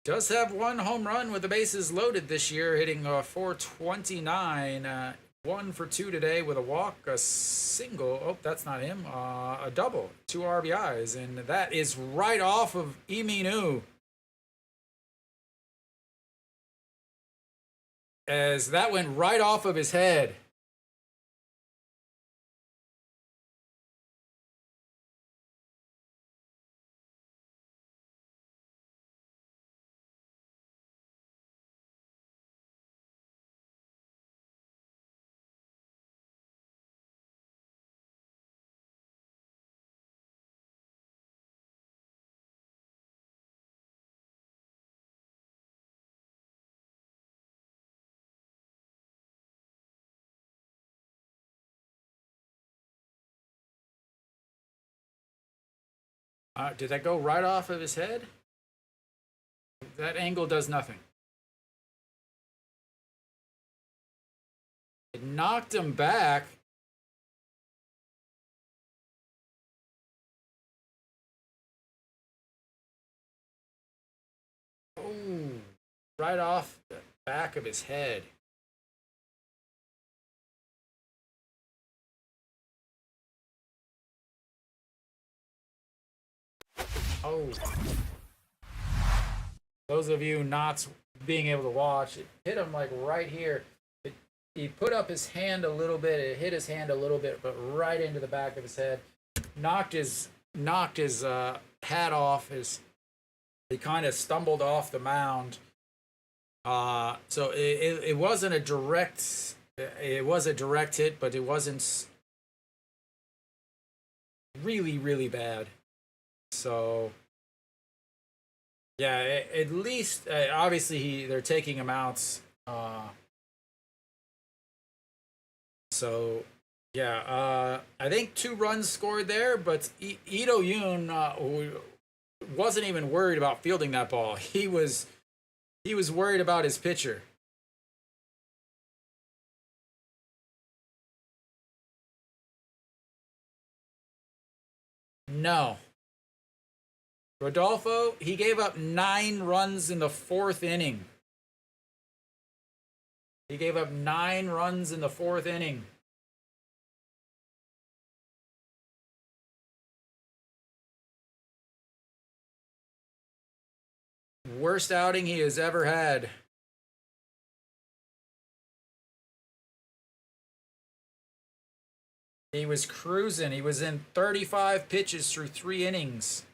Speaker 2: Does have 1 home run with the bases loaded this year, hitting 429. 1 for 2 today with a walk, a single. Oh, that's not him. A double, 2 RBIs, and that is right off of Lee Min-woo. As that went right off of his head. Did that go right off of his head? That angle does nothing. It knocked him back. Oh, right off the back of his head. Oh. Those of you not being able to watch, it hit him like right here. He put up his hand a little bit. It hit his hand a little bit, but right into the back of his head. Knocked his hat off. He kind of stumbled off the mound. So it wasn't a direct. It was a direct hit, but it wasn't really bad. So yeah, at least obviously they're taking him out. So yeah, I think 2 runs scored there, but Ito Yoon wasn't even worried about fielding that ball. He was worried about his pitcher. No. Rodolfo, he gave up 9 runs in the 4th inning. He gave up 9 runs in the 4th inning. Worst outing he has ever had. He was cruising. He was in 35 pitches through 3 innings.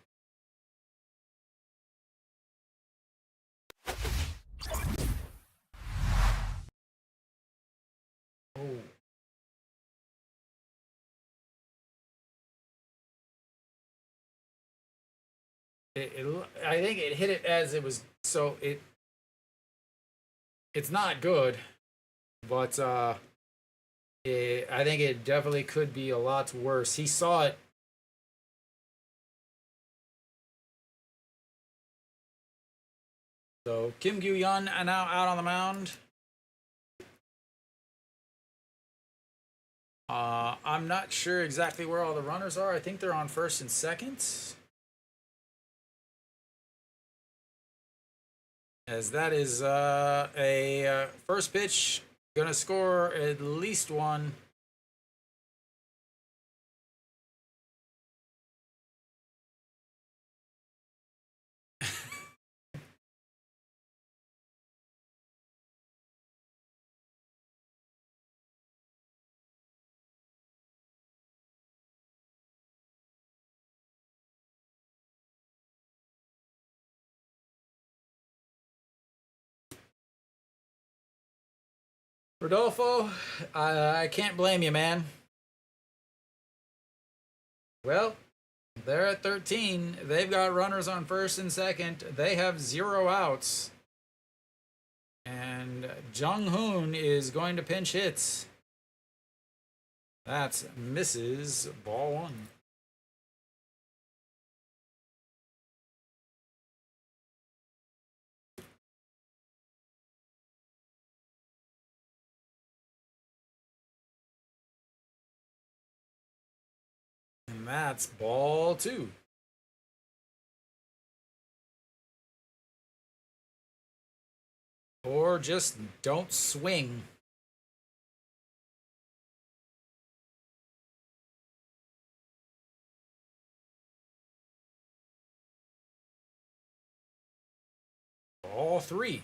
Speaker 2: Oh. I think it hit it as it was, so it's not good, but I think it definitely could be a lot worse. He saw it. So Kim Gyu-yeon now out on the mound. I'm not sure exactly where all the runners are. I think they're on first and second. As that is a first pitch, gonna score at least 1. Rodolfo, I can't blame you, man. Well, they're at 13. They've got runners on first and second. They have 0 outs. And Jung Hoon is going to pinch hits. That's misses, ball 1. And that's ball 2. Or just don't swing. Ball 3.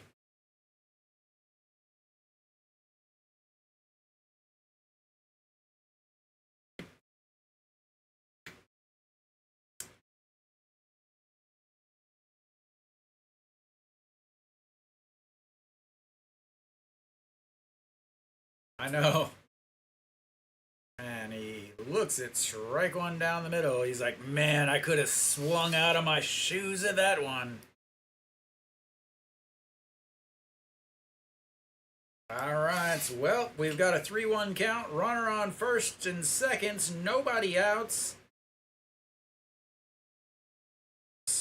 Speaker 2: I know. And he looks at strike 1 down the middle. He's like, man, I could have swung out of my shoes at that one. All right, well, we've got a 3-1 count. Runner on first and second, nobody outs.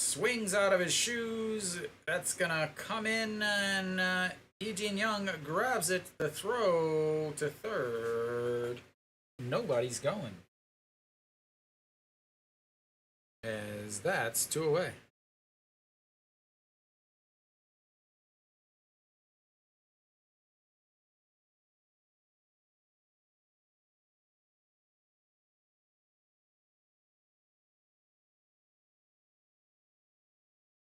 Speaker 2: swings out of his shoes. That's gonna come in, and Daejeon Young grabs it. The throw to third. Nobody's going. As that's 2 away.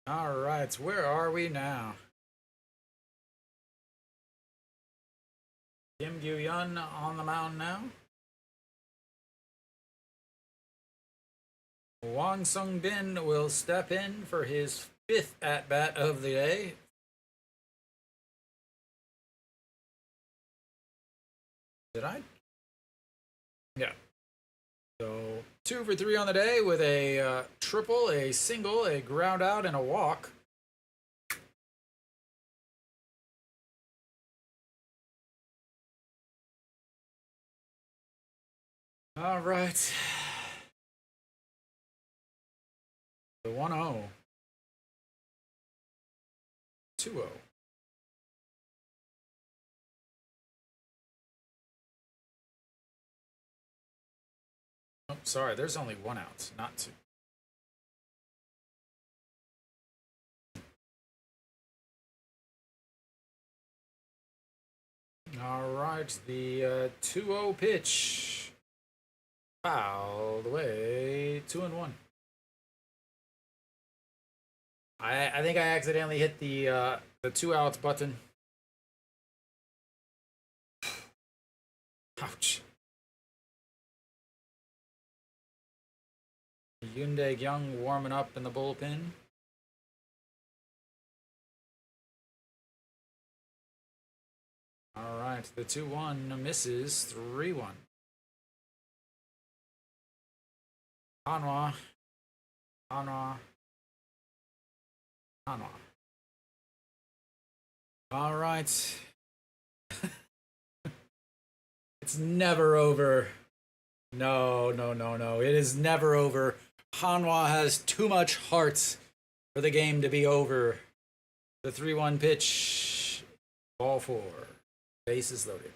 Speaker 2: All right, where are we now? Kim Gyu-yeon on the mound now. Wang Sung-bin will step in for his 5th at-bat of the day. Did I? Yeah. So 2 for 3 on the day with a triple, a single, a ground out, and a walk. All right. The 1-0. 2-0. Oh, sorry, there's only 1 out, not 2. All right, the 2-0 pitch. Fouled away, 2-1. I think I accidentally hit the 2 outs button. Ouch. Daejeon warming up in the bullpen. All right, the 2-1 misses. 3-1. Hanwha. All right. It's never over. No. It is never over. Hanwha has too much heart for the game to be over. The 3-1 pitch. Ball 4. Bases loaded.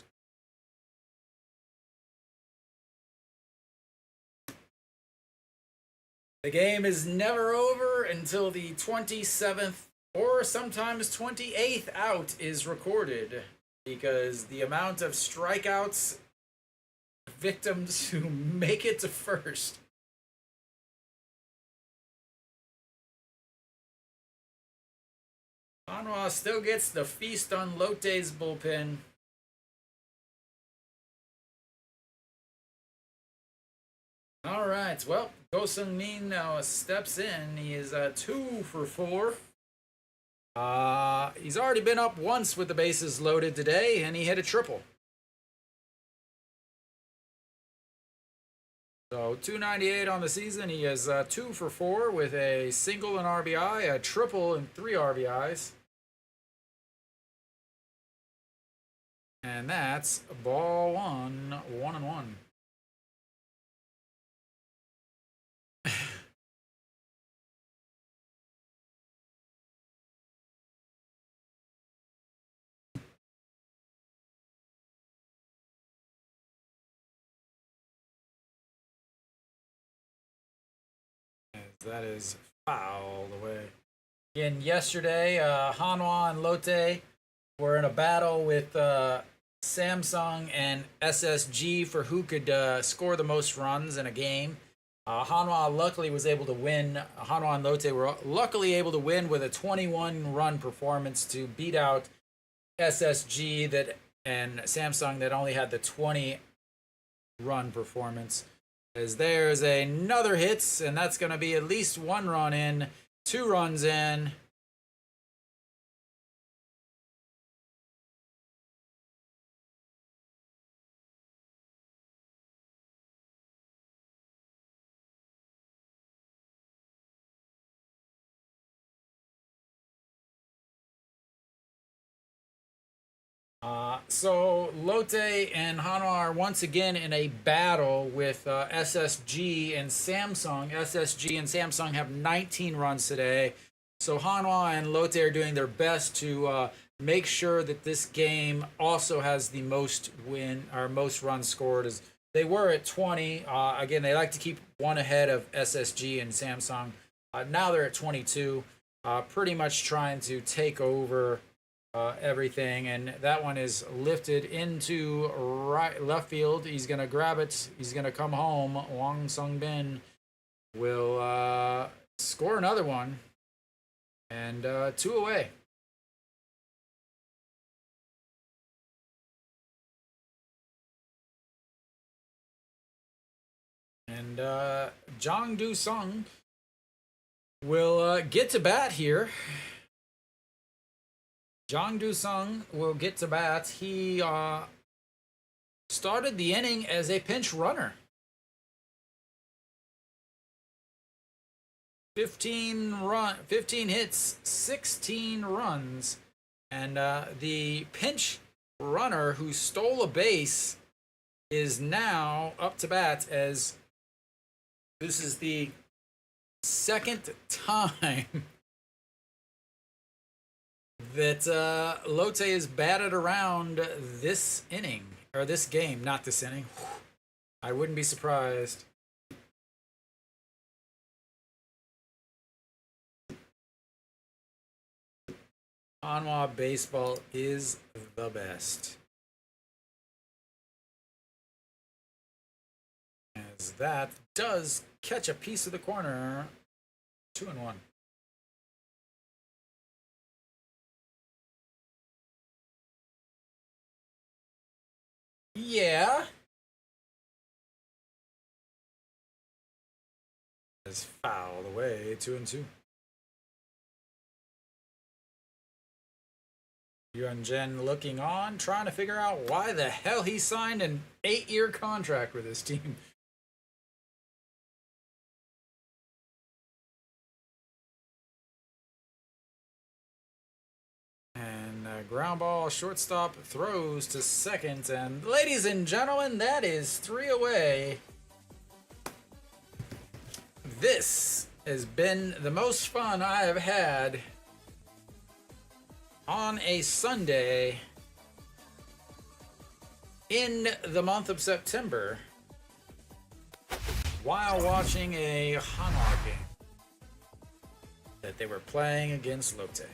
Speaker 2: The game is never over until the 27th or sometimes 28th out is recorded, because the amount of strikeouts, victims who make it to first. Hanwha still gets the feast on Lotte's bullpen. All right, well, Go Sung-min now steps in. He is 2 for 4. He's already been up once with the bases loaded today, and he hit a triple. So 298 on the season. He is 2 for 4 with a single and RBI, a triple and 3 RBIs. And that's ball 1, 1-1. That is fouled away. Again, yesterday, Hanwha and Lotte were in a battle with Samsung and SSG for who could score the most runs in a game. Hanwha luckily was able to win. Hanwha and Lotte were luckily able to win with a 21-run performance to beat out SSG and Samsung that only had the 20-run performance. As there's another hit, and that's going to be at least 1 run in, 2 runs in. So Lotte and Hanwha are once again in a battle with SSG and Samsung. SSG and Samsung have 19 runs today. So Hanwha and Lotte are doing their best to make sure that this game also has the most runs scored. As they were at 20. Again, they like to keep one ahead of SSG and Samsung. Now they're at 22. Pretty much trying to take over everything, and that one is lifted into left field. He's gonna grab it. He's gonna come home. Wang Sung-bin will score another one, and 2 away. And Jang Do-sung will get to bat here. Jang Do-sung will get to bat. He started the inning as a pinch runner. 15 hits, 16 runs. And the pinch runner who stole a base is now up to bat, as this is the second time that Lotte is batted around this inning, or this game, not this inning. I wouldn't be surprised. Hanwha baseball is the best. As that does catch a piece of the corner. 2-1. Yeah. Is fouled away. 2-2. Yuan Jen looking on, trying to figure out why the hell he signed an 8-year contract with his team. And ground ball, shortstop throws to second. And ladies and gentlemen, that is 3 away. This has been the most fun I have had on a Sunday in the month of September while watching a Hanwha game that they were playing against Lotte.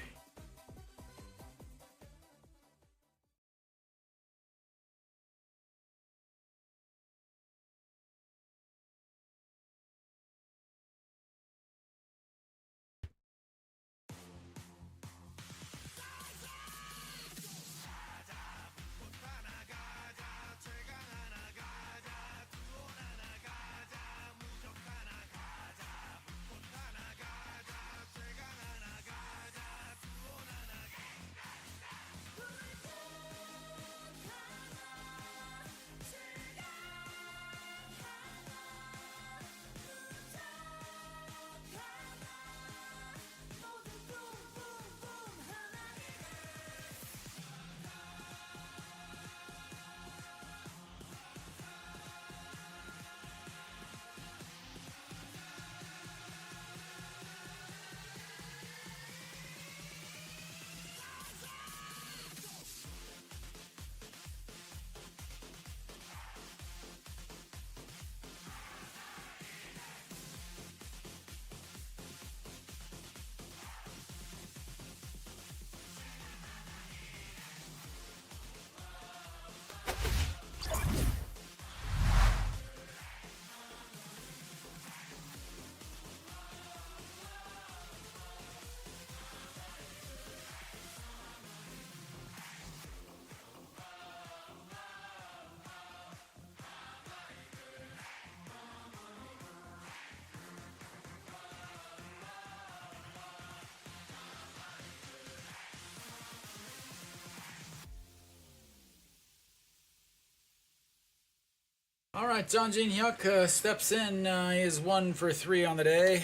Speaker 2: All right, John Jin Hyuk steps in. He is 1 for 3 on the day.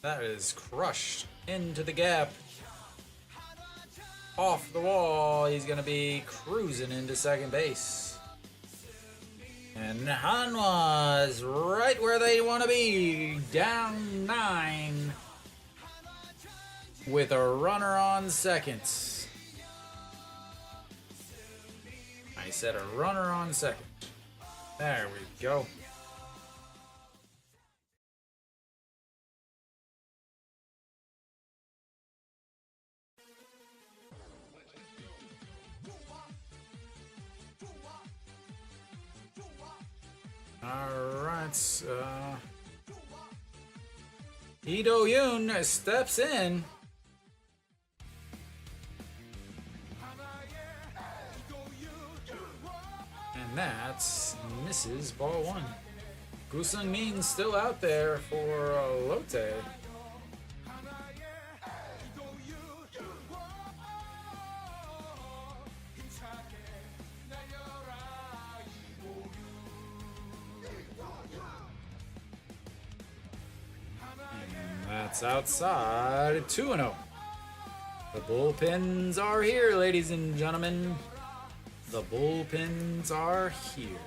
Speaker 2: That is crushed into the gap. off the wall. He's going to be cruising into second base. And Hanwha is right where they want to be, down 9 with a runner on second. I said a runner on second. There we go. Alright, Daejeon steps in. And that's misses ball 1. Busan Min's still out there for Lotte. That's outside, 2-0. The bullpens are here, ladies and gentlemen. The bullpens are here.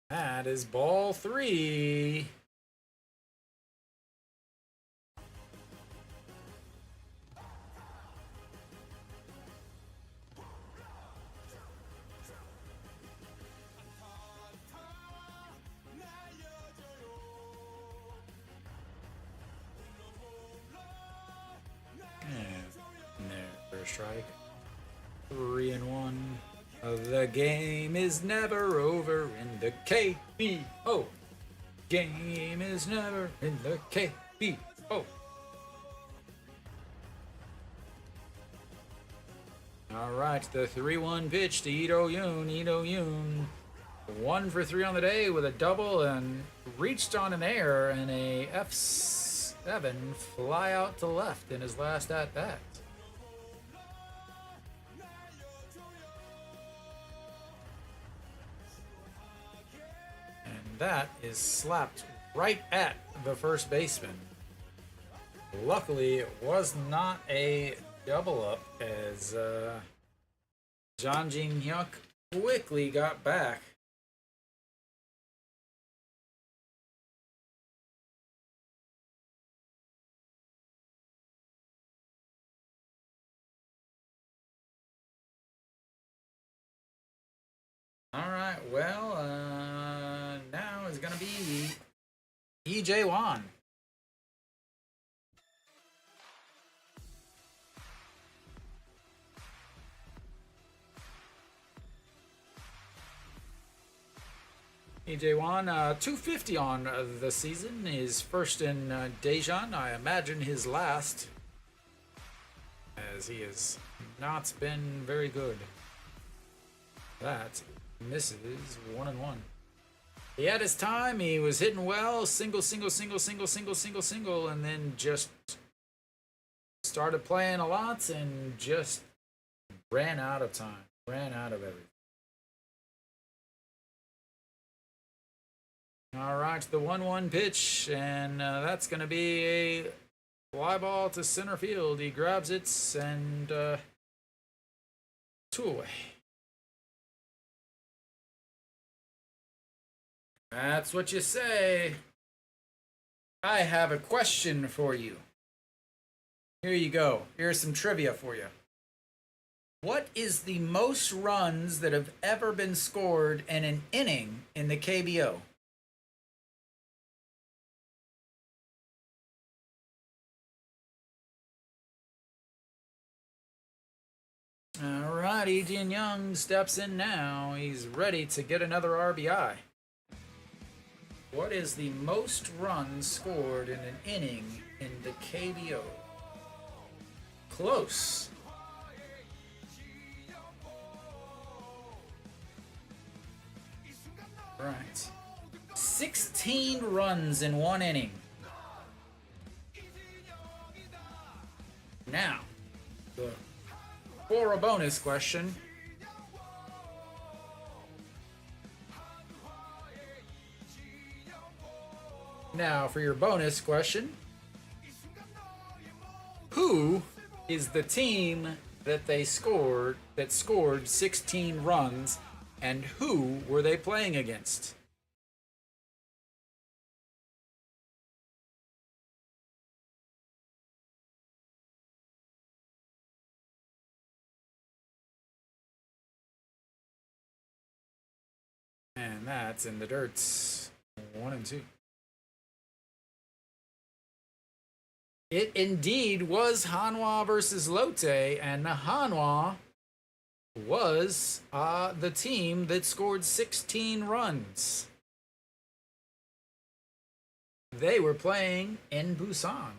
Speaker 2: That is ball 3. Strike. 3-1. The game is never over in the KBO. Game is never in the KBO. Alright, the 3-1 pitch to Daejeon. 1 for 3 on the day with a double and reached on an air and a F7 fly out to left in his last at bat. That is slapped right at the first baseman. Luckily, it was not a double up as Daejeon quickly got back. All right, well, now is going to be Daejeon. Daejeon, 250 on the season. His first in Daejeon, I imagine his last, as he has not been very good. That misses 1-1. He had his time. He was hitting well. Single, and then just started playing a lot and just ran out of time. Ran out of everything. All right, the 1-1 pitch, and that's going to be a fly ball to center field. He grabs it and 2 away. That's what you say. I have a question for you. Here you go. Here's some trivia for you. What is the most runs that have ever been scored in an inning in the KBO? All right, Daejeon steps in now. He's ready to get another RBI. What is the most runs scored in an inning in the KBO? Close. Right. 16 runs in 1 inning. Now, the for a bonus question. Now, for your bonus question, who is the team that scored 16 runs, and who were they playing against? And that's in the dirts. 1 and 2. It indeed was Hanwha versus Lotte, and Hanwha was the team that scored 16 runs. They were playing in Busan.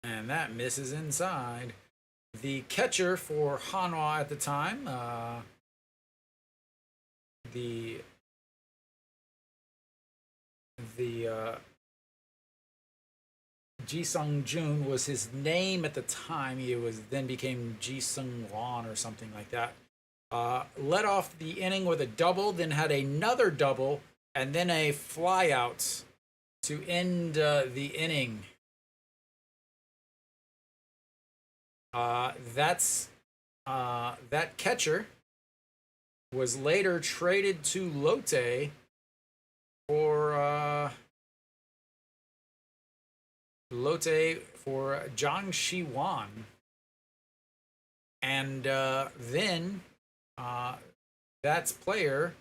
Speaker 2: And that misses inside. The catcher for Hanwha at the time, the Ji-sung-jun was his name at the time. He then became Ji-sung-won or something like that. Led off the inning with a double, then had another double, and then a flyout to end the inning. That catcher was later traded to Lotte for Jang Shi-wan, and then that's player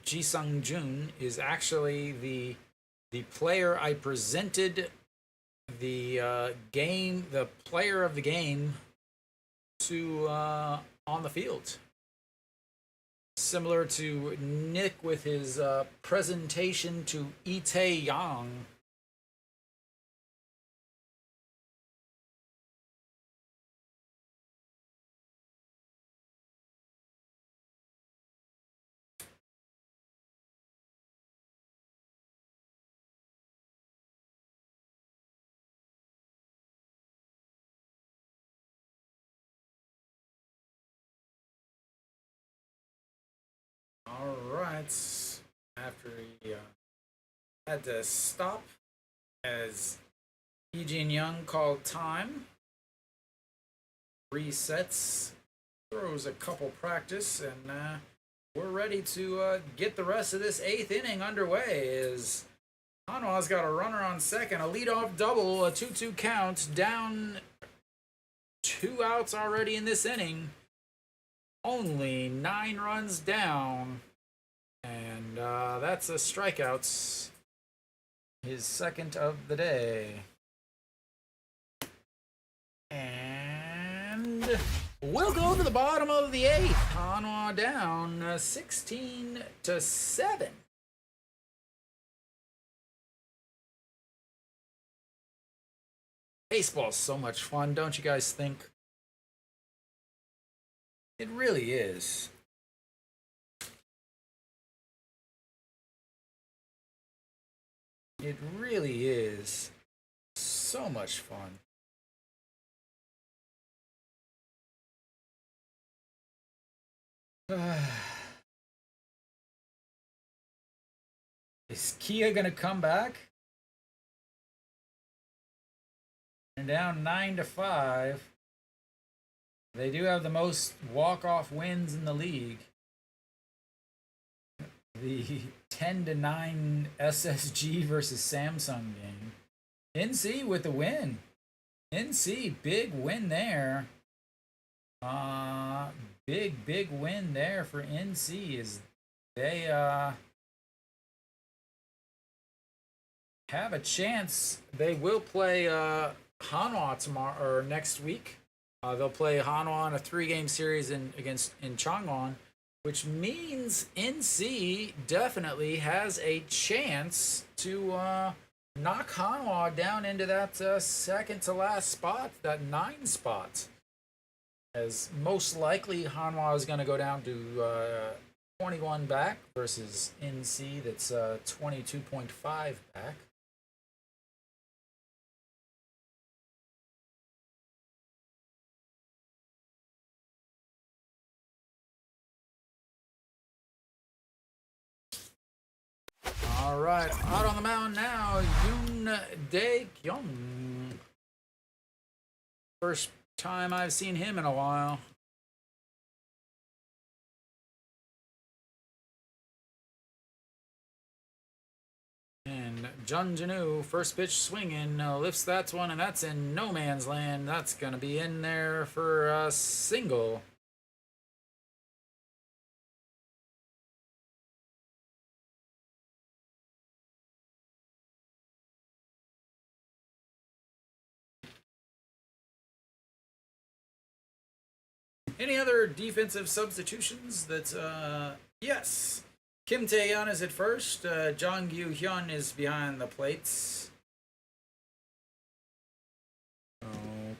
Speaker 2: Ji-sung-jun is actually the player I presented the player of the game to on the field. Similar to Nick with his presentation to Itae-yang. All right. After he had to stop as Daejeon Young called time, resets, throws a couple practice, and we're ready to get the rest of this 8th inning underway. As Hanwha's got a runner on second, a leadoff double, a 2-2 count, down 2 outs already in this inning. Only 9 runs down, and that's a strikeout. His second of the day. And we'll go to the bottom of the 8th. Hanwha down 16-7. Baseball's so much fun, don't you guys think? It really is. It really is so much fun. Is Kia gonna come back? And down 9-5. They do have the most walk-off wins in the league. The 10-9 SSG versus Samsung game. NC with the win. NC, big win there. Big win there for NC as they have a chance. They will play Hanwha tomorrow or next week. They'll play Hanwha in a 3-game series in Changwon, which means NC definitely has a chance to knock Hanwha down into that second to last spot, that 9 spot. As most likely Hanwha is going to go down to 21 back versus NC that's 22.5 back. All right, out on the mound now, Daejeon. First time I've seen him in a while. And Junjinu, first pitch swinging, lifts that one, and that's in no man's land. That's going to be in there for a single. Any other defensive substitutions? That's, yes. Kim Tae-yeon is at first. Jong Gyu-hyun is behind the plates. So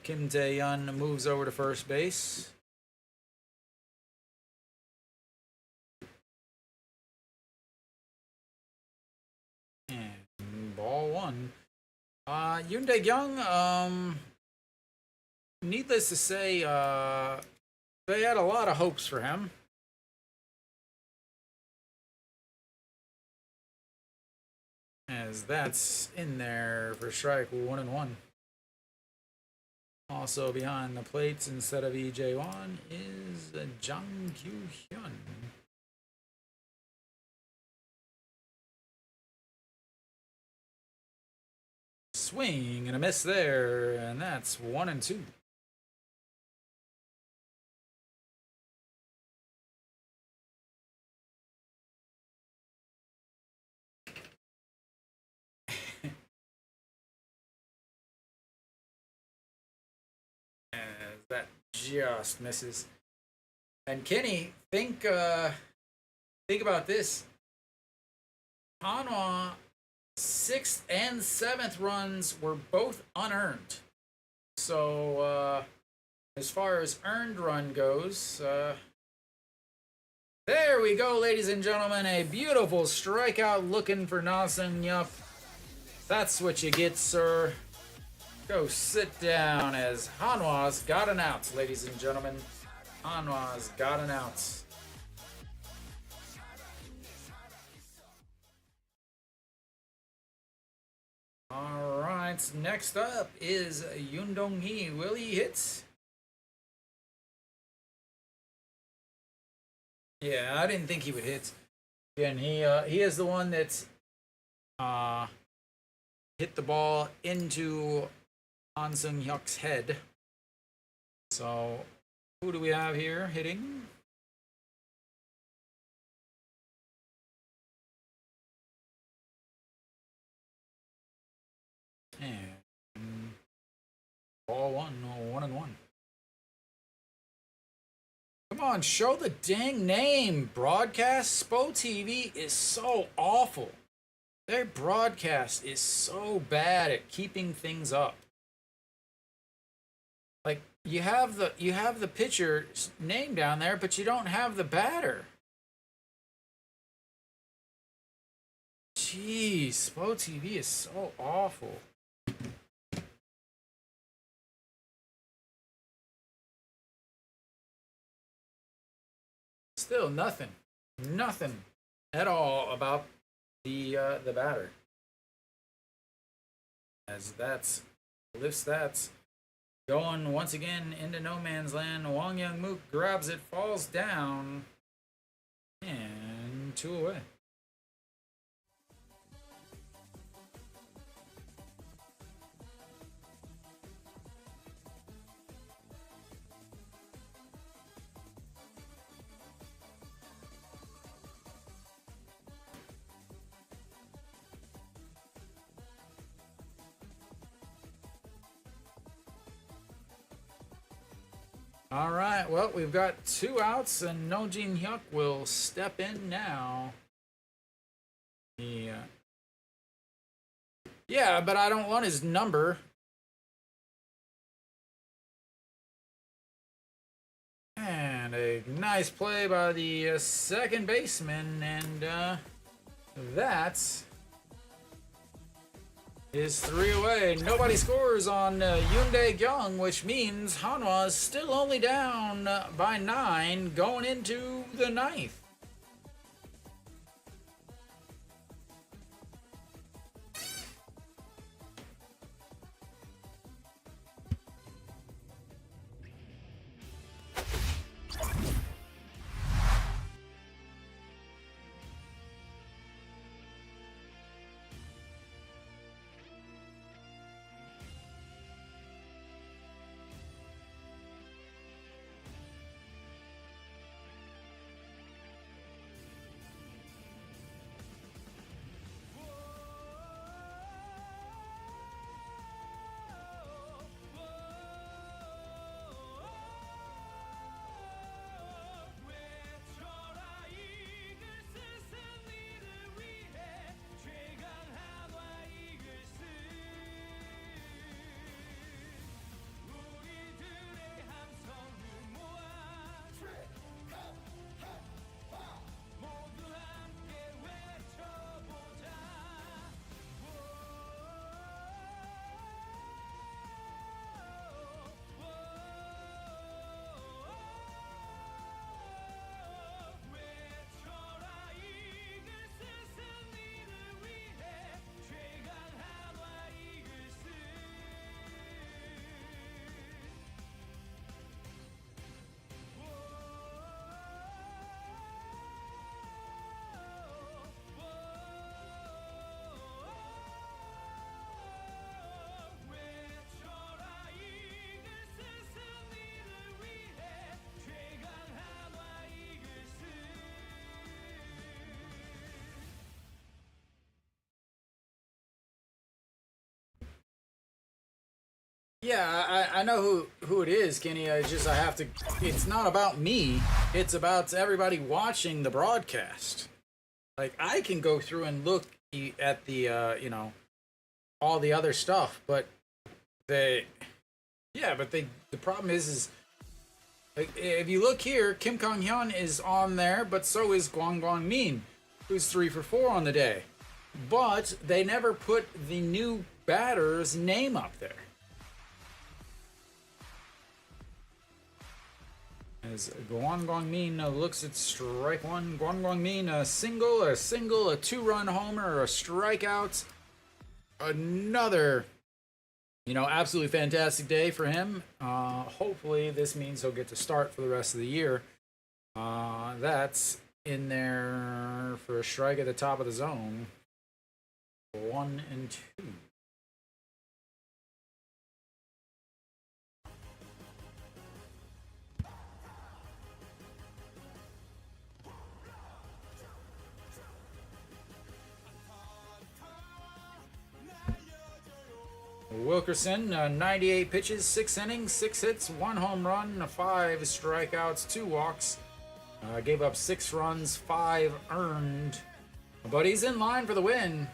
Speaker 2: Kim Tae-yeon moves over to first base. And ball one. Yoon Dae-kyung, needless to say, they had a lot of hopes for him. As that's in there for strike 1-1. Also behind the plates instead of EJ1 is Jang Kyu-hyun. Swing and a miss there, and that's 1-2. That just misses. And Kenny, think about this. Hanwha 6th and 7th runs were both unearned. So as far as earned run goes, there we go, ladies and gentlemen. A beautiful strikeout looking for Na Sung-yup. That's what you get, sir. Go sit down as Hanwha's got an out, ladies and gentlemen. Hanwha's got an out. All right, next up is Yoon Dong-hee. Will he hit? Yeah, I didn't think he would hit. Again, he is the one that's hit the ball into Han Sung-hyuk's head. So, who do we have here hitting? And ball 1-1. Come on, show the dang name. Broadcast SPO TV is so awful. Their broadcast is so bad at keeping things up. Like you have the pitcher's name down there, but you don't have the batter. Jeez, SPO TV is so awful. Still nothing at all about the batter. As that's lifts that's going once again into no man's land. Wang Young-mook grabs it, falls down, and 2 away. All right, well, we've got 2 outs, and No Jin-hyuk will step in now. Yeah, but I don't want his number. And a nice play by the second baseman, and that's is 3 away. Nobody scores on Yoon Dae-kyung, which means Hanwha is still only down by 9 going into the 9th. Yeah, I know who it is, Kenny. I have to. It's not about me. It's about everybody watching the broadcast. Like I can go through and look at the all the other stuff, but they, yeah, but they. The problem is like, if you look here, Kim Kong Hyun is on there, but so is Gwang Gwang Min, who's 3 for 4 on the day. But they never put the new batter's name up there. As Gwang Gwang Min looks at strike one, Gwang Gwang Min a single, a 2-run homer, a strikeout. Another, absolutely fantastic day for him. Hopefully, this means he'll get to start for the rest of the year. That's in there for a strike at the top of the zone. 1 and 2. Wilkerson, 98 pitches, 6 innings, 6 hits, 1 home run, 5 strikeouts, 2 walks. Gave up 6 runs, 5 earned. But he's in line for the win.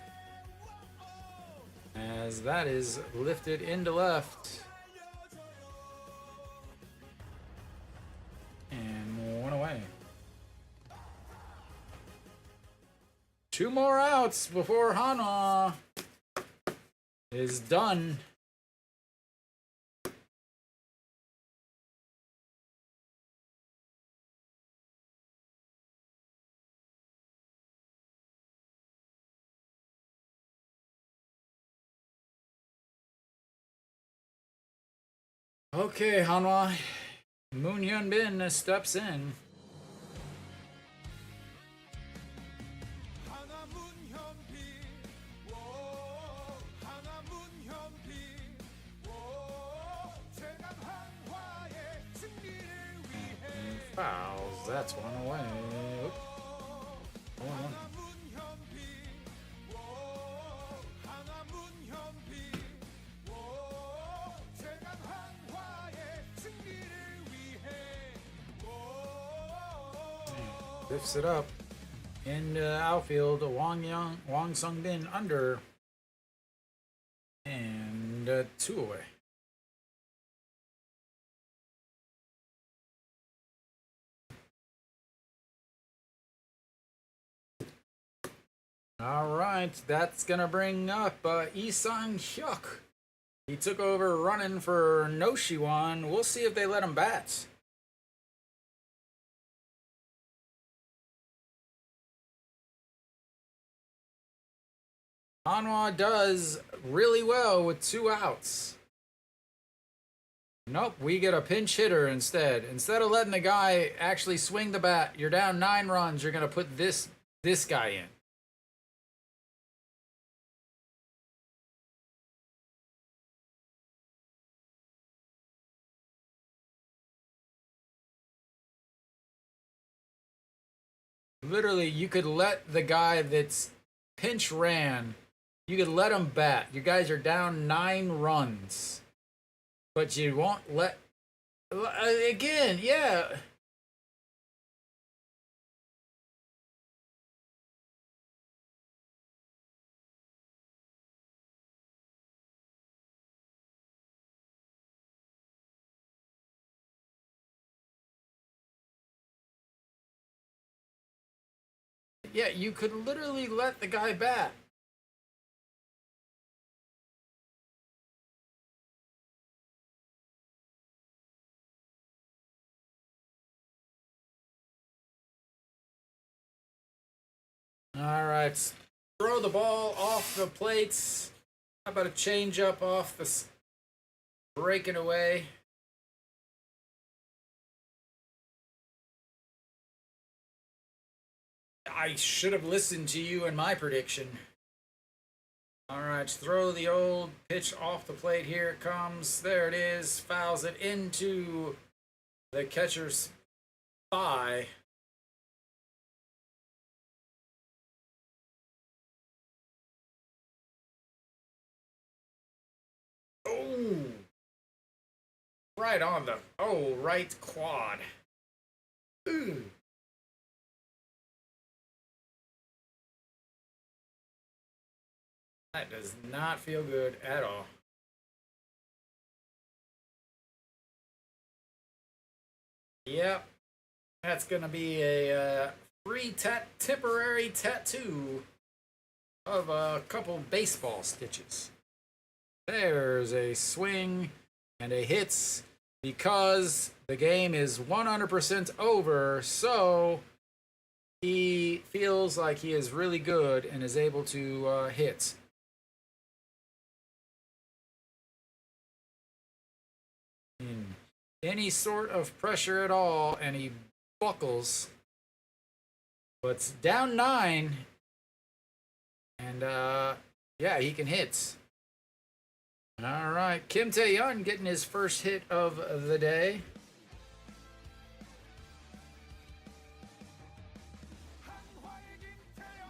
Speaker 2: As that is lifted into left. And 1 away. 2 more outs before Hanwha is done. Okay, Hanwha. Moon Hyun Bin steps in. Fouls. That's 1 away. Oop. 1-1. Lifts it up in outfield. Wang Sung Bin under, and 2 away. All right, that's gonna bring up Lee Sang-hyuk. He took over running for No Shiwan. We'll see if they let him bat. Hanwha does really well with 2 outs. Nope, we get a pinch hitter instead. Instead of letting the guy actually swing the bat, you're down 9 runs, you're gonna put this guy in. Literally, you could let the guy that's pinch ran, you could let him bat. You guys are down 9 runs. But you won't let... Again, yeah. Yeah, you could literally let the guy bat. All right, throw the ball off the plates. How about a change up off the breaking away? I should have listened to you in my prediction. All right, throw the old pitch off the plate. Here it comes. There it is. Fouls it into the catcher's thigh. Oh, right on the right quad. Ooh. That does not feel good at all. Yep. That's going to be a free temporary tattoo of a couple baseball stitches. There's a swing and a hits because the game is 100% over, so he feels like he is really good and is able to hit. In any sort of pressure at all, and he buckles. But it's down 9, and yeah, he can hit. All right, Kim Tae-yeon getting his first hit of the day.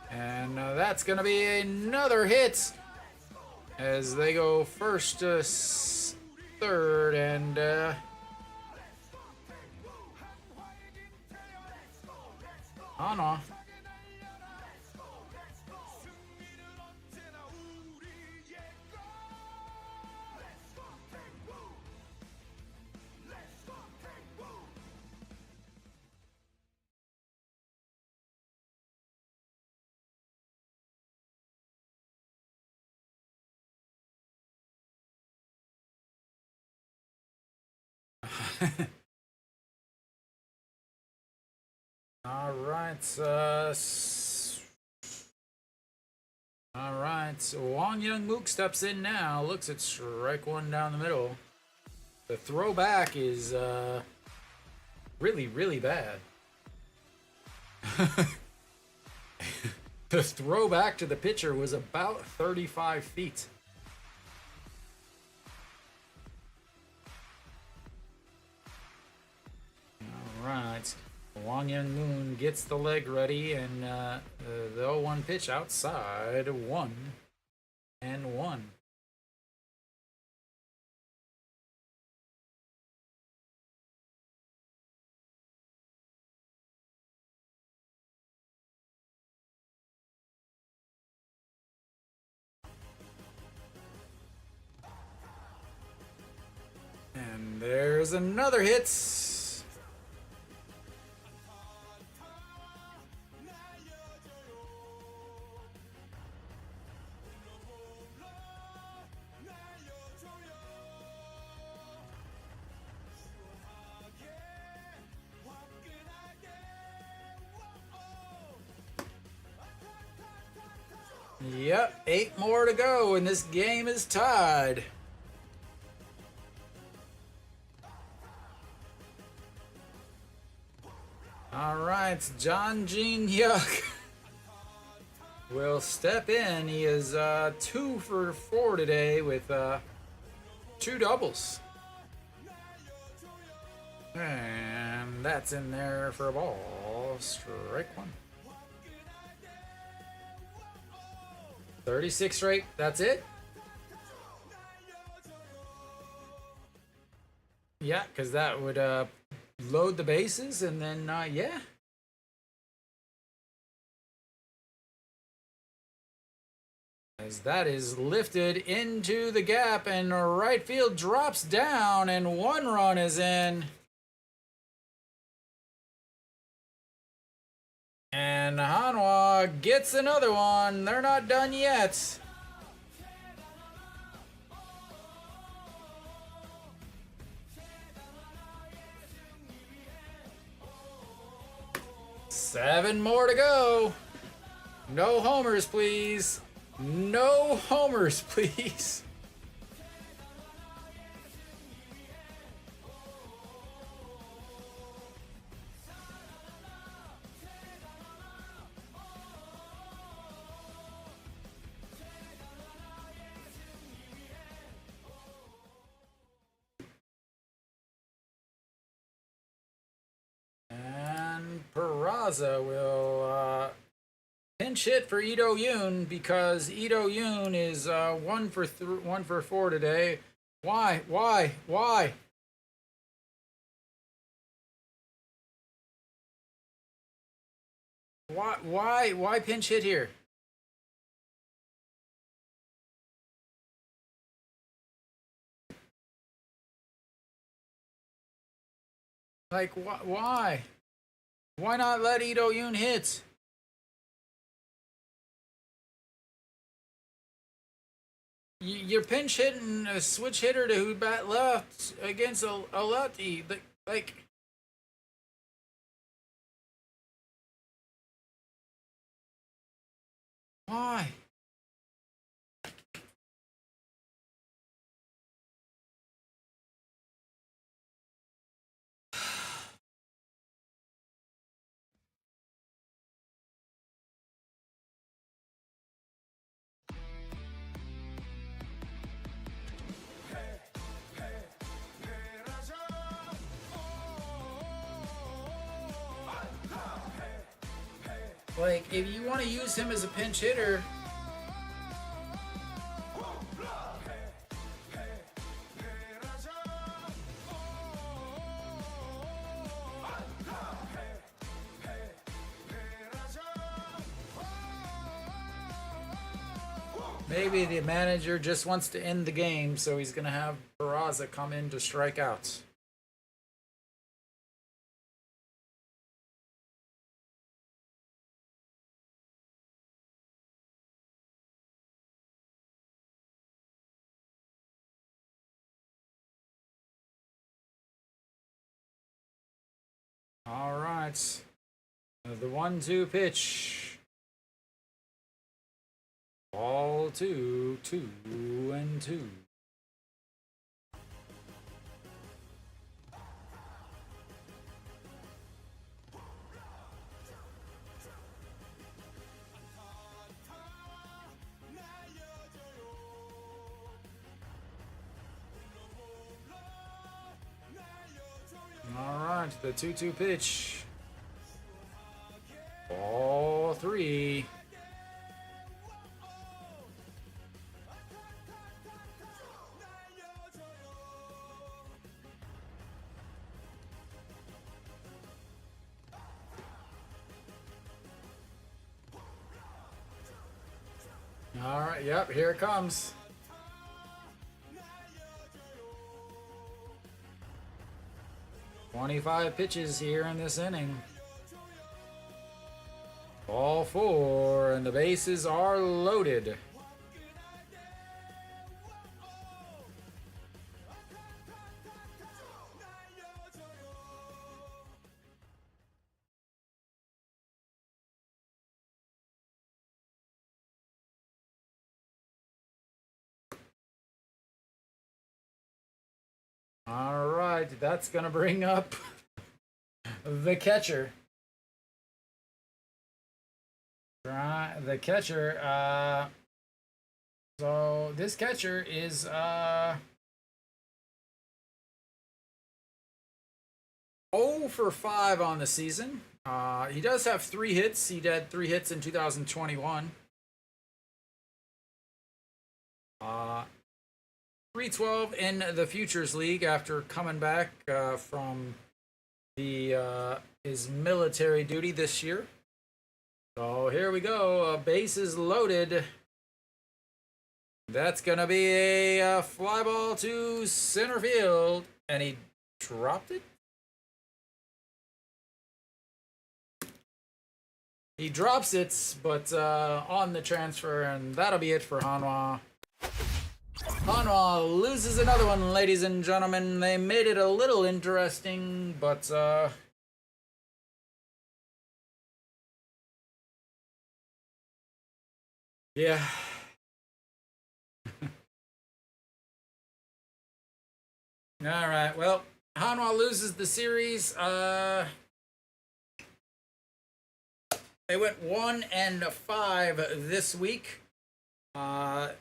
Speaker 2: And that's going to be another hit as they go first to third, and Hanwha. All right, all right. So Wong Young Mook steps in now. Looks at strike one down the middle. The throwback is really, really bad. The throwback to the pitcher was about 35 feet. All right. Wang Young Moon gets the leg ready, and the 0-1 pitch outside, 1-1. And there's another hit. Yep, 8 more to go, and this game is tied. All right, John Jin Hyuk will step in. He is 2 for 4 today with 2 doubles. And that's in there for a ball. Strike one. 36 straight. That's it? Yeah, because that would load the bases, and then, yeah. As that is lifted into the gap, and right field drops down, and 1 run is in. And Hanwha gets another one. They're not done yet. Seven more to go. No homers, please. No homers, please. Peraza will pinch hit for Lee Do-yoon because Lee Do-yoon is 1 for 4 today. Why? Why pinch hit here? Like, why? Why not let Ito Yoon hit? You're pinch hitting a switch hitter to who bat left against a lefty. Like, why? Like, if you want to use him as a pinch hitter, maybe the manager just wants to end the game, so he's going to have Peraza come in to strike out. All right. The 1-2 pitch. Ball 2, 2-2. All right, the 2-2 pitch. Ball 3. All right, yep, here it comes. "25 pitches here in this inning. Ball 4, and the bases are loaded. All right, that's going to bring up the catcher. The catcher, so this catcher is 0 for 5 on the season. He does have 3 hits. He had 3 hits in 2021. 312 in the Futures League after coming back from his military duty this year. So here we go. Bases loaded. That's going to be a fly ball to center field. And he dropped it? He drops it, but on the transfer, and that'll be it for Hanwha. Hanwha loses another one, ladies and gentlemen. They made it a little interesting, but yeah. All right. Well, Hanwha loses the series. They went 1-5 this week. 1-5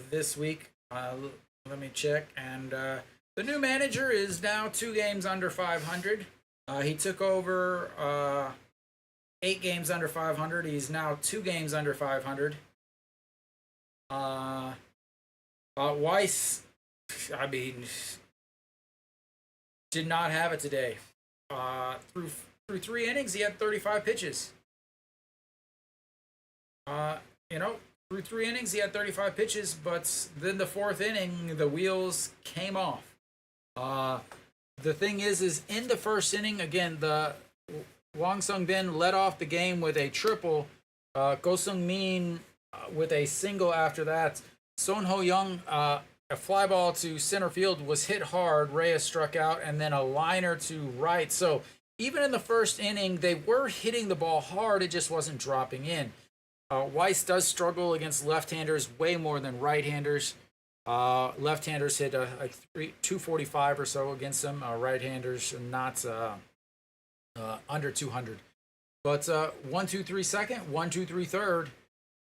Speaker 2: this week. Let me check. And the new manager is now 2 games under 500. He took over 8 games under 500. He's now 2 games under 500. Weiss, I mean, did not have it today. through 3 innings, he had 35 pitches. Through 3 innings, he had 35 pitches, but then the fourth inning, the wheels came off. The thing is in the first inning, again, the Wang Sung-bin led off the game with a triple. Go Sung-min with a single after that. Son Ho-young, a fly ball to center field was hit hard. Reyes struck out, and then a liner to right. So even in the first inning, they were hitting the ball hard. It just wasn't dropping in. Weiss does struggle against left-handers way more than right-handers. Left-handers hit 245 or so against them. Right-handers not under 200. But 1, 2, 3 second, 1, 2, 3 third.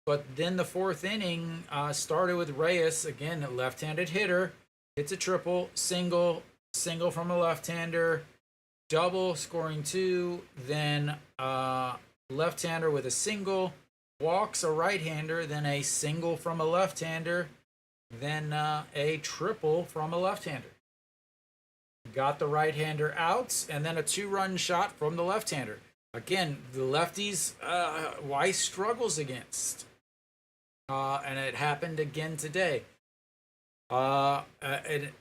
Speaker 2: But then the fourth inning started with Reyes, again, a left-handed hitter, hits a triple, single from a left-hander, double scoring 2, then left-hander with a single, walks a right-hander, then a single from a left-hander, then a triple from a left-hander. Got the right-hander out, and then a 2-run shot from the left-hander. Again, the lefties Weiss struggles against. And it happened again today. And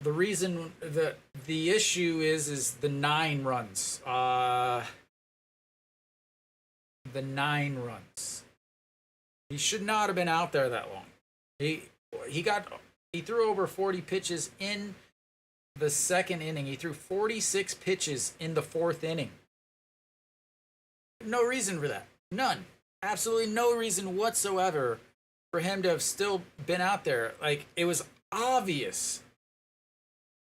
Speaker 2: the reason, the issue is the 9 runs. The 9 runs. He should not have been out there that long. He threw over 40 pitches in the second inning. He threw 46 pitches in the fourth inning. No reason for that. None. Absolutely no reason whatsoever for him to have still been out there. Like, it was obvious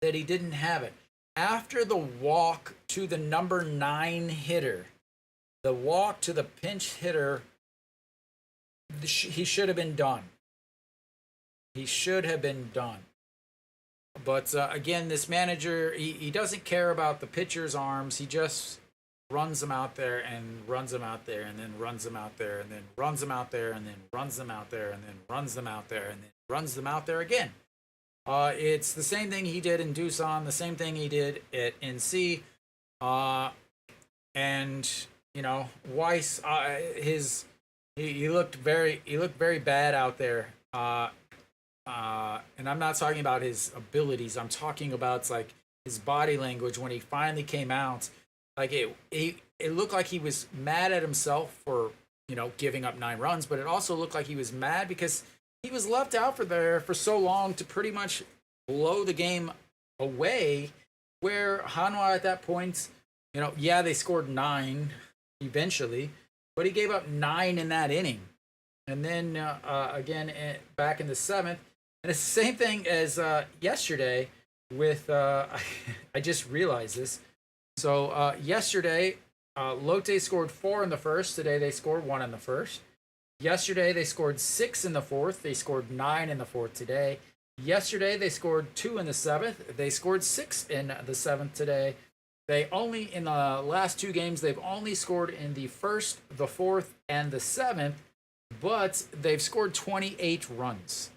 Speaker 2: that he didn't have it. After the walk to the number 9 hitter, the walk to the pinch hitter, he should have been done. He should have been done. But again, this manager, he doesn't care about the pitcher's arms. He just runs them out there and runs them out there and then runs them out there and then runs them out there and then runs them out there and then runs them out there and then runs them out there again. It's the same thing he did in Doosan, the same thing he did at NC. And Weiss, he looked very bad out there. And I'm not talking about his abilities. I'm talking about like his body language when he finally came out. Like it looked like he was mad at himself for giving up 9 runs, but it also looked like he was mad because he was left out for so long to pretty much blow the game away. Where Hanwha at that point, they scored 9 eventually, but he gave up 9 in that inning, and then again back in the 7th, and it's the same thing as yesterday with I just realized this. So yesterday, Lotte scored 4 in the first. Today they scored 1 in the first. Yesterday they scored 6 in the fourth. They scored 9 in the fourth today. Yesterday they scored 2 in the 7th. They scored 6 in the 7th today. They only, in the last 2 games, they've only scored in the 1st, the 4th, and the 7th, but they've scored 28 runs.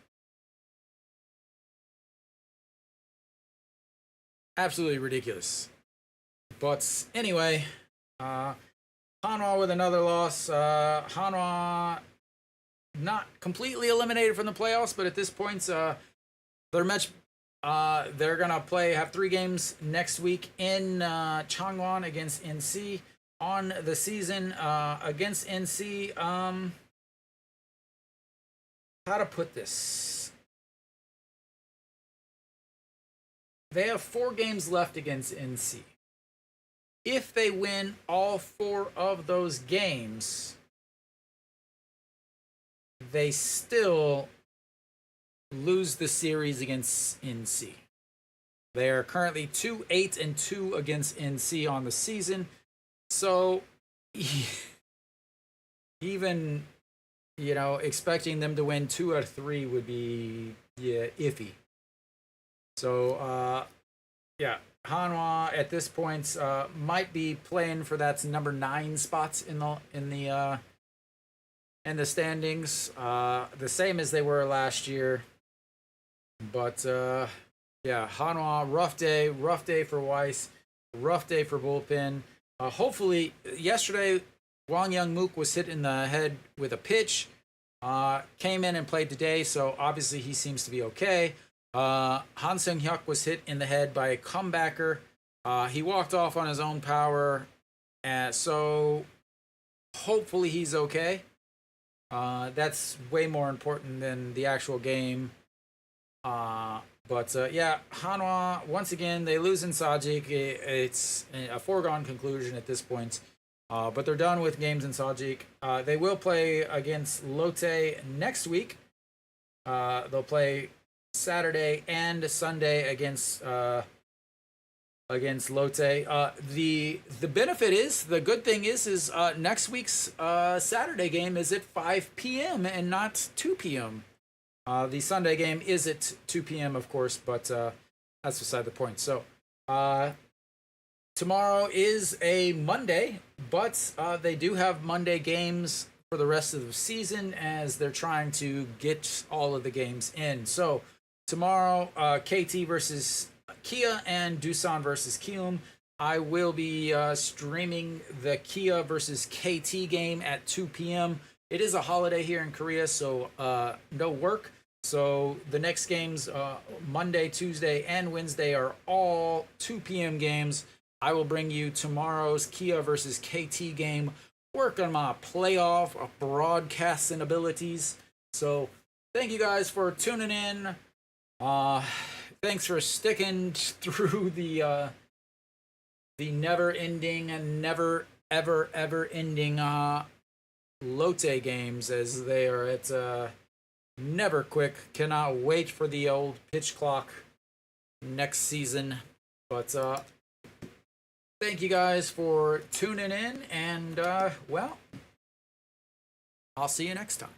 Speaker 2: Absolutely ridiculous. But anyway, Hanwha with another loss. Hanwha not completely eliminated from the playoffs, but at this point, they're gonna have 3 games next week in Changwon against NC. On the season against NC, how to put this? They have 4 games left against NC. If they win all 4 of those games, they still lose the series against NC. They are currently 2-8-2 against NC on the season. So even expecting them to win 2 out of 3 would be iffy. So Hanwha at this point might be playing for that number 9 spots in the standings, the same as they were last year. But Hanwha, rough day for Weiss. rough day for bullpen. Hopefully, yesterday, Wang Young Mook was hit in the head with a pitch. Came in and played today, so obviously he seems to be okay. Han Seung-hyuk was hit in the head by a comebacker. He walked off on his own power, so hopefully he's okay. That's way more important than the actual game. But yeah, Hanwha, once again, they lose in Sajik. It's a foregone conclusion at this point. But they're done with games in Sajik. They will play against Lotte next week. They'll play Saturday and Sunday against Lotte. The benefit is, the good thing is next week's Saturday game is at 5 p.m. and not 2 p.m. The Sunday game is at 2 p.m., of course, but that's beside the point. So tomorrow is a Monday, but they do have Monday games for the rest of the season as they're trying to get all of the games in. So tomorrow, KT versus Kia and Doosan versus Kium. I will be streaming the Kia versus KT game at 2 p.m. It is a holiday here in Korea, so no work. So the next games, Monday, Tuesday, and Wednesday, are all 2 p.m. games. I will bring you tomorrow's Kia versus KT game, work on my playoff broadcasting abilities. So thank you guys for tuning in. Thanks for sticking through the never-ending and never, ever, ever ending Lotte games, as they are at never quick. Cannot wait for the old pitch clock next season. But thank you guys for tuning in, and well, I'll see you next time.